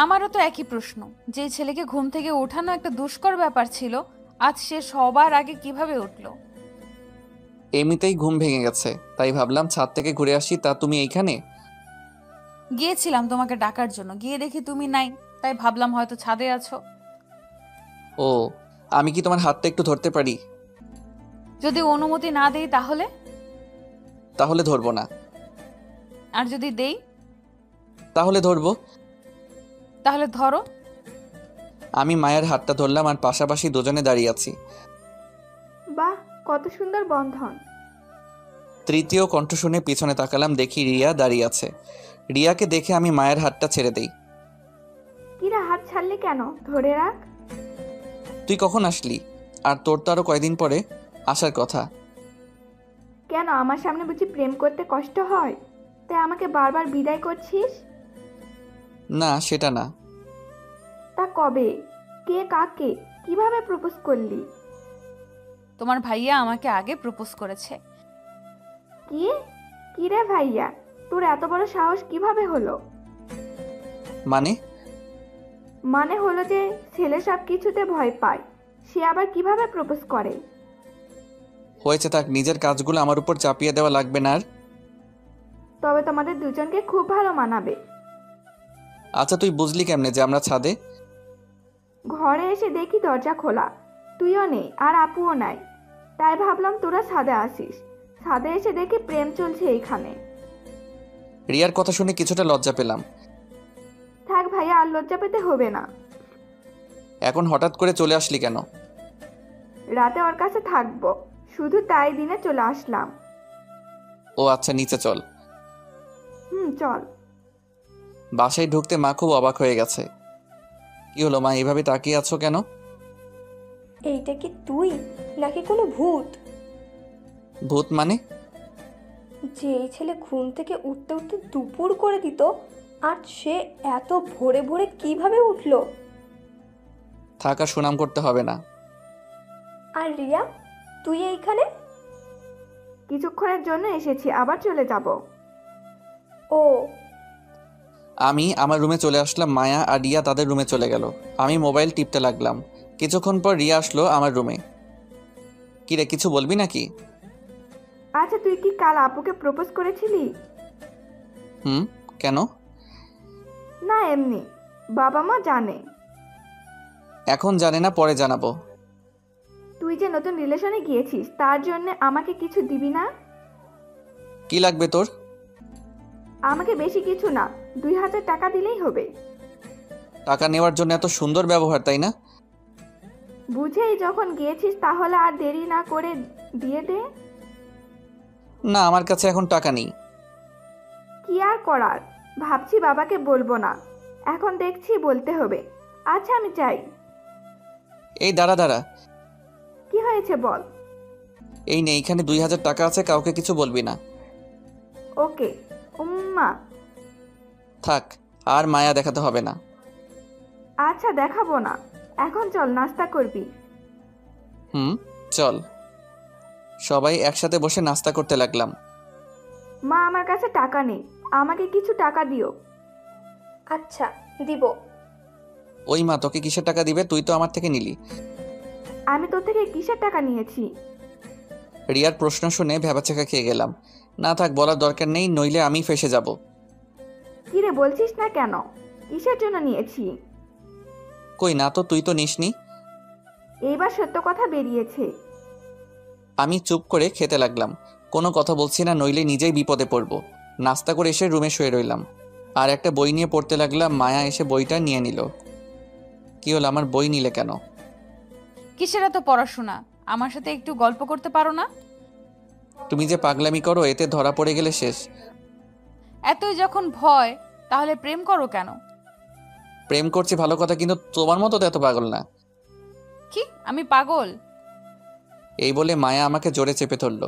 আমারও তো একই প্রশ্ন। যে ছেলেকে ঘুম থেকে ওঠানো একটা দুষ্কর ব্যাপার ছিল, আজ সে সবার আগে কিভাবে উঠলো? এমনিতেই ঘুম ভেঙে গেছে, তাই ভাবলাম ছাদ থেকে ঘুরে আসি। তা তুমি এইখানে? গিয়েছিলাম তোমাকে ডাকার জন্য, গিয়ে দেখি তুমি নাই, তাই ভাবলাম হয়তো ছাদে আছো। ও, আমি কি তোমার হাতটা একটু ধরতে পারি? যদি অনুমতি না দেই তাহলে? তাহলে ধরবো না। আর যদি দেই? তাহলে ধরবো। তাহলে ধরো। আমি মায়ের হাতটা ধরলাম, আর পাশাপাশি দুজনে দাঁড়িয়ে আছি। বাহ, কত সুন্দর বন্ধন। তৃতীয় কণ্ঠ শুনে পিছনে তাকালাম, দেখি রিয়া দাঁড়িয়ে আছে। রিয়াকে দেখে আমি মায়ের হাতটা ছেড়ে দেই। কিরা, হাত ছাড়লি কেন? ধরে রাখ। তুই কখন আসলি? আর তোর তো আরো কয়দিন পরে আসার কথা। কেন আমার সামনে বুঝি প্রেম করতে কষ্ট হয়, তাই আমাকে বারবার বিদায় করছিস? না সেটা না। তা কবে, কে, কাকে, কিভাবে প্রপোজ করলি? তোমার ভাইয়া আমাকে আগে প্রপোজ করেছে। কি? কি রে ভাইয়া, তোর এত বড় সাহস কিভাবে হলো? মানে? মানে হলো যে ছেলে সব কিছুতে ভয় পায়, সে আবার কিভাবে প্রপোজ করে? হয়েছে থাক, নিজের কাজগুলো আমার উপর চাপিয়ে দেওয়া লাগবে না আর। তবে তোমাদের দুজনকে খুব ভালো মানাবে। আচ্ছা তুই বুঝলি কেমনে যে আমরা ছাদে? ঘরে এসে দেখি দরজা খোলা, তুইও নেই আর আপুও নাই, তাই ভাবলাম তোরা ছাদে আসিস। ছাদে এসে দেখি প্রেম চলছে এইখানে। রিয়ার কথা শুনে কিছুটা লজ্জা পেলাম। থাক ভাইয়া, আর লজ্জা পেতে হবে না। এখন হঠাৎ করে চলে আসলি কেন? রাতে ওর কাছে থাকবো, শুধু তাই দিনে চলে আসলাম। ও আচ্ছা, নিচে চল। চল। বাসায় ঢুকতে মা খুব অবাক হয়ে গেছে। কি হলো মা, এভাবে তাকিয়ে আছো কেন? এইটা কি তুই নাকি কোনো ভূত? ভূত মানে? যে এই ছেলে ঘুম থেকে উঠতে উঠতে দুপুর করে দিত, আর সে এত ভোরে ভোরে কিভাবে উঠলো? থাকা সুনাম করতে হবে না। আর রিয়া, তুই এইখানে? কিছুক্ষণের জন্য এসেছি, আবার চলে যাব। ও, আমি আমার রুমে চলে আসলাম, মায়া আর রিয়া তাদের রুমে চলে গেল। আমি মোবাইল টিপতে লাগলাম। কিছুক্ষণ পর রিয়া আসলো আমার রুমে। কি রে, কিছু বলবি নাকি? আচ্ছা, তুই কি কাল আপুকে প্রপোজ করেছিলি? কেন? না এমনি, বাবা মা জানে। এখন জানে না, পরে জানাবো। তুই যে নতুন রিলেশনে গিয়েছিস, তার জন্য আমাকে কিছু দিবি না? কি লাগবে তোর? আমাকে বেশি কিছু না, 2000 টাকা দিলেই হবে। টাকা নেওয়ার জন্য এত সুন্দর ব্যবহার, তাই না? বুঝেই যখন গিয়েছিস, তাহলে আর দেরি না করে দিয়ে দে। না, আমার কাছে এখন টাকা নেই। কি আর করার, ভাবছি বাবাকে বলবো না, এখন দেখছি বলতে হবে। আচ্ছা আমি চাই। এই দাঁড়া দাঁড়া, কি হয়েছে বল। এই নে, এইখানে 2000 টাকা আছে, কাউকে কিছু বলবি না। ওকে। উম্মা। থাক, আর মায়া দেখাতে হবে না। আচ্ছা দেখাবো না, এখন চল নাস্তা করবি। চল। সবাই একসাথে বসে নাস্তা করতে লাগলাম। মা, আমার কাছে টাকা নেই, আমাকে কিছু টাকা দিও। আচ্ছা দিব। ওই মা, তোকে কিসের টাকা দিবে? তুই তো আমার থেকে নিলি। আমি তোর থেকে কিসের টাকা নিয়েছি? রিয়ার প্রশ্ন শুনে ভ্যাবাচাকা খেয়ে গেলাম। না থাক, বলার দরকার নেই, নইলে আমি ফেসে যাব। কি রে, বলছিস না কেন? কিসের জন্য নিয়েছি? কই না তো, তুই তো নিসনি। এইবার সত্য কথা বেরিয়েছে। আমি চুপ করে খেতে লাগলাম, কোনো কথা বলছি না, নইলে নিজেই বিপদে পড়ব। নাস্তা করে এসে রুমে শুয়ে রইলাম আর একটা বই নিয়ে পড়তে লাগলাম। মায়া এসে বইটা নিয়ে নিল। কি হলো, আমার বই নিলে কেন? কিসের এত পড়াশোনা? আমার সাথে একটু গল্প করতে পারো না? তুমি যে পাগলামি করো, এতে ধরা পড়ে গেলে শেষ। এতই যখন ভয়, তাহলে প্রেম করো কেন? প্রেম করছি ভালো কথা, কিন্তু তোমার মতো তো এত পাগল না। কি, আমি পাগল? এই বলে মায়া আমাকে জোরে চেপে ধরল।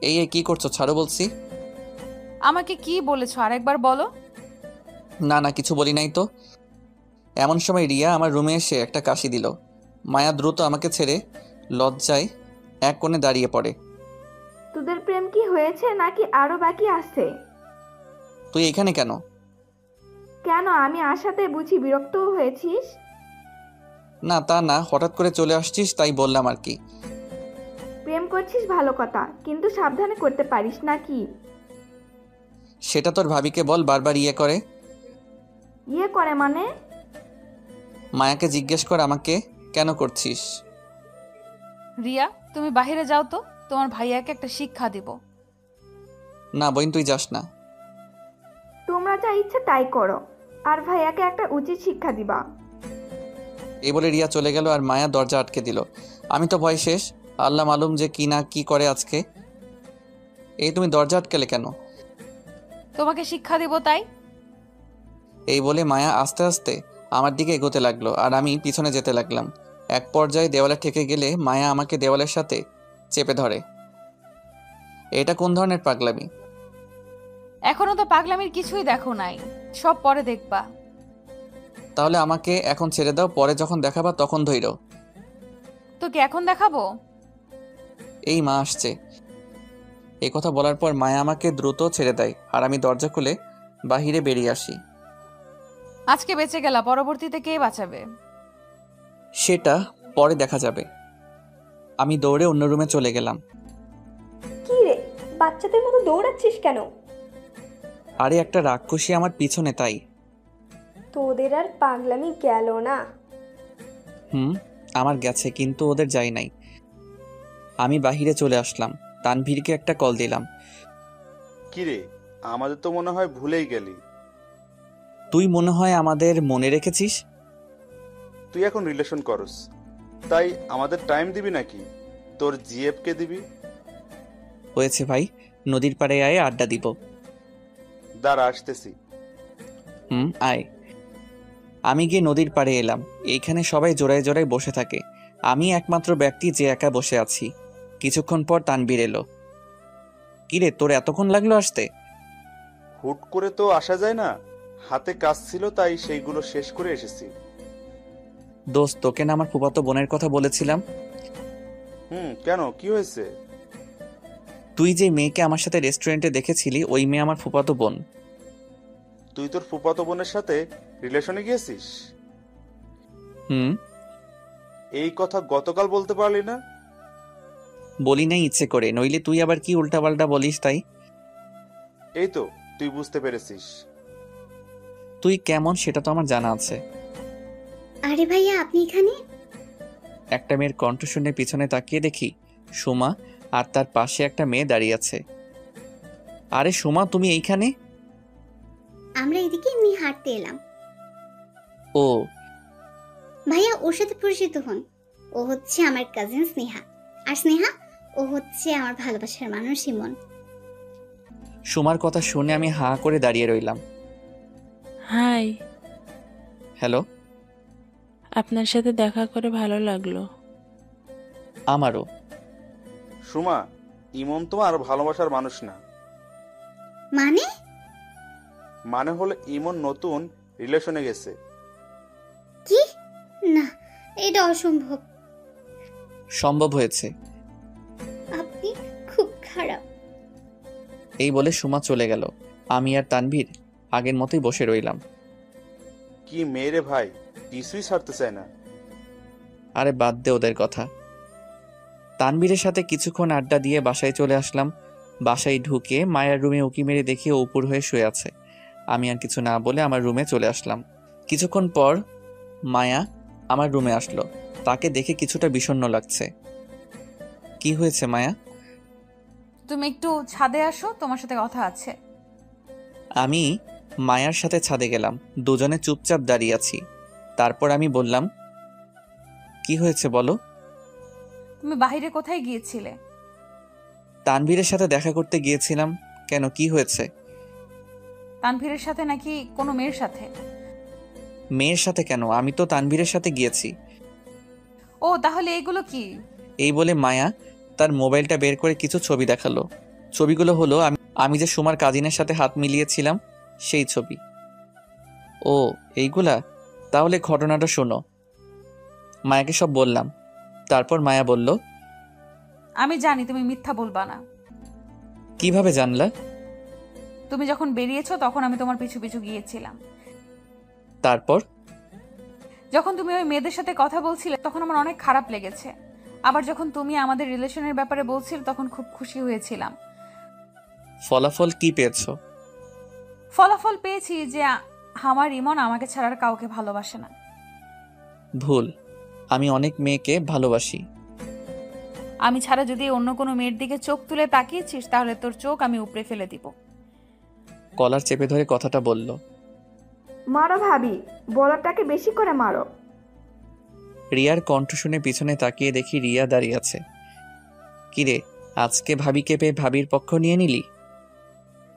এই কি করছো, ছাড়ো বলছি। আমাকে কি বলেছো আরেকবার বলো। না না, কিছু বলি নাই তো। এমন সময় রিয়া আমার রুমে এসে একটা কাশি দিল। মায়া দ্রুত আমাকে ছেড়ে লজ্জায় এক কোণে দাঁড়িয়ে পড়ে। তোদের প্রেম কি হয়েছে নাকি আরো বাকি আছে? তুই এখানে কেন? কেন, আমি আসাতে বুঝি বিরক্ত হয়েছিস? না তা না, হঠাৎ করে চলে আসছিস তাই বললাম আর কি। প্রেম করছিস ভালো কথা, কিন্তু সাবধানে করতে পারিস নাকি? সেটা তোর ভাবিকে বল, বারবার ইয়ে করে। ইয়ে করে মানে? মায়াকে জিজ্ঞেস কর আমাকে কেন করছিস। রিয়া, তুমি বাইরে যাও তো, তোমার ভাইয়াকে একটা শিক্ষা দেব। না বোন, তুই যাস না। তোমরা যা ইচ্ছে তাই করো, আর ভাইয়াকে একটা উচিত শিক্ষা দিবা। এই বলে রিয়া চলে গেল আর মায়া দরজা আটকে দিল। আমি তো ভয় শেষ, আল্লাহ মালুম যে কি না কি করে আজকে। এই তুমি দরজা আটকালে কেন? তোমাকে শিক্ষা দেব তাই। এই বলে মায়া আস্তে আস্তে আমার দিকে এগোতে লাগলো আর আমি পিছনে যেতে লাগলাম। এক পর্যায়ে দেওয়ালে ঠেকে গেলে মায়া আমাকে দেওয়ালের সাথে চেপে ধরে। এটা কোন ধরনের পাগলামি? এখনো তো পাগলামির কিছুই দেখো নাই, সব পরে দেখবা। তাহলে আমাকে এখন ছেড়ে দাও, পরে যখন দেখাবা তখন ধইরো। তোকে এখন দেখাবো? এই মা আসছে। এই কথা বলার পর মায়া আমাকে দ্রুত ছেড়ে দেয় আর আমি দরজা খুলে বাহিরে বেরিয়ে আসি। আজকে বেঁচে গেলা, পরবর্তীতে কে বাঁচাবে? সেটা পরে দেখা যাবে। আমি দৌড়ে অন্য রুমে চলে গেলাম। কি রে, বাচ্চাদের মতো দৌড়াচ্ছিস কেন? আরে একটা রাক্ষসী আমার পিছনে, তাই। তোদের আর পাগলামি গেল না? আমার গেছে, কিন্তু ওদের যাই নাই। আমি বাহিরে চলে আসলাম, তানভীরকে একটা কল দিলাম। কিরে, আমাদের তো মনে হয় ভুলেই গেলি। তুই মনে হয় আমাদের মনে রেখেছিস। তুই এখন রিলেশন করস, তাই আমাদের টাইম দিবি নাকি তোর জিএফকে দিবি? হয়েছে ভাই, নদীর পাড়ে আয়, আড্ডা দিব। দাঁড়া, আসতেছি। আয়। আমি গিয়ে নদীর পাড়ে এলাম। এইখানে সবাই জোড়ায় জোড়ায় বসে থাকে, আমি একমাত্র ব্যক্তি যে একা বসে আছি। কিছুক্ষণ পর তানভীর এলো। কিরে, তোর এতক্ষণ লাগলো আসতে? হুট করে তো আসা যায় না, হাতে কাজ ছিল তাই সেইগুলো শেষ করে এসেছি। দোস্ত, তোকে না আমার ফুফাতো বোনের কথা বলেছিলাম? কেন, কি হয়েছে? তুই যে মেয়েকে আমার সাথে রেস্টুরেন্টে দেখেছিলি, ওই মেয়ে আমার ফুফাতো বোন। তুই তোর ফুফাতো বোনের সাথে রিলেশনে গিয়েছিস? এই কথা গতকাল বলতে পারলি না? বলি নাই ইচ্ছে করে, নইলে তুই আবার কি উল্টাপাল্টা বলিস, তাই। এই তো তুই বুঝতে পেরেছিস। তুই কেমন সেটা তো আমার জানা আছে। আরে ভাইয়া, আপনি এখানে? একটা মেয়ের কণ্ঠ শুনে পিছনে তাকিয়ে দেখি সুমা, আর তার পাশে একটা মেয়ে দাঁড়িয়ে আছে। আরে সুমা, তুমি এইখানে? আমরা এদিকে এমনি হাঁটতে এলাম। ও ভাইয়া, ওর সাথে পরিচিত হন। ও হচ্ছে আমার কাজিন স্নেহা, আর স্নেহা ও হচ্ছে আমার ভালোবাসার মানুষ ইমন। সুমার কথা শুনে আমি হাঁ করে দাঁড়িয়ে রইলাম। Hi, hello. আপনার সাথে দেখা করে ভালো লাগলো। আমারও। সুমা, ইমন তোমার ভালোবাসার মানুষ না। মানে? মানে হলো ইমন নতুন রিলেশনে গেছে। কি? না, এটা অসম্ভব। সম্ভব হয়েছে। আপনি খুব খারাপ। এই বলে সুমা চলে গেল। আমি আর তানভীর আগের মতোই বসে রইলাম। কি মেয়েরে ভাই, কিছুই ছাড়তে চায় না। আরে বাদ দে ওদের কথা। তানভীরের সাথে কিছুক্ষণ আড্ডা দিয়ে বাসায় চলে আসলাম। বাসায় ঢুকে মায়ের রুমে উকি মেরে দেখি ও উপর হয়ে শুয়ে আছে। আমি আর কিছু না বলে আমার রুমে চলে আসলাম। কিছুক্ষণ পর মায়া আমার রুমে আসলো। তাকে দেখে কিছুটা বিষণ্ণ লাগছে। কি হয়েছে মায়া? তুমি একটু ছাদে আসো, তোমার সাথে কথা আছে। আমি মায়ার সাথে ছাদে গেলাম। দুজনে চুপচাপ দাঁড়িয়ে আছি। তারপর আমি বললাম, কি হয়েছে বলো। তুমি বাইরে কোথায় গিয়েছিলে? তানভীরের সাথে দেখা করতে গিয়েছিলাম। কেন, কি হয়েছে? তানভীরের সাথে নাকি কোনো মেয়ের সাথে? মেয়ের সাথে কেন, আমি তো তানভীরের সাথে গিয়েছি। ও, তাহলে এগুলো কি? এই বলে মায়া তার মোবাইলটা বের করে কিছু ছবি দেখালো। ছবিগুলো হলো আমি যে সুমার কাজিনের সাথে হাত মিলিয়েছিলাম সেই ছবি। ও এইগুলা, তাহলে ঘটনাটা শোনো। মায়াকে সব বললাম। তারপর মায়া বলল, আমি জানি তুমি মিথ্যা বলবা না। কিভাবে জানলা? তুমি যখন বেরিয়েছো তখন আমি তোমার পিছু পিছু গিয়েছিলাম। তারপর যখন তুমি ওই মেয়েদের সাথে কথা বলছিলে তখন আমার অনেক খারাপ লেগেছে। আবার যখন তুমি আমাদের রিলেশনের ব্যাপারে বলছিলে তখন খুব খুশি হয়েছিলাম। ফলাফল কি পেয়েছো? ফলাফল পেয়েছি যে আমার ইমন আমাকে ছাড়ার কাউকে ভালোবাসে না। ভুল, আমি অনেক মেয়েকে ভালোবাসি। আমি ছাড়া যদি অন্য কোনো মেয়ের দিকে চোখ তুলে তাকিয়েছিস তাহলে তোর চোখ আমি উপড়ে ফেলে দিব। কলার চেপে ধরে কথাটা বলল। মারো ভাবি, বলারটাকে বেশি করে মারো। রিয়ার কণ্ঠ শুনে পিছনে তাকিয়ে দেখি রিয়া দাঁড়িয়ে আছে। কিরে, আজকে ভাবিকে পেয়ে ভাবির পক্ষ নিয়ে নিলি?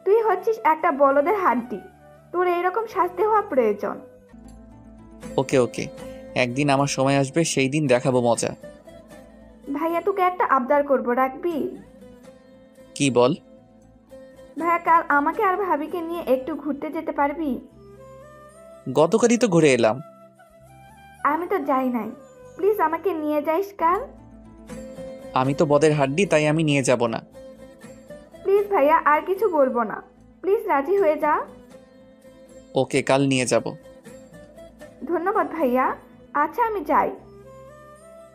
তুই হচ্ছিস একটা বলদের হাড্ডি, তোর এইরকম শাস্তি হওয়া প্রয়োজন। ওকে ওকে, একদিন আমার সময় আসবে, সেই দিন দেখাবো মজা। ভাইয়া তোকে একটা আবদার করবো, রাখবি? কি বল? ভাইয়া কাল আমাকে আর ভাবিকে নিয়ে একটু ঘুরতে যেতে পারবি? গতকালই তো ঘুরে এলাম। আমি তো যাই নাই, প্লিজ আমাকে নিয়ে যাইস কাল। আমি তো বদের হাড্ডি, তাই আমি নিয়ে যাব না। প্লিজ ভাইয়া, আর কিছু বলবো না, প্লিজ রাজি হয়ে যা। ওকে, কাল নিয়ে যাব। ধন্যবাদ ভাইয়া। আচ্ছা আমি যাই।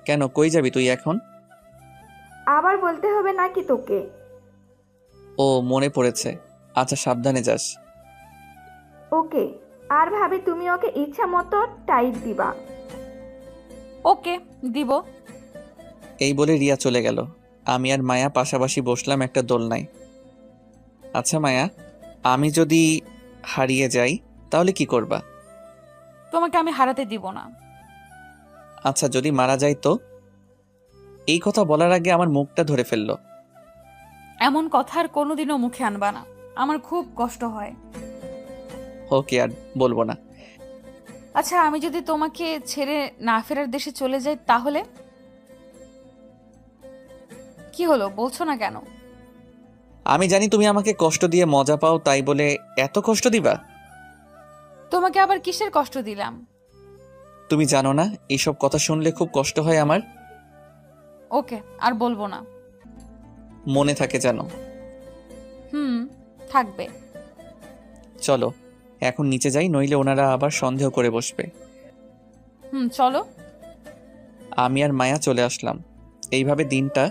কেন, কই যাবি তুই এখন? আবার বলতে হবে নাকি তোকে? ও, মনে পড়েছে। আচ্ছা, সাবধানে যাস। ওকে। আর ভাবি তুমি ওকে ইচ্ছা মতো টাইট দিবা। ওকে, দিব। এই বলে রিয়া চলে গেল। আমি আর মায়া পাশাপাশি বসলাম একটা দোলনায়। আচ্ছা মায়া, আমি যদি হারিয়ে যাই তাহলে কি করবা? তোমাকে আমি হারাতে দিব না। আচ্ছা, যদি মারা যাই তো? এই কথা বলার আগে আমার মুখটা ধরে ফেললো। এমন কথা আর কোনোদিনও মুখে আনবা না, আমার খুব কষ্ট হয়। ওকে, আর বলবো না। আচ্ছা, আমি যদি তোমাকে ছেড়ে না ফেরার দেশে চলে যাই তাহলে? কি হলো, বলছো না কেন? আমি জানি তুমি আমাকে কষ্ট দিয়ে মজা পাও, তাই বলে এত কষ্ট দিবা? তোমাকে আবার কিসের কষ্ট দিলাম? তুমি জানো না, এইসব কথা শুনলে খুব কষ্ট হয় আমার। ওকে, আর বলবো না। মনে থাকে জানো। থাকবে। চলো এখন নিচে যাই, নইলে ওনারা আবার সন্দেহ করে বসবে। চলো। আমি আর মায়া চলে আসলাম। এইভাবে দিনটা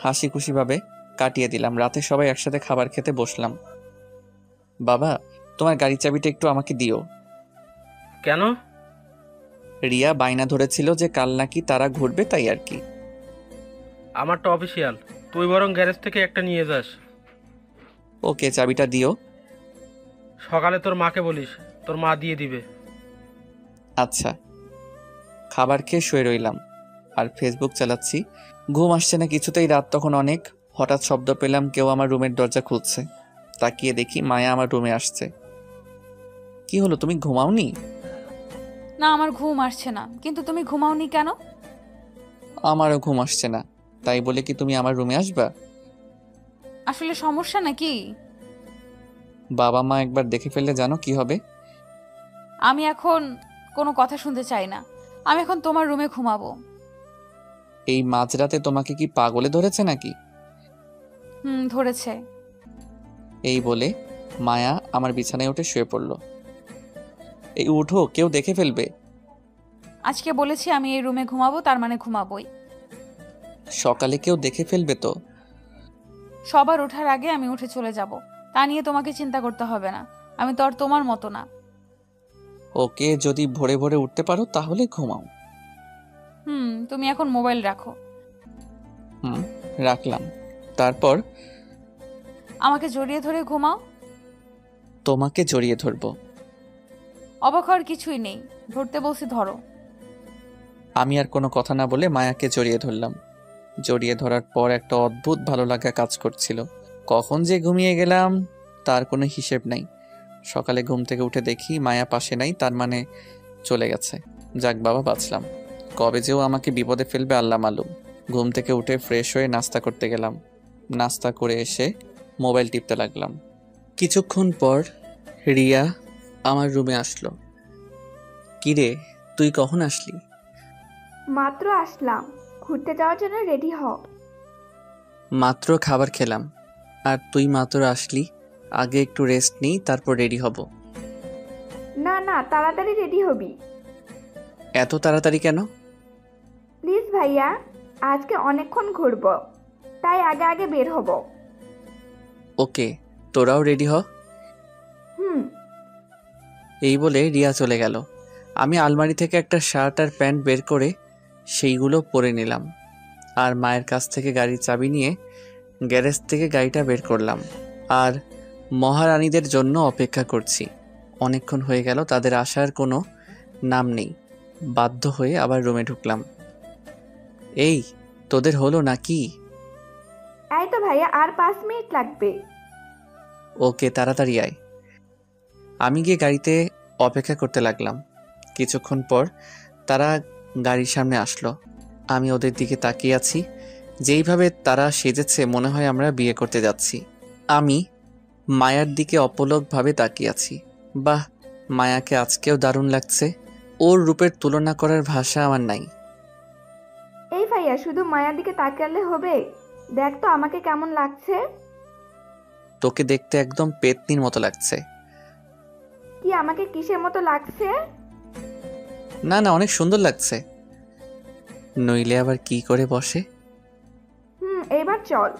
হাসি খুশিভাবে কাটিয়ে দিলাম। রাতে সবাই একসাথে খাবার খেতে বসলাম। বাবা, তোমার গাড়ির চাবিটা একটু আমাকে দিও। কেন? রিয়া বায়না ধরেছিল যে কাল নাকি তারা ঘুরবে, তাই আর কি। আমারটা অফিসিয়াল, তুই বরং গ্যারেজ থেকে একটা নিয়ে যাস। ওকে, চাবিটা দিও। সকালে তোর মাকে বলিস, তোর মা দিয়ে দিবে। আচ্ছা। খাবার খেয়ে শুয়ে রইলাম আর ফেসবুক চালাচ্ছি। ঘুম আসছে না কিছুতেই। রাত তখন অনেক। হঠাৎ শব্দ পেলাম, কেউ আমার রুমের দরজা খুলছে। তাকিয়ে দেখি মায়া আমার রুমে আসছে। কি হলো, তুমি ঘুমাওনি? না, আমার ঘুম আসছে না। কিন্তু তুমি ঘুমাওনি কেন? আমারও ঘুম আসছে না, তাই বলে কি তুমি আমার রুমে আসবা? আসলে সমস্যা নাকি? বাবা মা একবার দেখে ফেললে জানো কি হবে? আমি এখন কোনো কথা শুনতে চাই না। আমি এখন তোমার রুমে ঘুমাবো। এই মাঝরাতে তোমাকে কি পাগলে ধরেছে নাকি? ধরেছে। এই বলে মায়া আমার বিছানায় উঠে শুয়ে পড়ল। এই উঠো, কেউ দেখে ফেলবে। আজকে বলেছি আমি এই রুমে ঘুমাবো, তার মানে ঘুমাবোই। সকালে কেউ দেখে ফেলবে তো। সবার ওঠার আগে আমি উঠে চলে যাব, তা নিয়ে তোমাকে চিন্তা করতে হবে না। আমি তো আর তোমার মতো না। ওকে, যদি ভোরে ভোরে উঠতে পারো তাহলে ঘুমাও। তুমি এখন মোবাইল রাখো। রাখলাম। তারপর আমাকে জড়িয়ে ধরে ঘুমাও। তোমাকে জড়িয়ে ধরবো? অবাক হওয়ার কিছুই নেই, ধরতে বলছি ধরো। আমি আর কোনো কথা না বলে মায়াকে জড়িয়ে ধরলাম। জড়িয়ে ধরার পর একটা অদ্ভুত ভালো লাগা কাজ করছিল। কখন যে ঘুমিয়ে গেলাম তার কোনো হিসেব নাই। সকালে ঘুম থেকে উঠে দেখি মায়া পাশে নাই, তার মানে চলে গেছে। যাক বাবা, বাঁচলাম। কবে যেও আমাকে বিপদে ফেলবে আল্লাহ মালুম। ঘুম থেকে উঠে ফ্রেশ হয়ে নাস্তা করতে গেলাম। নাস্তা করে এসে মোবাইল টিপতে লাগলাম। কিছুক্ষণ পর রিয়া আমার রুমে আসলো। কিরে, তুই কখন আসলি? মাত্র আসলাম, ঘুরতে যাওয়ার জন্য রেডি হ। মাত্র খাবার খেলাম আর তুই মাত্র আসলি। আগে একটু রেস্ট নিই, তারপর রেডি হব। না না, তাড়াতাড়ি রেডি হবি। এত তাড়াতাড়ি কেন? প্লিজ ভাইয়া, আজকে অনেকক্ষণ ঘুরবো, তাই আগে আগে বের হব। ওকে, তোরাও রেডি হ। এই বলে রিয়া চলে গেল। আমি আলমারি থেকে একটা শার্ট আর প্যান্ট বের করে সেইগুলো পরে নিলাম আর মায়ের কাছ থেকে গাড়ির চাবি নিয়ে গ্যারেজ থেকে গাড়িটা বের করলাম আর মহারানীদের জন্য অপেক্ষা করছি। অনেকক্ষণ হয়ে গেল, তাদের আসার কোনো নাম নেই। বাধ্য হয়ে আবার রুমে ঢুকলাম। এই, তোদের হলো নাকি? এই তো ভাইয়া, আর 5 মিনিট লাগবে। ওকে, তাড়াতাড়ি আয়। আমি গিয়ে গাড়িতে অপেক্ষা করতে লাগলাম। কিছুক্ষণ পর তারা গাড়ির সামনে আসলো। আমি ওদের দিকে তাকিয়ে আছি। যেইভাবে তারা সেজেছে মনে হয় আমরা বিয়ে করতে যাচ্ছি। আমি মায়ার দিকে অপলকভাবে তাকিয়ে আছি। বাহ, মায়াকে আজকেও দারুণ লাগছে। ওর রূপের তুলনা করার ভাষা আমার নাই। এই ভাইয়া, শুধু মায়ার দিকে তাকালে হবে? দেখ তো আমাকে কেমন লাগছে। তোকে দেখতে একদম পেতনির মতো লাগছে। কি আমাকে কিসের মতো লাগছে? না না, অনেক সুন্দর লাগছে। নইলে আবার কি করে বসে? এবার চল।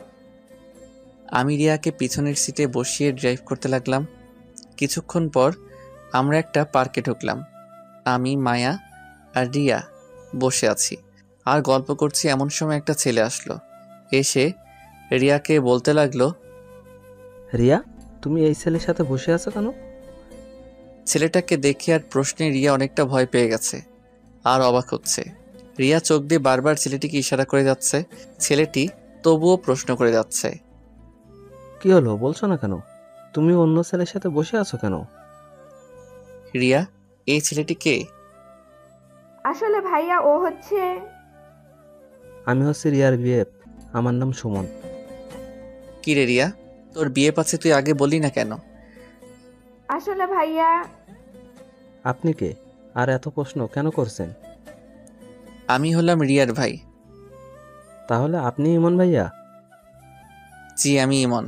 আমি রিয়াকে পিছনের সিটে বসিয়ে ড্রাইভ করতে লাগলাম। কিছুক্ষণ পর আমরা একটা পার্কে ঢুকলাম। আমি, মায়া আর রিয়া বসে আছি আর গল্প করছি। এমন সময় একটা ছেলে আসলো। এসে রিয়াকে বলতে লাগলো, রিয়া, তুমি এই ছেলের সাথে বসে আছো কেন? ছেলেটাকে দেখে আর প্রশ্নে রিয়া অনেকটা ভয় পেয়ে গেছে আর অবাক হচ্ছে। রিয়া চোখ দিয়ে বারবার ছেলেটিকে ইশারা করে যাচ্ছে। ছেলেটি তবুও প্রশ্ন করে যাচ্ছে। কি হলো, বলছো না কেন? তুমি অন্য ছেলের সাথে বসে আছো কেন? রিয়া, এই ছেলেটি কে? আসলে ভাইয়া ও হচ্ছে... আমি হচ্ছে রিয়ার বিয়ে। আমার নাম সুমন। কি রে রিয়া, তোর বিয়ে পাচ্ছে তুই আগে বললি না কেন? আসলে ভাইয়া... আপনি কে আর এত প্রশ্ন কেন করছেন? আমি হলাম রিয়ার ভাই। তাহলে আপনি ইমন ভাইয়া? জি, আমি ইমন।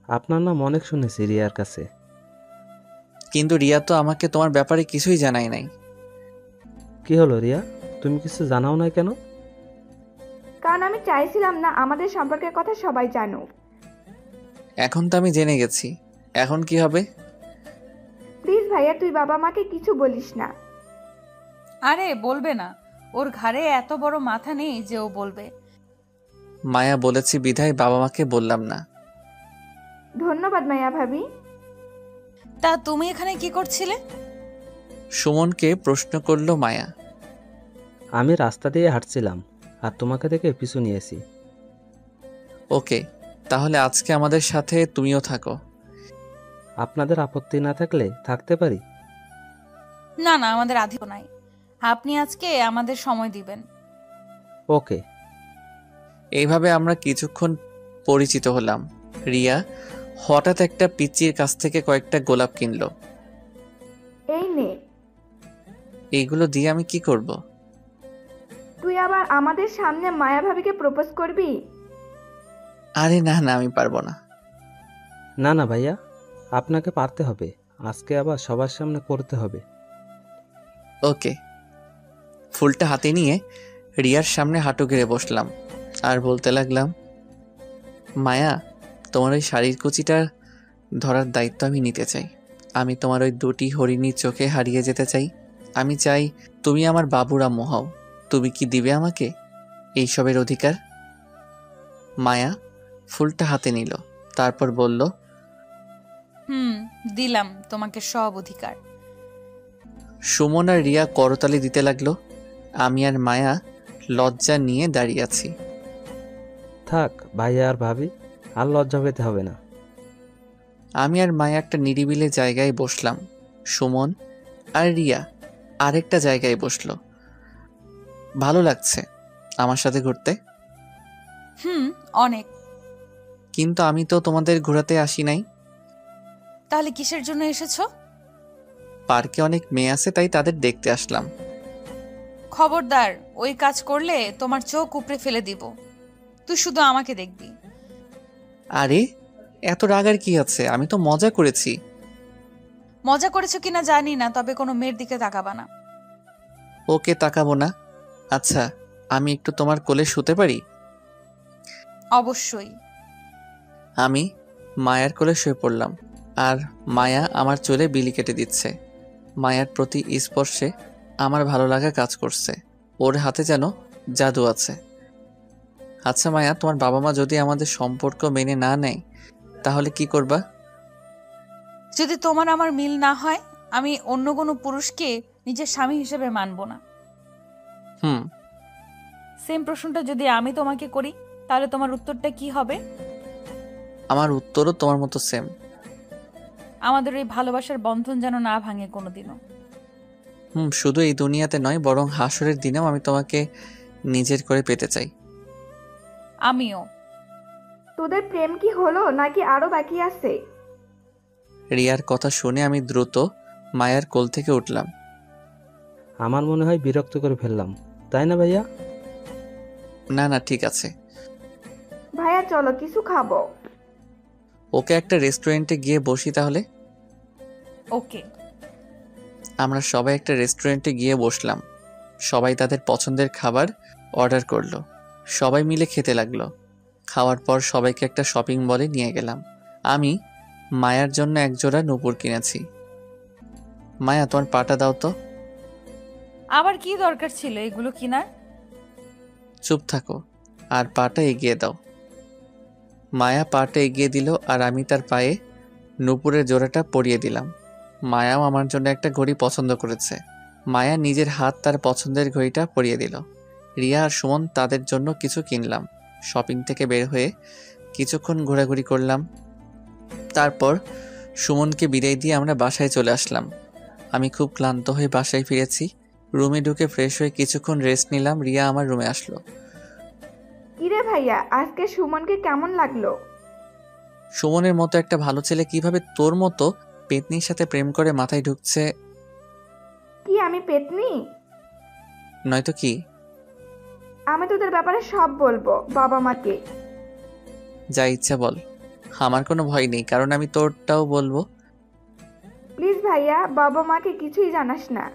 আপনার নাম অনেক শুনেছি রিয়ার কাছে। কিন্তু রিয়া তো আমাকে তোমার ব্যাপারে কিছুই জানায় নাই। কি হলো রিয়া, তুমি কিছু জানাও না কেন? কারণ আমি চাইছিলাম না আমাদের সম্পর্কের কথা সবাই জানুক। এখন তো আমি জেনে গেছি, এখন কি হবে? প্লিজ ভাইয়া, তুই বাবা মাকে কিছু বলিস না। আরে বলবে না, ওর ঘাড়ে এত বড় মাথা নেই যে ও বলবে। মায়া বলেছি বিধায় বাবা মাকে বললাম না। ধন্যবাদ মায়া ভাবি। তা তুমি এখানে কি করছিলে? সুমনকে প্রশ্ন করলো মায়া। আমি রাস্তা দিয়ে হাঁটছিলাম আর তোমাকে দেখে পিছু নিয়েছি। ওকে, তাহলে আজকে আমাদের সাথে তুমিও থাকো। আপনাদের আপত্তি না থাকলে থাকতে পারি। না না, আমাদের আধিক্য নাই। আপনি আজকে আমাদের সময় দিবেন। ওকে। এইভাবে আমরা কিছুক্ষণ পরিচিত হলাম। রিয়া হঠাৎ একটা পিচ্চির কাছ থেকে কয়েকটা গোলাপ কিনলো। এই নে। এইগুলো দিয়ে আমি কি করব? তুই আবার আমাদের সামনে মায়া ভাবিকে প্রপোজ করবি? আরে না না, আমি পারবো না। না না ভাইয়া, আপনাকে পারতে হবে। আজকে আবার সবার সামনে করতে হবে। ওকে। ফুলটা হাতে নিয়ে রিয়ার সামনে হাঁটু গেড়ে বসলাম আর বলতে লাগলাম, মায়া, তোমার ওই শাড়ির কুচিটা ধরার দায়িত্ব আমি নিতে চাই। আমি তোমার ওই দুটি হরিণীর চোখে হারিয়ে যেতে চাই। আমি চাই তুমি আমার বাবুর আম্মু হও। তুমি কি দিবে আমাকে এইসবের অধিকার? মায়া ফুলটা হাতে নিল, তারপর বলল, দিলাম তোমাকে সব অধিকার। সুমন আর রিয়া করতালি দিতে লাগলো। আমি আর মায়া লজ্জা নিয়ে দাঁড়িয়ে আছি। থাক ভাইয়া আর ভাবি, আর লজ্জা পেতে হবে না। আমি আর মায়া একটা নিরিবিলি জায়গায় বসলাম। সুমন আর রিয়া আরেকটা জায়গায় বসলো। ভালো লাগছে আমার সাথে ঘুরতে। অনেক। কিন্তু আমি তো তোমাদের ঘোরাতে আসি নাই। তাহলে কিসের জন্য এসেছো? পার্কে অনেক মেয়ে আছে, তাই তাদের দেখতে আসলাম। খবরদার, ওই কাজ করলে তোমার চোখ উপড়ে ফেলে দিব। তুই শুধু আমাকে দেখবি। আরে এত রাগ আর কি আছে? আমি তো মজা করেছি। মজা করেছো কিনা জানি না, তবে কোনো মেয়ের দিকে তাকাবা না। ওকে, তাকাবো না। আচ্ছা, আমি একটু তোমার কোলে শুতে পারি? অবশ্যই। আমি মায়ার কোলে শুয়ে পড়লাম আর মায়া আমার চুলে বিলি কেটে দিচ্ছে। মায়ার প্রতি স্পর্শে আমার ভালো লাগা কাজ করছে। ওর হাতে যেন জাদু আছে। আচ্ছা মায়া, তোমার বাবা মা যদি আমাদের সম্পর্ক মেনে না নেয় তাহলে কি করবা? যদি তোমার আমার মিল না হয়, আমি অন্য কোনো পুরুষকে নিজের স্বামী হিসেবে মানব না। সেম প্রশ্নটা যদি আমি তোমাকে করি, তাহলে তোমার উত্তরটা কি হবে? আমার উত্তরও তোমার মতো সেম। আমাদের এই ভালোবাসার বন্ধন যেন না ভাঙে কোনোদিনও। শুধু এই দুনিয়াতে নয়, বরং হাসরের দিনেও আমি তোমাকে নিজের করে পেতে চাই। আমিও। তোদের প্রেম কি হলো নাকি আরো বাকি আছে? রিয়ার কথা শুনে আমি দ্রুত মায়ার কোল থেকে উঠলাম। আমার মনে হয় বিরক্ত করে ফেললাম, তাই না ভাইয়া? না না, ঠিক আছে। ভাইয়া চলো কিছু খাবো। ওকে একটা রেস্টুরেন্টে গিয়ে বসি তাহলে। ওকে। আমরা সবাই একটা রেস্টুরেন্টে গিয়ে বসলাম। সবাই তাদের পছন্দের খাবার অর্ডার করলো। সবাই মিলে খেতে লাগলো। খাওয়ার পর সবাইকে একটা শপিং মলে নিয়ে গেলাম। আমি মায়ার জন্য একজোড়া নূপুর কিনেছি। মায়া, তোমার পাটা দাও তো। আবার কি দরকার ছিল এগুলো কিনার? চুপ থাকো আর পাটা এগিয়ে দাও। মায়া পাটা এগিয়ে দিল আর আমি তার পায়ে নূপুরের জোড়াটা পরিয়ে দিলাম। মায়াও আমার জন্য একটা ঘড়ি পছন্দ করেছে। মায়া নিজের হাত তার পছন্দের ঘড়িটা পরিয়ে দিল। রিয়া আর সুমন তাদের জন্য কিছু কিনলাম। শপিং থেকে বের হয়ে কিছুক্ষণ ঘোরাঘুরি করলাম। তারপর সুমনকে বিদায় দিয়ে আমরা বাসায় চলে আসলাম। আমি খুব ক্লান্ত হয়ে বাসায় ফিরেছি। রুমে ঢুকে ফ্রেশ হয়ে কিছুক্ষণ রেস্ট নিলাম। রিয়া আমার রুমে আসলো। কিরে ভাইয়া, আজকে সুমনকে কেমন লাগলো? সুমনের মতো একটা ভালো ছেলে কিভাবে তোর মতো পেতনির সাথে প্রেম করে মাথায় ঢুকছে? কি আমি পেতনি? নয়তো কি? আমি তোদের ব্যাপারে সব বলবো বাবা মাকে। যা ইচ্ছা বল, আমার কোনো ভয় নেই, কারণ আমি তোরটাও বলবো। প্লিজ ভাইয়া, বাবা মাকে কিছুই জানাস না।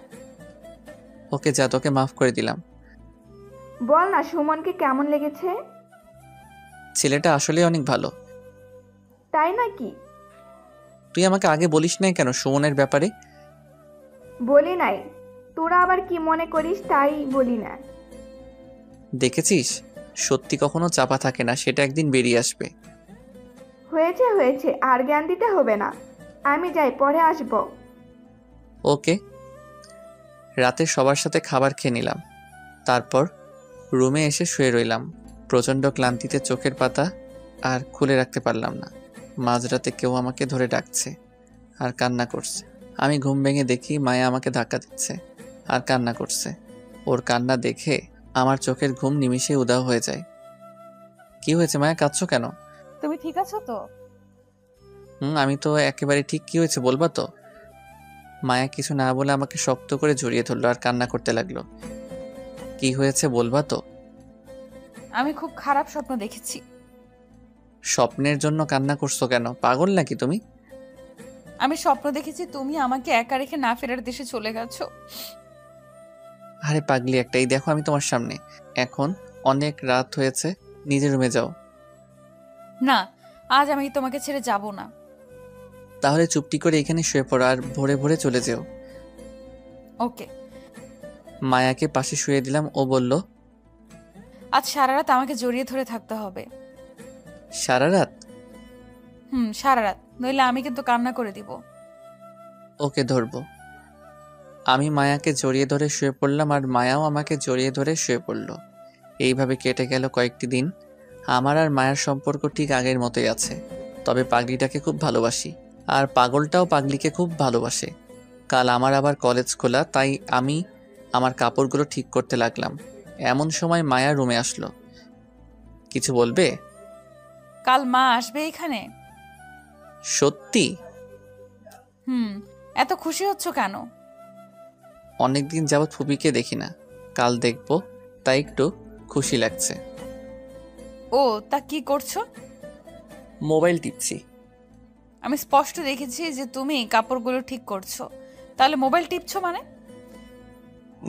ওকে যা, তোকে মাফ করে দিলাম। বল না সুমনকে কেমন লেগেছে? ছেলেটা আসলে অনেক ভালো। তাই নাকি? তুই আমাকে আগে বলিস নাই কেন সুমনের ব্যাপারে? বলি নাই, তোরা আবার কি মনে করিস তাই বলি না। দেখেছিস, সত্যি কখনো চাপা থাকে না, সেটা একদিন বেরিয়ে আসবে। হয়েছে হয়েছে, আর জ্ঞান দিতে হবে না। আমি যাই, পরে আসবো। ওকে। রাতে সবার সাথে খাবার খেয়ে নিলাম। তারপর রুমে এসে শুয়ে রইলাম। প্রচণ্ড ক্লান্তিতে চোখের পাতা আর খুলে রাখতে পারলাম না। মাঝরাতে কেউ আমাকে ধরে ডাকছে আর কান্না করছে। আমি ঘুম ভেঙে দেখি মায়া আমাকে ধাক্কা দিচ্ছে আর কান্না করছে। ওর কান্না দেখে আমার চোখের ঘুম নিমিষে উধাও হয়ে যায়। কি হয়েছে মায়া, কাঁদছো কেন? তুমি ঠিক আছো তো? আমি তো একেবারে ঠিক। কি হয়েছে বলবা তো? মায়া কিছু না বলে আমাকে শক্ত করে জড়িয়ে ধরলো আর কান্না করতে লাগলো। কি হয়েছে বলবা তো? আমি খুব খারাপ স্বপ্ন দেখেছি। স্বপ্নের জন্য কান্না করছো কেন? পাগল নাকি তুমি? আমি স্বপ্ন দেখেছি তুমি আমাকে একা রেখে না ফেরার দেশে চলে গেছো। আরে পাগলি একটা, এই দেখো আমি তোমার সামনে। এখন অনেক রাত হয়েছে, নিজের রুমে যাও। না, আজ আমি তোমাকে ছেড়ে যাব না। তাহলে চুপটি করে এখানে শুয়ে পড়ো আর ভোরে ভোরে চলে যেও। ওকে। মায়াকে পাশে শুয়ে দিলাম। ও বলল, আজ সারা রাত আমাকে জড়িয়ে ধরে থাকতে হবে। সারা রাত? সারা রাত, নইলে আমি কিন্তু কান্না করে দিব। ওকে, ধরবো। আমি মায়াকে জড়িয়ে ধরে শুয়ে পড়লাম আর মায়াও আমাকে জড়িয়ে ধরে শুয়ে পড়ল। এইভাবে কেটে গেল কয়েকটি দিন। আমার আর মায়ার সম্পর্ক ঠিক আগের মতোই আছে, তবে পাগলিটাকে খুব ভালোবাসি আর পাগলটাও পাগলিকে খুব ভালোবাসে। কাল আমার আবার কলেজ খোলা, তাই আমি আমার কাপড়গুলো ঠিক করতে লাগলাম। এমন সময় মায়া রুমে আসলো। কিছু বলবে? কাল মা আসবে এখানে? সত্যি? এত খুশি হচ্ছ কেন? অনেকদিন যাবৎ ফুপিকে দেখি না, কাল দেখবো, তাই একটু খুশি লাগছে। ও তা কি করছো? মোবাইল টিপছি। আমি স্পষ্ট দেখেছি যে তুমি কাপড়গুলো ঠিক করছো, তাহলে মোবাইল টিপছো মানে?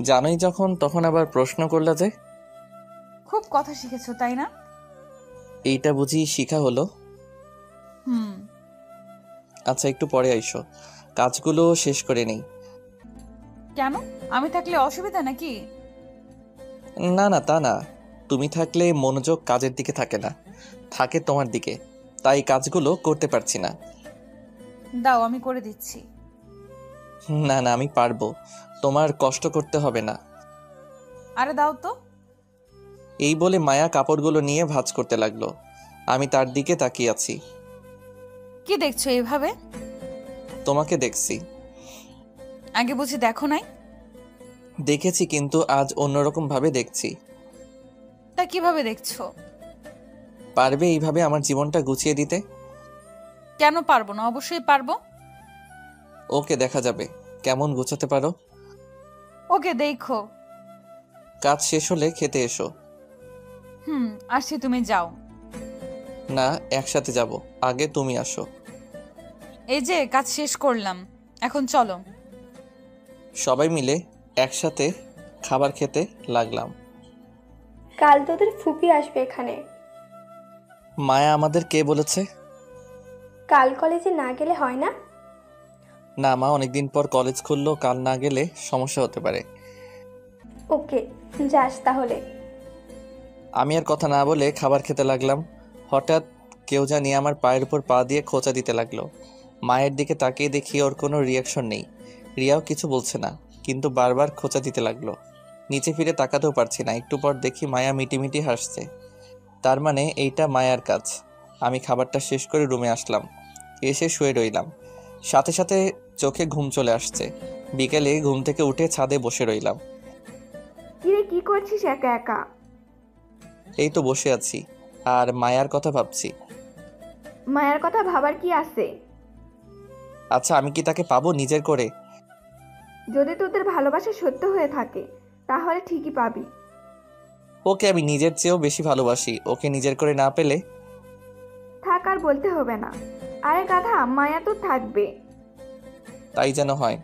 জানোই যখন, তখন আবার প্রশ্ন করলা যে? খুব কথা শিখেছো তাই না? এইটা বুঝি শিখা হলো? আচ্ছা, একটু পরে আইসো, কাজগুলো শেষ করে নেই। কেন, আমি থাকলে অসুবিধা নাকি? না না, তা না। তুমি থাকলে মনোযোগ কাজের দিকে থাকে না, থাকে তোমার দিকে, তাই কাজগুলো করতে পারছি না। দাও, আমি করে দিচ্ছি। না না, আমি পারবো, তোমার কষ্ট করতে হবে না। আরে দাও তো। এই বলে মায়া কাপড়গুলো নিয়ে ভাঁজ করতে লাগলো। আমি তার দিকে তাকিয়ে আছি। কি দেখছো এইভাবে? তোমাকে দেখছি। আগে বুঝি দেখো নাই? দেখেছি, কিন্তু আজ অন্যরকম ভাবে দেখছি। তা কিভাবে দেখছো? পারবে এইভাবে আমার জীবনটা গুছিয়ে দিতে? কেন পারবো না? অবশ্যই পারবো। ওকে, দেখা যাবে কেমন গোছাতে পারো। ওকে, দেখো। কাজ শেষ হলে খেতে এসো। আসছি, তুমি যাও। না, একসাথে যাব, আগে তুমি আসো। এই যে কাজ শেষ করলাম, এখন চলো। সবাই মিলে একসাথে খাবার খেতে লাগলাম। কাল তোদের ফুপি আসবে এখানে। মায়া আমাদের কে বলেছে? কাল কলেজে না গেলে হয় না? না মা, অনেকদিন পর কলেজ খুললো, কাল না গেলে সমস্যা হতে পারে। ওকে, যাস তাহলে। আমি আর কথা না বলে খাবার খেতে লাগলাম। হঠাৎ কেউ জানি আমার পায়ের উপর পা দিয়ে খোঁচা দিতে লাগলো। মায়ের দিকে তাকিয়ে দেখি ওর কোনো রিয়াকশন নেই, রিয়াও কিছু বলছে না, কিন্তু বারবার খোঁচা দিতে লাগলো। নিচে ফিরে তাকাতেও পারছি না। একটু পর দেখি মায়া মিটিমিটি হাসছে। তার মানে এইটা মায়ার কাজ। আমি খাবারটা শেষ করে রুমে আসলাম, এসে শুয়ে রইলাম। সাথে সাথে চোখে ঘুম চলে আসছে। বিকেলে ঘুম থেকে উঠে ছাদে বসে রইলাম। কিরে, কি করছিস একা একা? এই তো বসে আছি আর মায়ার কথা ভাবছি। মায়ের কথা ভাবার কি আছে? আচ্ছা, আমি কি তাকে পাবো নিজের করে? যদি তোদের ভালোবাসা সত্য হয়ে থাকে তাহলে ঠিকই পাবি। ওকে আমি নিজের চেয়েও বেশি ভালোবাসি, ওকে নিজের করে না পেলে। থাক, আর বলতে হবে না। আরে গাধা, মায়া তো থাকবে। তাই যেন হয়।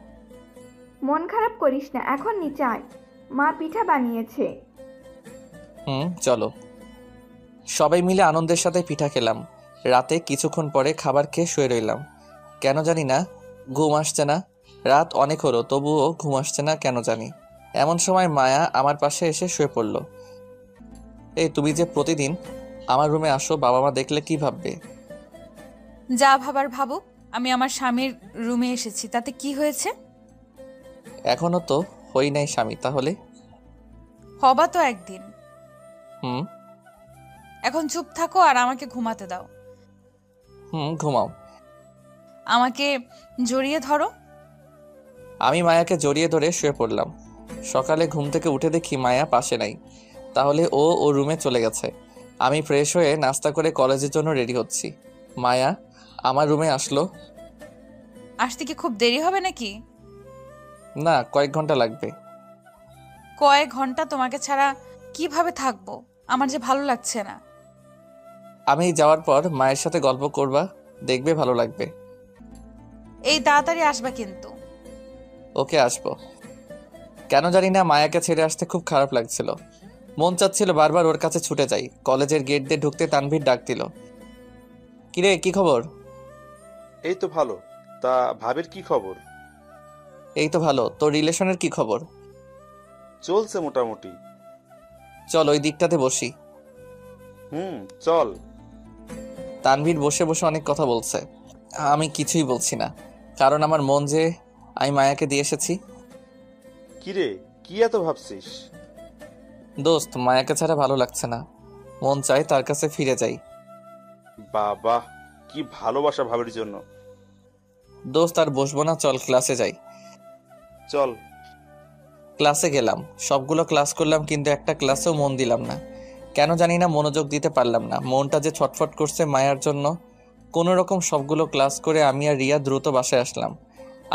মন খারাপ করিস না, এখন নিচে আয়, মা পিঠা বানিয়েছে। চলো। সবাই মিলে আনন্দের সাথে পিঠা খেলাম। রাতে কিছুক্ষণ পরে খাবার খেয়ে শুয়ে রইলাম। কেন জানি না ঘুম আসছে না। রাত অনেক হলো, তবুও ঘুম আসছে না কেন জানি। এমন সময় মায়া আমার পাশে এসে শুয়ে পড়ল। এই তুমি যে প্রতিদিন আমার রুমে আসো, বাবা মা দেখলে কি ভাববে? যা ভাবার ভাবুক, আমি আমার স্বামীর রুমে এসেছি, তাতে কি হয়েছে? এখনো তো হই নাই স্বামী, তাহলে? হবা তো একদিন। হুম এখন চুপ থাকো আর আমাকে ঘুমাতে দাও। ঘুমাও। আমাকে জড়িয়ে ধরো। আমি মায়াকে জড়িয়ে ধরে শুয়ে পড়লাম। সকালে ঘুম থেকে উঠে দেখি মায়া পাশে নাই। তাহলে ও রুমে চলে গেছে। আমি ফ্রেশ হয়ে নাস্তা করে কলেজের জন্য রেডি হচ্ছি। মায়া আমার রুমে আসলো। আসতে কি খুব দেরি হবে নাকি? না, কয়েক ঘন্টা লাগবে। কয়েক ঘন্টা তোমাকে ছাড়া কিভাবে থাকবো? আমার যে ভালো লাগছে না। আমি যাওয়ার পর মায়ের সাথে গল্প করবা, দেখবে ভালো লাগবে। এই তাড়াতাড়ি আসবা কিন্তু। ওকে, আসবো। কেন জানি না মায়াকে ছেড়ে আসতে খুব খারাপ লাগছিল। মন চাচ্ছিল বারবার ওর কাছে ছুটে যাই। কলেজের গেট দিয়ে ঢুকতে তানভীর ডাক দিল। কিরে, কি খবর? এই তো ভালো। তা ভাবির কি খবর? এই তো ভালো। তোর রিলেশনের কি খবর? চলছে মোটামুটি। চল ওই দিকটাতে বসি। চল। তানভীর বসে বসে অনেক কথা বলছে। আমি কিছুই বলছি না, কারণ আমার মন যে আমি মায়াকে দিয়ে এসেছি। কিরে, কি এত ভাবছিস? দোস্ত, মায়াকে ছাড়া ভালো লাগছে না, মন চায় তার কাছে ফিরে যাই। বাবা, কি ভালোবাসা ভাবির জন্য। দোস্ত আর বসবো না, চল ক্লাসে যাই। চল। ক্লাসে গেলাম, সবগুলো ক্লাস করলাম, কিন্তু একটা ক্লাসেও মন দিলাম না। কেন জানি না মনোযোগ দিতে পারলাম না। মনটা যে ছটফট করছে মায়ার জন্য। কোনো রকম সবগুলো ক্লাস করে আমি আর রিয়া দ্রুত বাসায় আসলাম।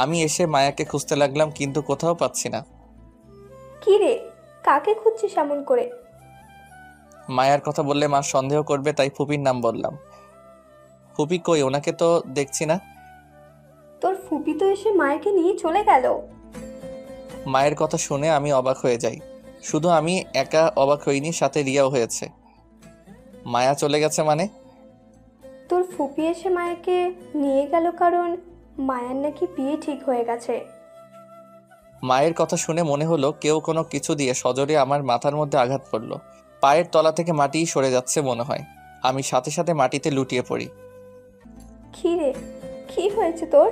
আমি এসে মায়াকে খুঁজতে লাগলাম, কিন্তু কোথাও পাচ্ছি না। কি রে, কাকে খুঁজছিস এমন করে? মায়ার কথা বললে মা সন্দেহ করবে, তাই ফুপির নাম বললাম। ফুপি কই? ওনাকে তো দেখছি না। তোর ফুপি তো এসে মায়াকে নিয়ে চলে গেল। মায়ের কথা শুনে আমি অবাক হয়ে যাই। শুধু আমি একা অবাক হইনি, সাথে রিয়াও হয়েছে। মায়া চলে গেছে মানে? তোর ফুপি এসে মায়াকে নিয়ে গেল কারণ মায়ার নাকি বিয়ে ঠিক হয়ে গেছে। মায়ের কথা শুনে মনে হলো কেউ কোনো কিছু দিয়ে সজোরে আমার মাথার মধ্যে আঘাত করলো। পায়ের তলা থেকে মাটি সরে যাচ্ছে মনে হয়। আমি সাথে সাথে মাটিতে লুটিয়ে পড়ি। কি রে, কি হয়েছে তোর?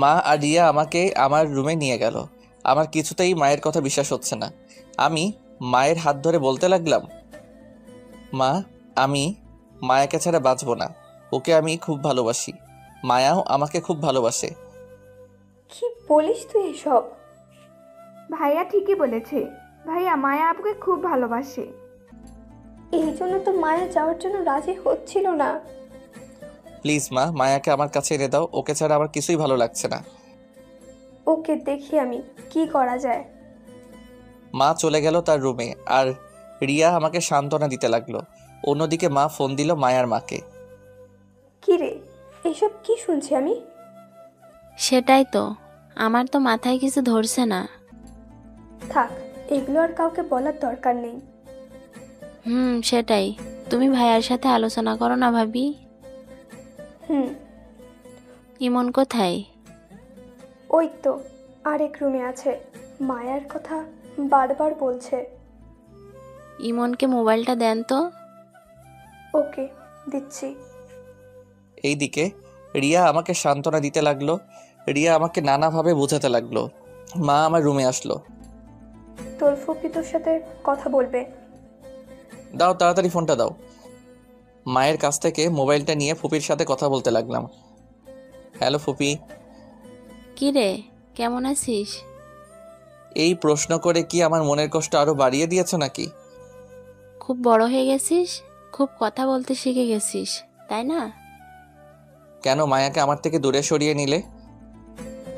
মা আর রিয়া আমাকে আমার রুমে নিয়ে গেল। আমার কিছুতেই মায়ের কথা বিশ্বাস হচ্ছে না। আমি মায়ের হাত ধরে বলতে লাগলাম, মা, আমি মায়াকে ছাড়া বাঁচব না। ওকে আমি খুব ভালোবাসি, মায়াও আমাকে খুব ভালোবাসে। কি বলিস তুই এসব? ভাইয়া ঠিকই বলেছে। ভাইয়া মায়া আপুকে খুব ভালোবাসে। এই জন্য তো মায়া যাওয়ার জন্য রাজি হচ্ছিল না। প্লিজ মা, মায়াকে আমার কাছে এনে দাও, ওকে ছাড়া আমার কিছুই ভালো লাগছে না। ওকে দেখি আমি কি করা যায়। মা চলে গেল তার রুমে, আর রিয়া আমাকে সান্ত্বনা দিতে লাগলো। অন্যদিকে মা ফোন দিল মায়ার মাকে। কি রে, এসব কি শুনছি আমি? সেটাই তো, আমার তো মাথায় কিছু ধরছে না। থাক, এগুলো আর কাউকে বলার দরকার নেই। সেটাই। তুমি ভাইয়ার সাথে আলোচনা করো না ভাবি। ইমন কোথায়? ওই তো আরেক রুমে আছে, মায়ার কথা বারবার বলছে। ইমনকে মোবাইলটা দেন তো। ওকে, দিচ্ছি। এইদিকে রিয়া আমাকে সান্ত্বনা দিতে লাগলো। রিয়া আমাকে নানাভাবে বোঝাতে লাগলো। মা আমার রুমে আসলো। তোর ফুপি তোর সাথে কথা বলবে। দাও, তাড়াতাড়ি ফোনটা দাও। মায়ের কাছ থেকে মোবাইলটা নিয়ে ফুপির সাথে কথা বলতে লাগলাম। হ্যালো ফুপি। কি রে, কেমন আছিস? এই প্রশ্ন করে কি আমার মনের কষ্ট আরো বাড়িয়ে দিয়েছো নাকি? খুব বড় হয়ে গেছিস, খুব কথা বলতে শিখে গেছিস, তাই না? কেন মায়াকে আমার থেকে দূরে সরিয়ে নিলে?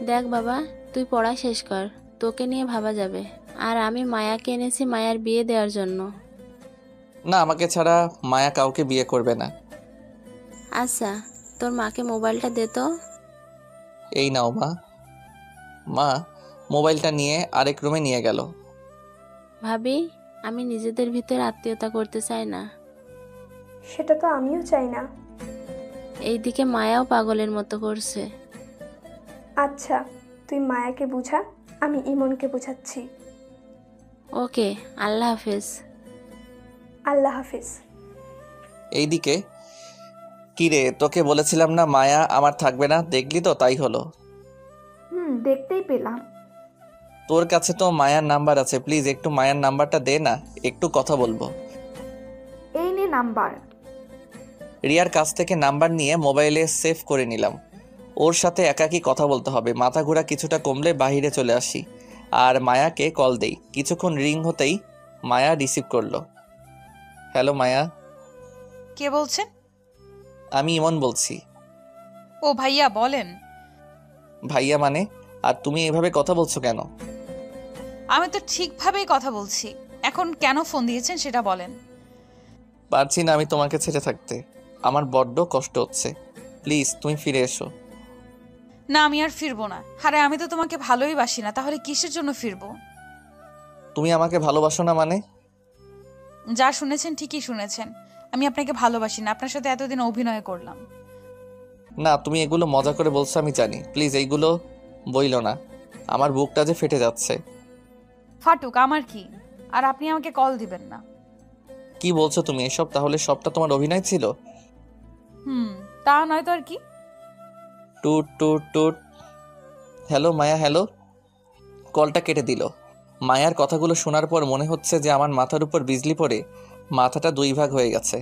দেখ বাবা, তুই পড়া শেষ কর, তোকে নিয়ে ভাবা যাবে। আর আমি মায়াকে এনেছি মায়ার বিয়ে দেওয়ার জন্য। না, আমাকে ছাড়া মায়া কাউকে বিয়ে করবে না। আচ্ছা, তোর মাকে মোবাইলটা দে তো। এই নাও মা। মা মোবাইলটা নিয়ে আরেক রুমে নিয়ে গেল। ভাবি, আমি নিজেদের ভিতর আত্মীয়তা করতে চাই না। সেটা তো আমিও চাই না। এইদিকে মায়াও পাগলের মতো করছে। আচ্ছা, তুই মায়াকে বুঝা, আমি ইমনকে বুঝাচ্ছি। ওকে, আল্লাহ হাফেজ। আল্লাহ হাফিজ। এইদিকে কি রে, তোকে বলেছিলাম না মায়া আমার থাকবে না, দেখলি তো তাই হলো। দেখতেই পেলাম। তোর কাছে তো মায়ার নাম্বার আছে, প্লিজ একটু মায়ার নাম্বারটা দে না, একটু কথা বলবো। এই নে নাম্বার। রিয়ার কাছ থেকে নাম্বার নিয়ে মোবাইলে সেভ করে নিলাম। ওর সাথে একাকী কথা বলতে হবে। মাথা ঘোরা কিছুটা কমলে বাহিরে চলে আসি আর মায়াকে কল দেই। কিছুক্ষণ রিং হতেই মায়া রিসিভ করলো। হ্যালো মায়া। কে বলছেন? আমি ইমন বলছি। ও ভাইয়া, বলেন। ভাইয়া মানে? আর তুমি এভাবে কথা বলছো কেন? আমি তো ঠিকভাবেই কথা বলছি। এখন কেন ফোন দিয়েছেন সেটা বলেন। পারছি না আমি তোমাকে ছেড়ে থাকতে, আমার বড্ড কষ্ট হচ্ছে। প্লিজ তুমি ফিরে এসো। না, আমি আর ফিরবো না। আরে আমি তো তোমাকে ভালোই বাসি না, তাহলে কিসের জন্য ফিরবো? তুমি আমাকে ভালোবাসো না মানে? যা শুনেছেন ঠিকই শুনেছেন। আমি আপনাকে ভালোবাসি না, আপনার সাথে এতদিন অভিনয় করলাম। না, তুমি এগুলো মজা করে বলছো আমি জানি, প্লিজ এইগুলো বইলো না, আমার বুকটা যে ফেটে যাচ্ছে। ফাটুক, আমার কি? আর আপনি আমাকে কল দিবেন না। কি বলছো তুমি এসব? তাহলে সবটা তোমার অভিনয় ছিল? তা নয় তো আর কি। টুট টুট টুট। হ্যালো মায়া, হ্যালো। কলটা কেটে দিল। মায়ার কথাগুলো শোনার পর মনে হচ্ছে যে আমার মাথার উপর বিজলি পড়ে মাথাটা দুই ভাগ হয়ে গেছে।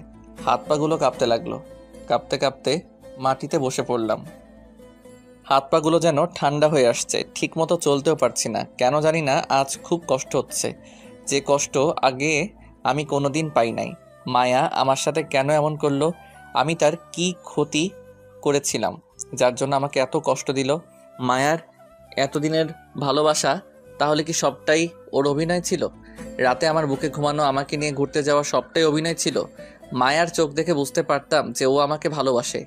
হাত পাগুলো কাঁপতে লাগলো। কাঁপতে কাঁপতে মাটিতে বসে পড়লাম। হাত পাগুলো যেন ঠান্ডা হয়ে আসছে, ঠিক মতো চলতেও পারছি না। কেন জানি না আজ খুব কষ্ট হচ্ছে, যে কষ্ট আগে আমি কোনোদিন পাই নাই। মায়া আমার সাথে কেন এমন করলো? আমি তার কি ক্ষতি করেছিলাম যার জন্য আমাকে এত কষ্ট দিল? মায়ার এতদিনের ভালোবাসা তাহলে কি সবটাই ওর অভিনয় ছিল? রাতে আমার বুকে ঘুমানো, আমাকে নিয়ে ঘুরতে যাওয়া সবটাই অভিনয় ছিল? মায়ার চোখ দেখে বুঝতে পারতাম যে ও আমাকে ভালোবাসে।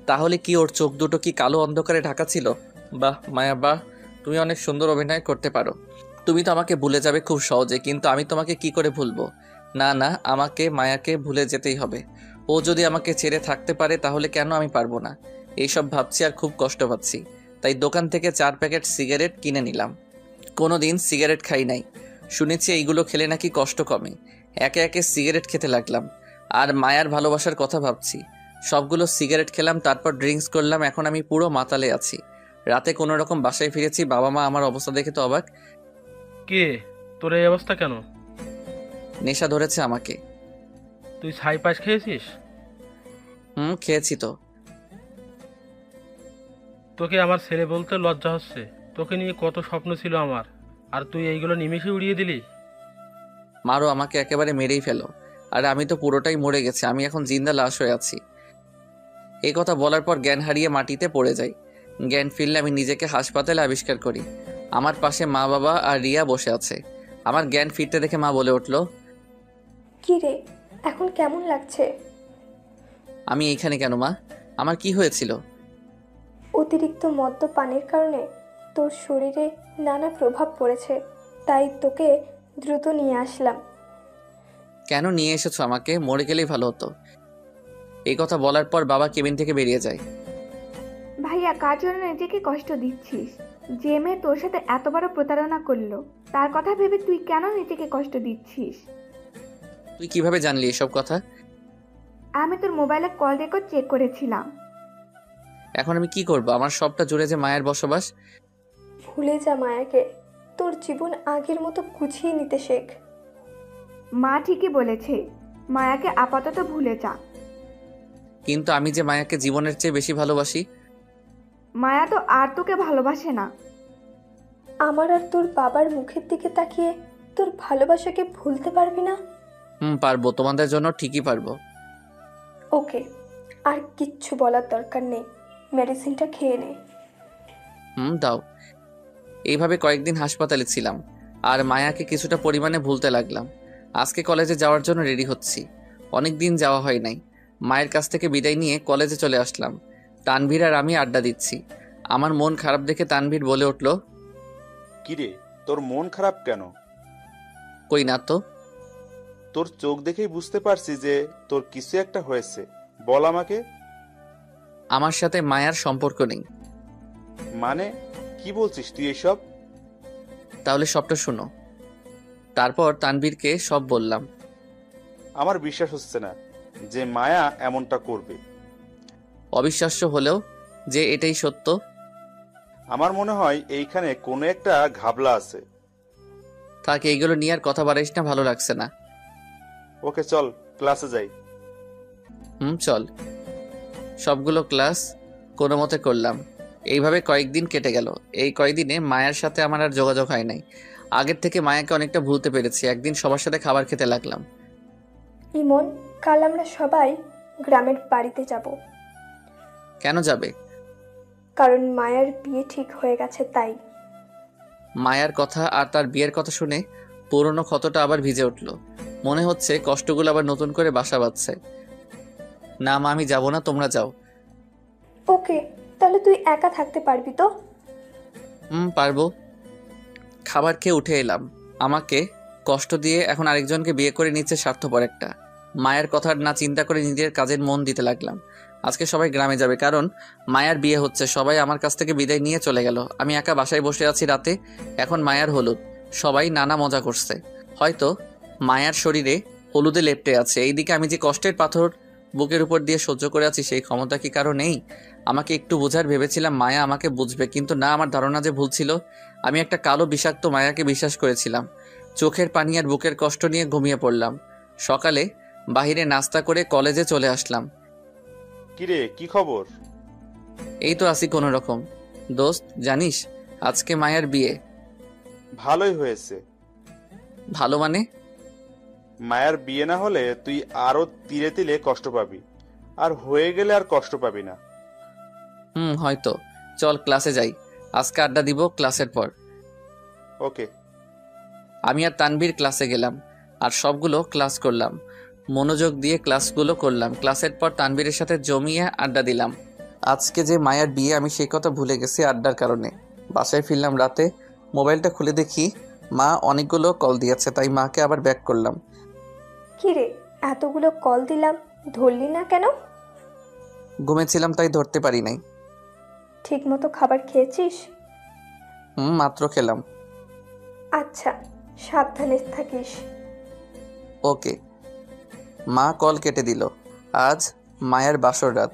তাহলে কি ওর চোখ দুটো কি কালো অন্ধকারে ঢাকা ছিল? বাহ মায়া বাহ, তুমি অনেক সুন্দর অভিনয় করতে পারো। তুমি তো আমাকে ভুলে যাবে খুব সহজে, কিন্তু আমি তোমাকে কি করে ভুলবো? না না, আমাকে মায়াকে ভুলে যেতেই হবে। ও যদি আমাকে ছেড়ে থাকতে পারে তাহলে কেন আমি পারবো না? এইসব ভাবছি আর খুব কষ্ট পাচ্ছি। তাই দোকান থেকে 4 প্যাকেট সিগারেট কিনে নিলাম। কোনো দিন সিগারেট খাই নাই, শুনেছি এইগুলো খেলে নাকি কষ্ট কমে। একে একে সিগারেট খেতে লাগলাম আর মায়ার ভালোবাসার কথা ভাবছি। সবগুলো সিগারেট খেলাম, তারপর ড্রিঙ্কস করলাম। এখন আমি পুরো মাতালে আছি। রাতে কোনো রকম বাসায় ফিরেছি, বাবা মা আমার অবস্থা দেখে তো অবাক। কে, তোর এই অবস্থা কেন? নেশা ধরেছে আমাকে। তুই ছাই পাশ খেয়েছিস? খেয়েছি তো। তোকে আমার ছেলে বলতে লজ্জা হচ্ছে। তোকে নিয়ে কত স্বপ্ন ছিল আমার, আর তুই এইগুলো নিমেষে উড়িয়ে দিলি। মারো আমাকে, একেবারে মেরেই ফেলো। আর আমি তো পুরোটাই মরে গেছি, আমি এখন জিন্দা লাশ হয়ে আছি। এই কথা বলার পর জ্ঞান হারিয়ে মাটিতে পড়ে যাই। জ্ঞান ফিরলে আমি নিজেকে হাসপাতালে আবিষ্কার করি। আমার পাশে মা, বাবা আর রিয়া বসে আছে। আমার জ্ঞান ফিরতে দেখে মা বলে উঠল, কি রে, এখন কেমন লাগছে? আমি এইখানে কেন মা? আমার কি হয়েছিল? অতিরিক্ত মদ্যপানের কারণে তোর শরীরে নানা প্রভাব পড়েছে, তাই তোকে দ্রুত নিয়ে আসলাম। কেন নিয়ে এসেছো আমাকে? মরে গেলেই ভালো হতো। এই কথা বলার পর বাবা কেবিন থেকে বেরিয়ে যায়। ভাইয়া, কার জন্য নিজেকে কষ্ট দিচ্ছিস? যে মেয়ে তোর সাথে এত বড় প্রতারণা করলো, তার কথা ভেবে তুই কেন নিজেকে কষ্ট দিচ্ছিস? তুই কিভাবে জানলি এসব কথা? আমি তোর মোবাইলে কল রেকর্ড চেক করেছিলাম। এখন আমি কি করব? আমার সবটা জুড়ে যে মায়ের বসবাস। ভুলে যা মায়াকে, তোর জীবন আগের মতো গুছিয়ে নিতে শেখ। মা ঠিকই বলেছে, মায়াকে আপাতত ভুলে যা। কিন্তু আমি যে মায়াকে জীবনের চেয়ে বেশি ভালোবাসি। মায়া তো আর তোকে ভালোবাসে না। আমার আর তোর বাবার মুখের দিকে তাকিয়ে তোর ভালোবাসাকে ভুলতে পারবি না? পারবো, তোমাদের জন্য ঠিকই পারবো। ওকে, আর কিচ্ছু বলার দরকার নেই, মেডিসিনটা খেয়ে নে। দাও। এইভাবে কয়েকদিন হাসপাতালে ছিলাম আর মায়াকে কিছুটা পরিমাণে ভুলতে লাগলাম। আজকে কলেজে যাওয়ার জন্য রেডি হচ্ছি। অনেক দিন যাওয়া হয় নাই। মায়ের কাছ থেকে বিদায় নিয়ে কলেজে চলে আসলাম। তানভীর আর আমি আড্ডা দিচ্ছি। আমার মন খারাপ দেখে তানভীর বলে উঠল, কিরে, তোর মন খারাপ কেন? কই না তো। তোর চোখ দেখেই বুঝতে পারছি যে তোর কিছু একটা হয়েছে, বল আমাকে। আমার সাথে মায়ার সম্পর্ক নেই। মানে কি বলছিস তুই এসব? তাহলে সবটা শোনো। তারপর তানভীরকে সব বললাম। আমার বিশ্বাস হচ্ছে না যে মায়া এমনটা করবে। অবিশ্বাস্য হলেও যে এটাই সত্য। আমার মনে হয় এইখানে কোনো একটা ঘাবলা আছে। তাকে এইগুলো নিয়ে আর কথা বাড়াইস না, ভালো লাগছে না। ওকে চল, ক্লাসে যাই। চল। সবগুলো ক্লাস কোনো মতে করলাম। এইভাবে কয়েকদিন কেটে গেল। এই কয়েকদিনে মায়ের সাথে আমার আর যোগাযোগ হয় নাই। আগের থেকে মায়াকে অনেকটা ভুলতে পেরেছি। একদিন সবার সাথে খাবার খেতে লাগলাম। ইমন, কাল আমরা সবাই গ্রামের বাড়িতে যাব। কেন যাবে? কারণ মায়ার বিয়ে ঠিক হয়ে গেছে, তাই। মায়ার কথা আর তার বিয়ের কথা শুনে পুরনো ক্ষতটা আবার ভিজে উঠল। মনে হচ্ছে কষ্টগুলো আবার নতুন করে বাসা বাঁধছে। না মা, আমি যাব না, তোমরা যাও। ওকে, তাহলে তুই একা থাকতে পারবি তো? পারবো। খাবার খেয়ে উঠে এলাম। আমাকে কষ্ট দিয়ে এখন আরেকজনকে বিয়ে করে নিচ্ছে স্বার্থপর একটা। মায়ের কথা না চিন্তা করে নিজের কাজের মন দিতে লাগলাম। আজকে সবাই গ্রামে যাবে, কারণ মায়ার বিয়ে হচ্ছে। সবাই আমার কাছ থেকে বিদায় নিয়ে চলে গেল। আমি একা বাসায় বসে আছি রাতে। এখন মায়ার হলুদ। সবাই নানা মজা করছে। হয়তো মায়ার শরীরে হলুদে লেপ্টে আছে। এইদিকে আমি যে কষ্টের পাথর বুকের উপর দিয়ে সহ্য করে আছি, সেই ক্ষমতা কি কারো নেই? আমাকে একটু বোঝার ভেবেছিলাম মায়া আমাকে বুঝবে, কিন্তু না, আমার ধারণা যে ভুল ছিল। আমি একটা কালো বিষাক্ত মায়াকে বিশ্বাস করেছিলাম। চোখের পানি আর বুকের কষ্ট নিয়ে ঘুমিয়ে পড়লাম। সকালে বাহিরে নাস্তা করে কলেজে চলে আসলাম। কিরে, কি খবর? এই তো আছি কোনো রকম। দোস্ত, জানিস আজকে মায়ের বিয়ে? ভালোই হয়েছে। ভালো মানে? মায়ের বিয়ে না হলে তুই আরো তিলে তিলে কষ্ট পাবি, আর হয়ে গেলে আর কষ্ট পাবি না। হয়তো। চল ক্লাসে যাই। আজকে আড্ডা দিব ক্লাসের পর। ওকে। আমি আর তানভীর ক্লাসে গেলাম আর সবগুলো ক্লাস করলাম। মনোযোগ দিয়ে ক্লাসগুলো করলাম। ক্লাসের পর তানভীরের সাথে জমিয়ে আড্ডা দিলাম। আজকে যে মায়ের বিয়ে, আমি সেই কথা ভুলে গেছি আড্ডার কারণে। বাসায় ফিরলাম রাতে। মোবাইলটা খুলে দেখি মা অনেকগুলো কল দিয়েছে, তাই মাকে আবার ব্যাক করলাম। কি রে, এতগুলো কল দিলাম, ধরলি না কেন? ঘুমেছিলাম, তাই ধরতে পারি নাই। ঠিক মতো খাবার খেয়েছিস? মাত্র খেলাম। আচ্ছা, সাবধানে থাকিস। ওকে। মা কল কেটে দিল। আজ মায়ের বাসর রাত।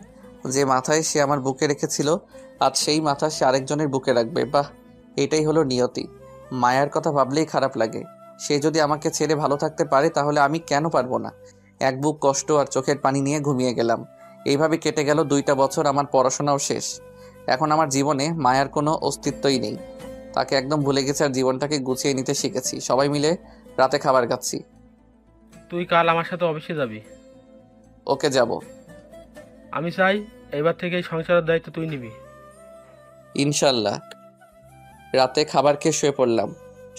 যে মাথায় সে আমার বুকে রেখেছিল, আজ সেই মাথা সে আরেকজনের বুকে রাখবে। বাহ, এটাই হলো নিয়তি। মায়ের কথা ভাবলেই খারাপ লাগে। সে যদি আমাকে ছেড়ে ভালো থাকতে পারে, তাহলে আমি কেন পারবো না? এক বুক কষ্ট আর চোখের পানি নিয়ে ঘুমিয়ে গেলাম। এইভাবে কেটে গেল 2টা বছর। আমার পড়াশোনাও শেষ। এখন আমার জীবনে মায়ার কোনো অস্তিত্বই নেই। তাকে একদম ভুলে গেছে আর জীবনটাকে গুছিয়ে নিতে শিখেছি। সবাই মিলে রাতে খাবার খাচ্ছি। তুই কাল আমার সাথে অফিসে যাবি। ওকে, যাব। আমি চাই এবার থেকে এই সংসারের দায়িত্ব তুই নিবি। ইনশাল্লাহ। রাতে খাবার খেয়ে শুয়ে পড়লাম।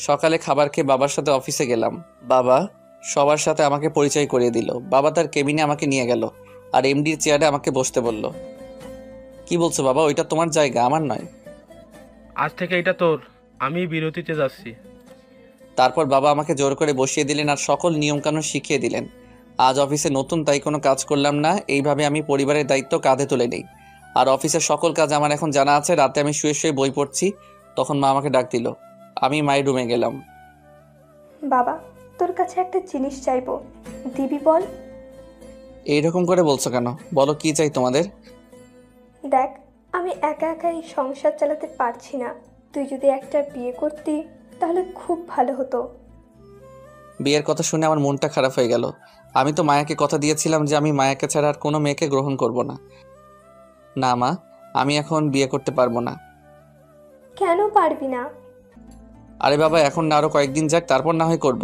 সকালে খাবার খেয়ে বাবার সাথে অফিসে গেলাম। বাবা সবার সাথে আমাকে পরিচয় করিয়ে দিল। বাবা তার কেবিনে আমাকে নিয়ে গেল আর এমডির চেয়ারে আমাকে বসতে বলল। কি বলছো বাবা? ওইটা তোমার জায়গা, আমার নয়। আজ থেকে এটা তোর। আমি বিরতিতে যাচ্ছি। তারপর বাবা আমাকে জোর করে বসিয়ে দিলেন আর সকল নিয়মকানুন শিখিয়ে দিলেন। আজ অফিসে নতুন, তাই কোনো কাজ করলাম না। এইভাবে আমি পরিবারের দায়িত্ব কাঁধে তুলে নিই। আর অফিসের সকল কাজ আমার এখন জানা আছে। রাতে আমি শুয়ে শুয়ে বই পড়ছি, তখন মা আমাকে ডাক দিল। আমি মায়ের রুমে গেলাম। বাবা, তোর কাছে একটা জিনিস চাইবো, দিবি বল? এইরকম করে বলছো কেন? বলো, কি চাই তোমাদের? দেখ, আমি একা একাই সংসার চালাতে পারছি না। তুই যদি একটা বিয়ে করতি তাহলে খুব ভালো হতো। বিয়ের কথা শুনে আমার মনটা খারাপ হয়ে গেল। আমি তো মায়াকে কথা দিয়েছিলাম যে আমি মায়াকে ছাড়া আর কোনো মেয়েকে গ্রহণ করব না। না মা, আমি এখন বিয়ে করতে পারবো না। কেন পারবি না? আরে বাবা, এখন না, আরো কয়েকদিন যাক, তারপর না হয় করব।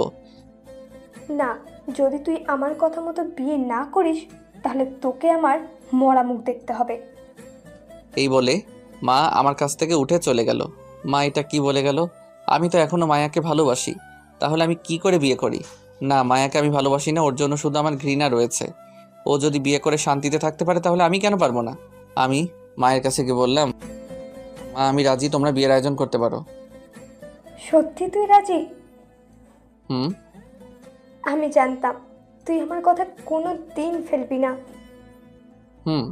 না, যদি তুই আমার কথা মতো বিয়ে না করিস তাহলে তোকে আমার মরা মুখ দেখতে হবে। এই বলে মা আমার কাছ থেকে উঠে চলে গেল। মা এটা কি বলে গেল? আমি তো এখনো মায়াকে ভালোবাসি, তাহলে আমি কি করে বিয়ে করি? না, মায়াকে আমি ভালোবাসি না, ওর জন্য শুধু আমার ঘৃণা রয়েছে। ও যদি বিয়ে করে শান্তিতে থাকতে পারে তাহলে আমি কেন পারবো না? আমি মায়ের কাছে গিয়ে বললাম, মা আমি রাজি, তোমরা বিয়ের আয়োজন করতে পারো। সত্যি তুই রাজি? হুম। আমি জানতাম তুই আমার কথা কোনো দিন ফেলবি না। হুম।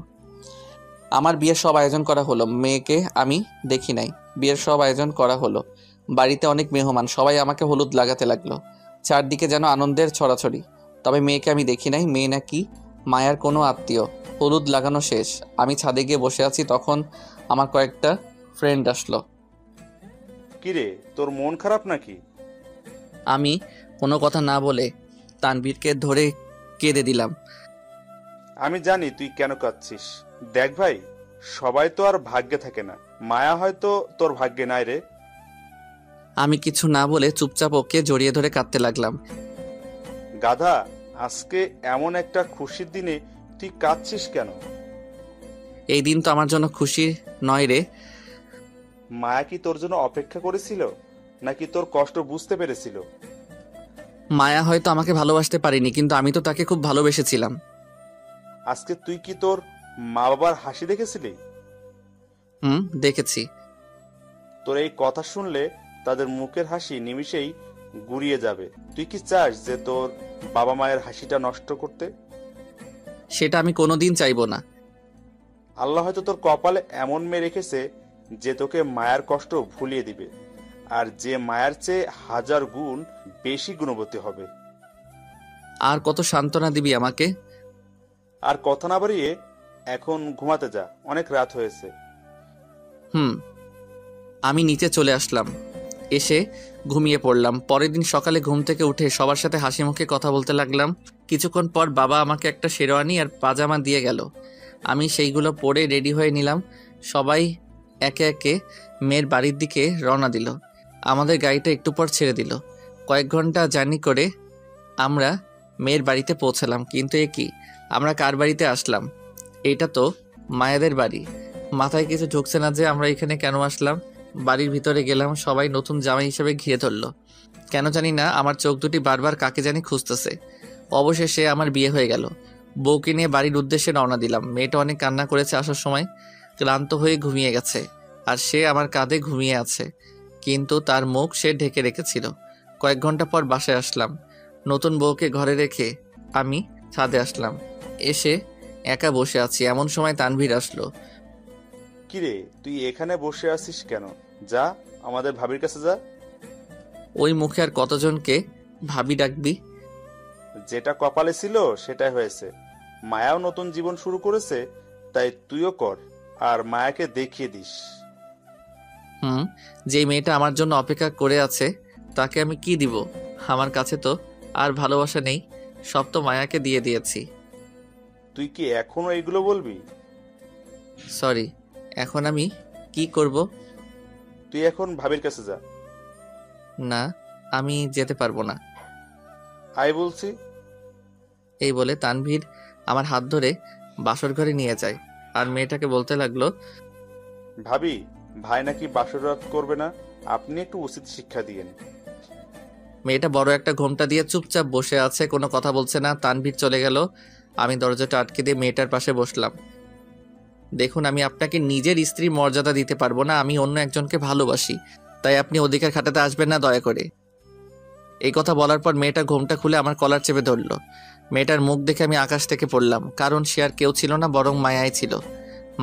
আমার বিয়ের সব আয়োজন করা হলো। মেয়েকে আমি দেখি নাই, বিয়ের সব আয়োজন করা হলো। বাড়িতে অনেক মেহমান, সবাই আমাকে হলুদ লাগাতে লাগলো। চারদিকে যেন আনন্দের ছড়াছড়ি। তবে মেয়েকে আমি দেখি নাই। মেয়ে নাকি মায়ার কোনো আত্মীয়। হলুদ লাগানো শেষ, আমি ছাদে গিয়ে বসে আছি, তখন আমার কয়েকটা ফ্রেন্ড আসলো। কিরে, তোর মন খারাপ নাকি? আমি কোনো কথা না বলে তানভীরকে ধরে কেঁদে দিলাম। আমি জানি তুই কেন কাঁদছিস। দেখ ভাই, সবাই তো আর ভাগ্যে থাকে না। মায়া হয়তো তোর ভাগ্যে নাই রে। আমি কিছু না বলে চুপচাপ ওকে জড়িয়ে ধরে কাঁদতে লাগলাম। গাধা, আজকে এমন একটা খুশির দিনে তুই কাঁদছিস কেন? এই দিন তো আমার জন্য খুশির নয় রে। মায়া কি তোর জন্য অপেক্ষা করেছিল, নাকি তোর কষ্ট বুঝতে পেরেছিল? মায়া হয়তো আমাকে ভালোবাসতে পারিনি, কিন্তু আমি তো তাকে খুব ভালোবেসেছিলাম। আজকে তুই কি তোর মা বাবার হাসি দেখেছিলি? হুম, দেখেছি। তোর এই কথা শুনলে তাদের মুখের হাসি নিমিষেই গুড়িয়ে যাবে। তুই কি চাস যে তোর বাবা মায়ের হাসিটা নষ্ট করতে? সেটা আমি কোনোদিন চাইবো না। আল্লাহ হয়তো তোর কপালে এমন মেয়ে রেখেছে যে তোকে মায়ের কষ্ট ভুলিয়ে দিবে, আর যে মায়ের চেয়ে 1000 গুণ বেশি গুণবতী হবে। আর কত সান্ত্বনা দিবি আমাকে? আর কথা না বাড়িয়ে এখন ঘুমাতে যা, অনেক রাত হয়েছে। হুম। আমি নিচে চলে আসলাম, এসে ঘুমিয়ে পড়লাম। পরের দিন সকালে ঘুম থেকে উঠে সবার সাথে হাসি মুখে কথা বলতে লাগলাম। কিছুক্ষণ পর বাবা আমাকে একটা শেরওয়ানি আর পাজামা দিয়ে গেল। আমি সেইগুলো পরে রেডি হয়ে নিলাম। সবাই একে একে মেয়ের বাড়ির দিকে রওনা দিল। আমাদের গাড়িটা একটু পর ছেড়ে দিল। কয়েক ঘন্টা জার্নি করে আমরা মেয়ের বাড়িতে পৌঁছালাম। কিন্তু এ কি, আমরা কার বাড়িতে আসলাম? এটা তো মায়েদের বাড়ি। মাথায় কিছু ঢুকছে না যে আমরা এখানে কেন আসলাম। বাড়ির ভিতরে গেলাম, সবাই নতুন জামাই হিসেবে ঘিরে ধরলো। কেন জানি না আমার চোখ দুটি বারবার কাকে জানি খুঁজতেছে। অবশেষে আমার বিয়ে হয়ে গেল। বউকে নিয়ে বাড়ির উদ্দেশ্যে রওনা দিলাম। মেয়েটা অনেক কান্না করেছে আসার সময়, ক্লান্ত হয়ে ঘুমিয়ে গেছে। আর সে আমার কাঁধে ঘুমিয়ে আছে, কিন্তু তার মুখ সে ঢেকে রেখেছিল। কয়েক ঘন্টা পর বাসায় আসলাম। নতুন বউকে ঘরে রেখে আমি ছাদে আসলাম। এসে একা বসে আছি, এমন সময় তানভীর আসলো। কিরে, তুই এখানে বসে আছিস কেন? যা, আমাদের ভাবির কাছে যা। ওই মুখে আর কতজনকে ভাবি ডাকবি? যেটা কপালে ছিল সেটাই হয়েছে। মায়াও নতুন জীবন শুরু করেছে, তাই তুইও কর আর মায়াকে দেখিয়ে দিস। হুম, যে মেয়েটা আমার জন্য অপেক্ষা করে আছে তাকে আমি কি দিব? আমার কাছে তো আর ভালোবাসা নেই, সব তো মায়াকে দিয়ে দিয়েছি। তুই কি এখনো এইগুলো বলবি? সরি, এখন আমি কি করব? তুই এখন ভাবির কাছে যা। না, আমি যেতে পারবো না। আয় বলছি। এই বলে তানভীর আমার হাত ধরে বাসর ঘরে নিয়ে যায় আর মেয়েটাকে বলতে লাগলো, ভাবি, ভাই নাকি বাসর রাত করবে না, আপনি একটু উচিত শিক্ষা দিয়েন। মেয়েটা বড় একটা ঘোমটা দিয়ে চুপচাপ বসে আছে, কোনো কথা বলছে না। তানভীর চলে গেল। আমি দরজাটা আটকে দিয়ে মেয়েটার পাশে বসলাম। দেখুন, আমি আপনাকে নিজের স্ত্রীর মর্যাদা দিতে পারবো না, আমি অন্য একজনকে ভালোবাসি, তাই আপনি অধিকার খাটাতে আসবেন না দয়া করে। এই কথা বলার পর মেয়েটা ঘোমটা খুলে আমার কলার চেপে ধরলো। মেয়েটার মুখ দেখে আমি আকাশ থেকে পড়লাম, কারণ সে আর কেউ ছিল না, বরং মায়াই ছিল।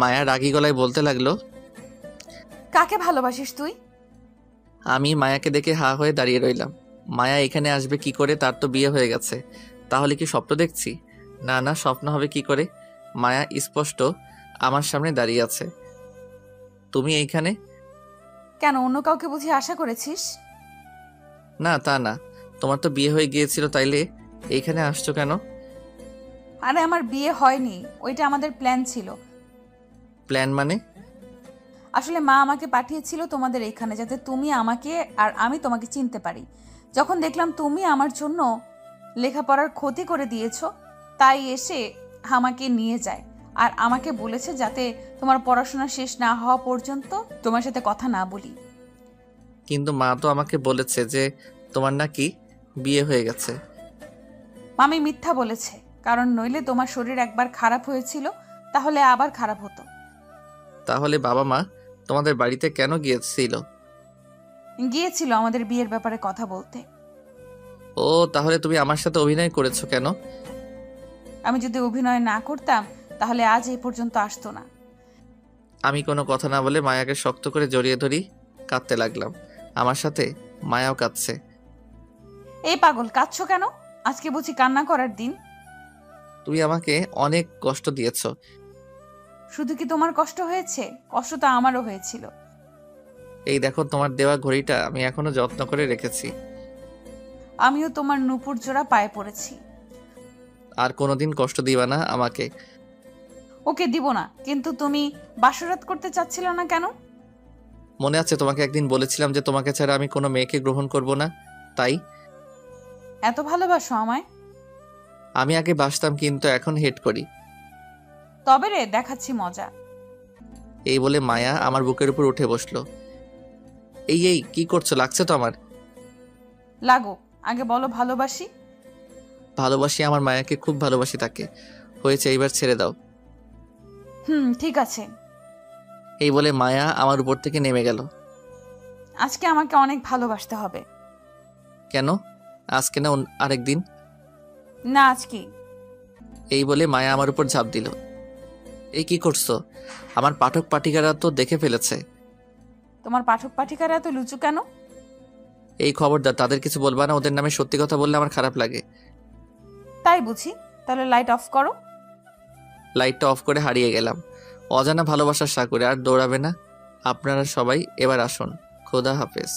মায়া রাগী গলায় বলতে লাগলো, কাকে ভালোবাসিস তুই? আমি মায়াকে দেখে হা হয়ে দাঁড়িয়ে রইলাম। মায়া এখানে আসবে কি করে? তার তো বিয়ে হয়ে গেছে। তাহলে কি স্বপ্ন দেখছি? না না, স্বপ্ন হবে কি করে? মায়া স্পষ্ট আমার সামনে দাঁড়িয়ে আছে। তুমি এইখানে? কেন, অন্য কাউকে বুঝি আশা করেছিস? না, তা না। তোমার তো বিয়ে হয়ে গিয়েছিল, তাইলে এইখানে আসছো কেন? আরে আমার বিয়ে হয়নি, ওইটা আমাদের প্ল্যান ছিল। প্ল্যান মানে? আসলে মা আমাকে পাঠিয়েছিল তোমাদের এইখানে, যাতে তুমি আমাকে আর আমি তোমাকে চিনতে পারি। যখন দেখলাম তুমি আমার জন্য লেখাপড়ার ক্ষতি করে দিয়েছো, তাই এসে আমাকে নিয়ে যায় আর আমাকে বলেছে যাতে তোমার পড়াশোনা শেষ না হওয়া পর্যন্ত তোমার সাথে কথা না বলি। কিন্তু মা তো আমাকে বলেছে যে তোমার নাকি বিয়ে হয়ে গেছে। মামি মিথ্যা বলেছে, কারণ নইলে তোমার শরীর একবার খারাপ হয়েছিল, তাহলে আবার খারাপ হতো। তাহলে বাবা মা তোমাদের বাড়িতে কেন গিয়েছিল? গিয়েছিল আমাদের বিয়ের ব্যাপারে কথা বলতে। ও, তাহলে তুমি আমার সাথে অভিনয় করেছো কেন? আমি যদি অভিনয় না করতাম তাহলে আজ এই পর্যন্ত আসতো না। আমি কোনো কথা না বলে মায়াকে শক্ত করে জড়িয়ে ধরি, কাঁদতে লাগলাম। আমার সাথে মায়াও কাঁদছে। এই পাগল, কাঁদছো কেন? আজকে বুঝি কান্না করার দিন? তুমি আমাকে অনেক কষ্ট দিয়েছো। শুধু কি তোমার কষ্ট হয়েছে? কষ্ট তো আমারও হয়েছিল। এই দেখো, তোমার দেওয়া ঘড়িটা আমি এখনো যত্ন করে রেখেছি। আমিও তোমার নুপুর জোড়া পায়ে পড়েছি। আর কোনোদিন কষ্ট দিবা না আমাকে। ওকে দিব না, কিন্তু তুমি বাসরাত করতে চাচ্ছিল না কেন? মনে আছে তোমাকে একদিন বলেছিলাম যে তোমাকে ছাড়া আমি কোনো মেয়েকে গ্রহণ করব না, তাই। এত ভালোবাসো আমায়? আমি আগে বাসতাম, কিন্তু এখন হেট করি। তবে রে, দেখাচ্ছি মজা। এই বলে মায়া আমার বুকের উপর উঠে বসলো। এই এই কি করছো? লাগছে তো আমার। লাগো, আগে বলো ভালোবাসি। ভালোবাসি, আমার মায়াকে খুব ভালোবাসি তাকে। হয়েছে, এইবার ছেড়ে দাও। ঠিক আছে। এই বলে মায়া আমার উপর থেকে নেমে গেল। আজকে আমাকে অনেক ভালোবাসতে হবে। কেন? আজকে না আরেকদিন? না, আজকে। এই বলে মায়া আমার উপর ঝাঁপ দিল। এই কি করছো? আমার পাঠক পাঠিকারা তো দেখে ফেলেছে। তোমার পাঠক পাঠিকারা এত লুচু কেন? এই খবরদার, তাদের কিছু বলবা না। ওদের নামে সত্যি কথা বললে আমার খারাপ লাগে। তাই বুঝি? তাহলে লাইট অফ করো। লাইটটা অফ করে হারিয়ে গেলাম অজানা ভালোবাসার সাগরে। আর দৌড়াবে না। আপনারা সবাই এবার আসুন। খোদা হাফেজ।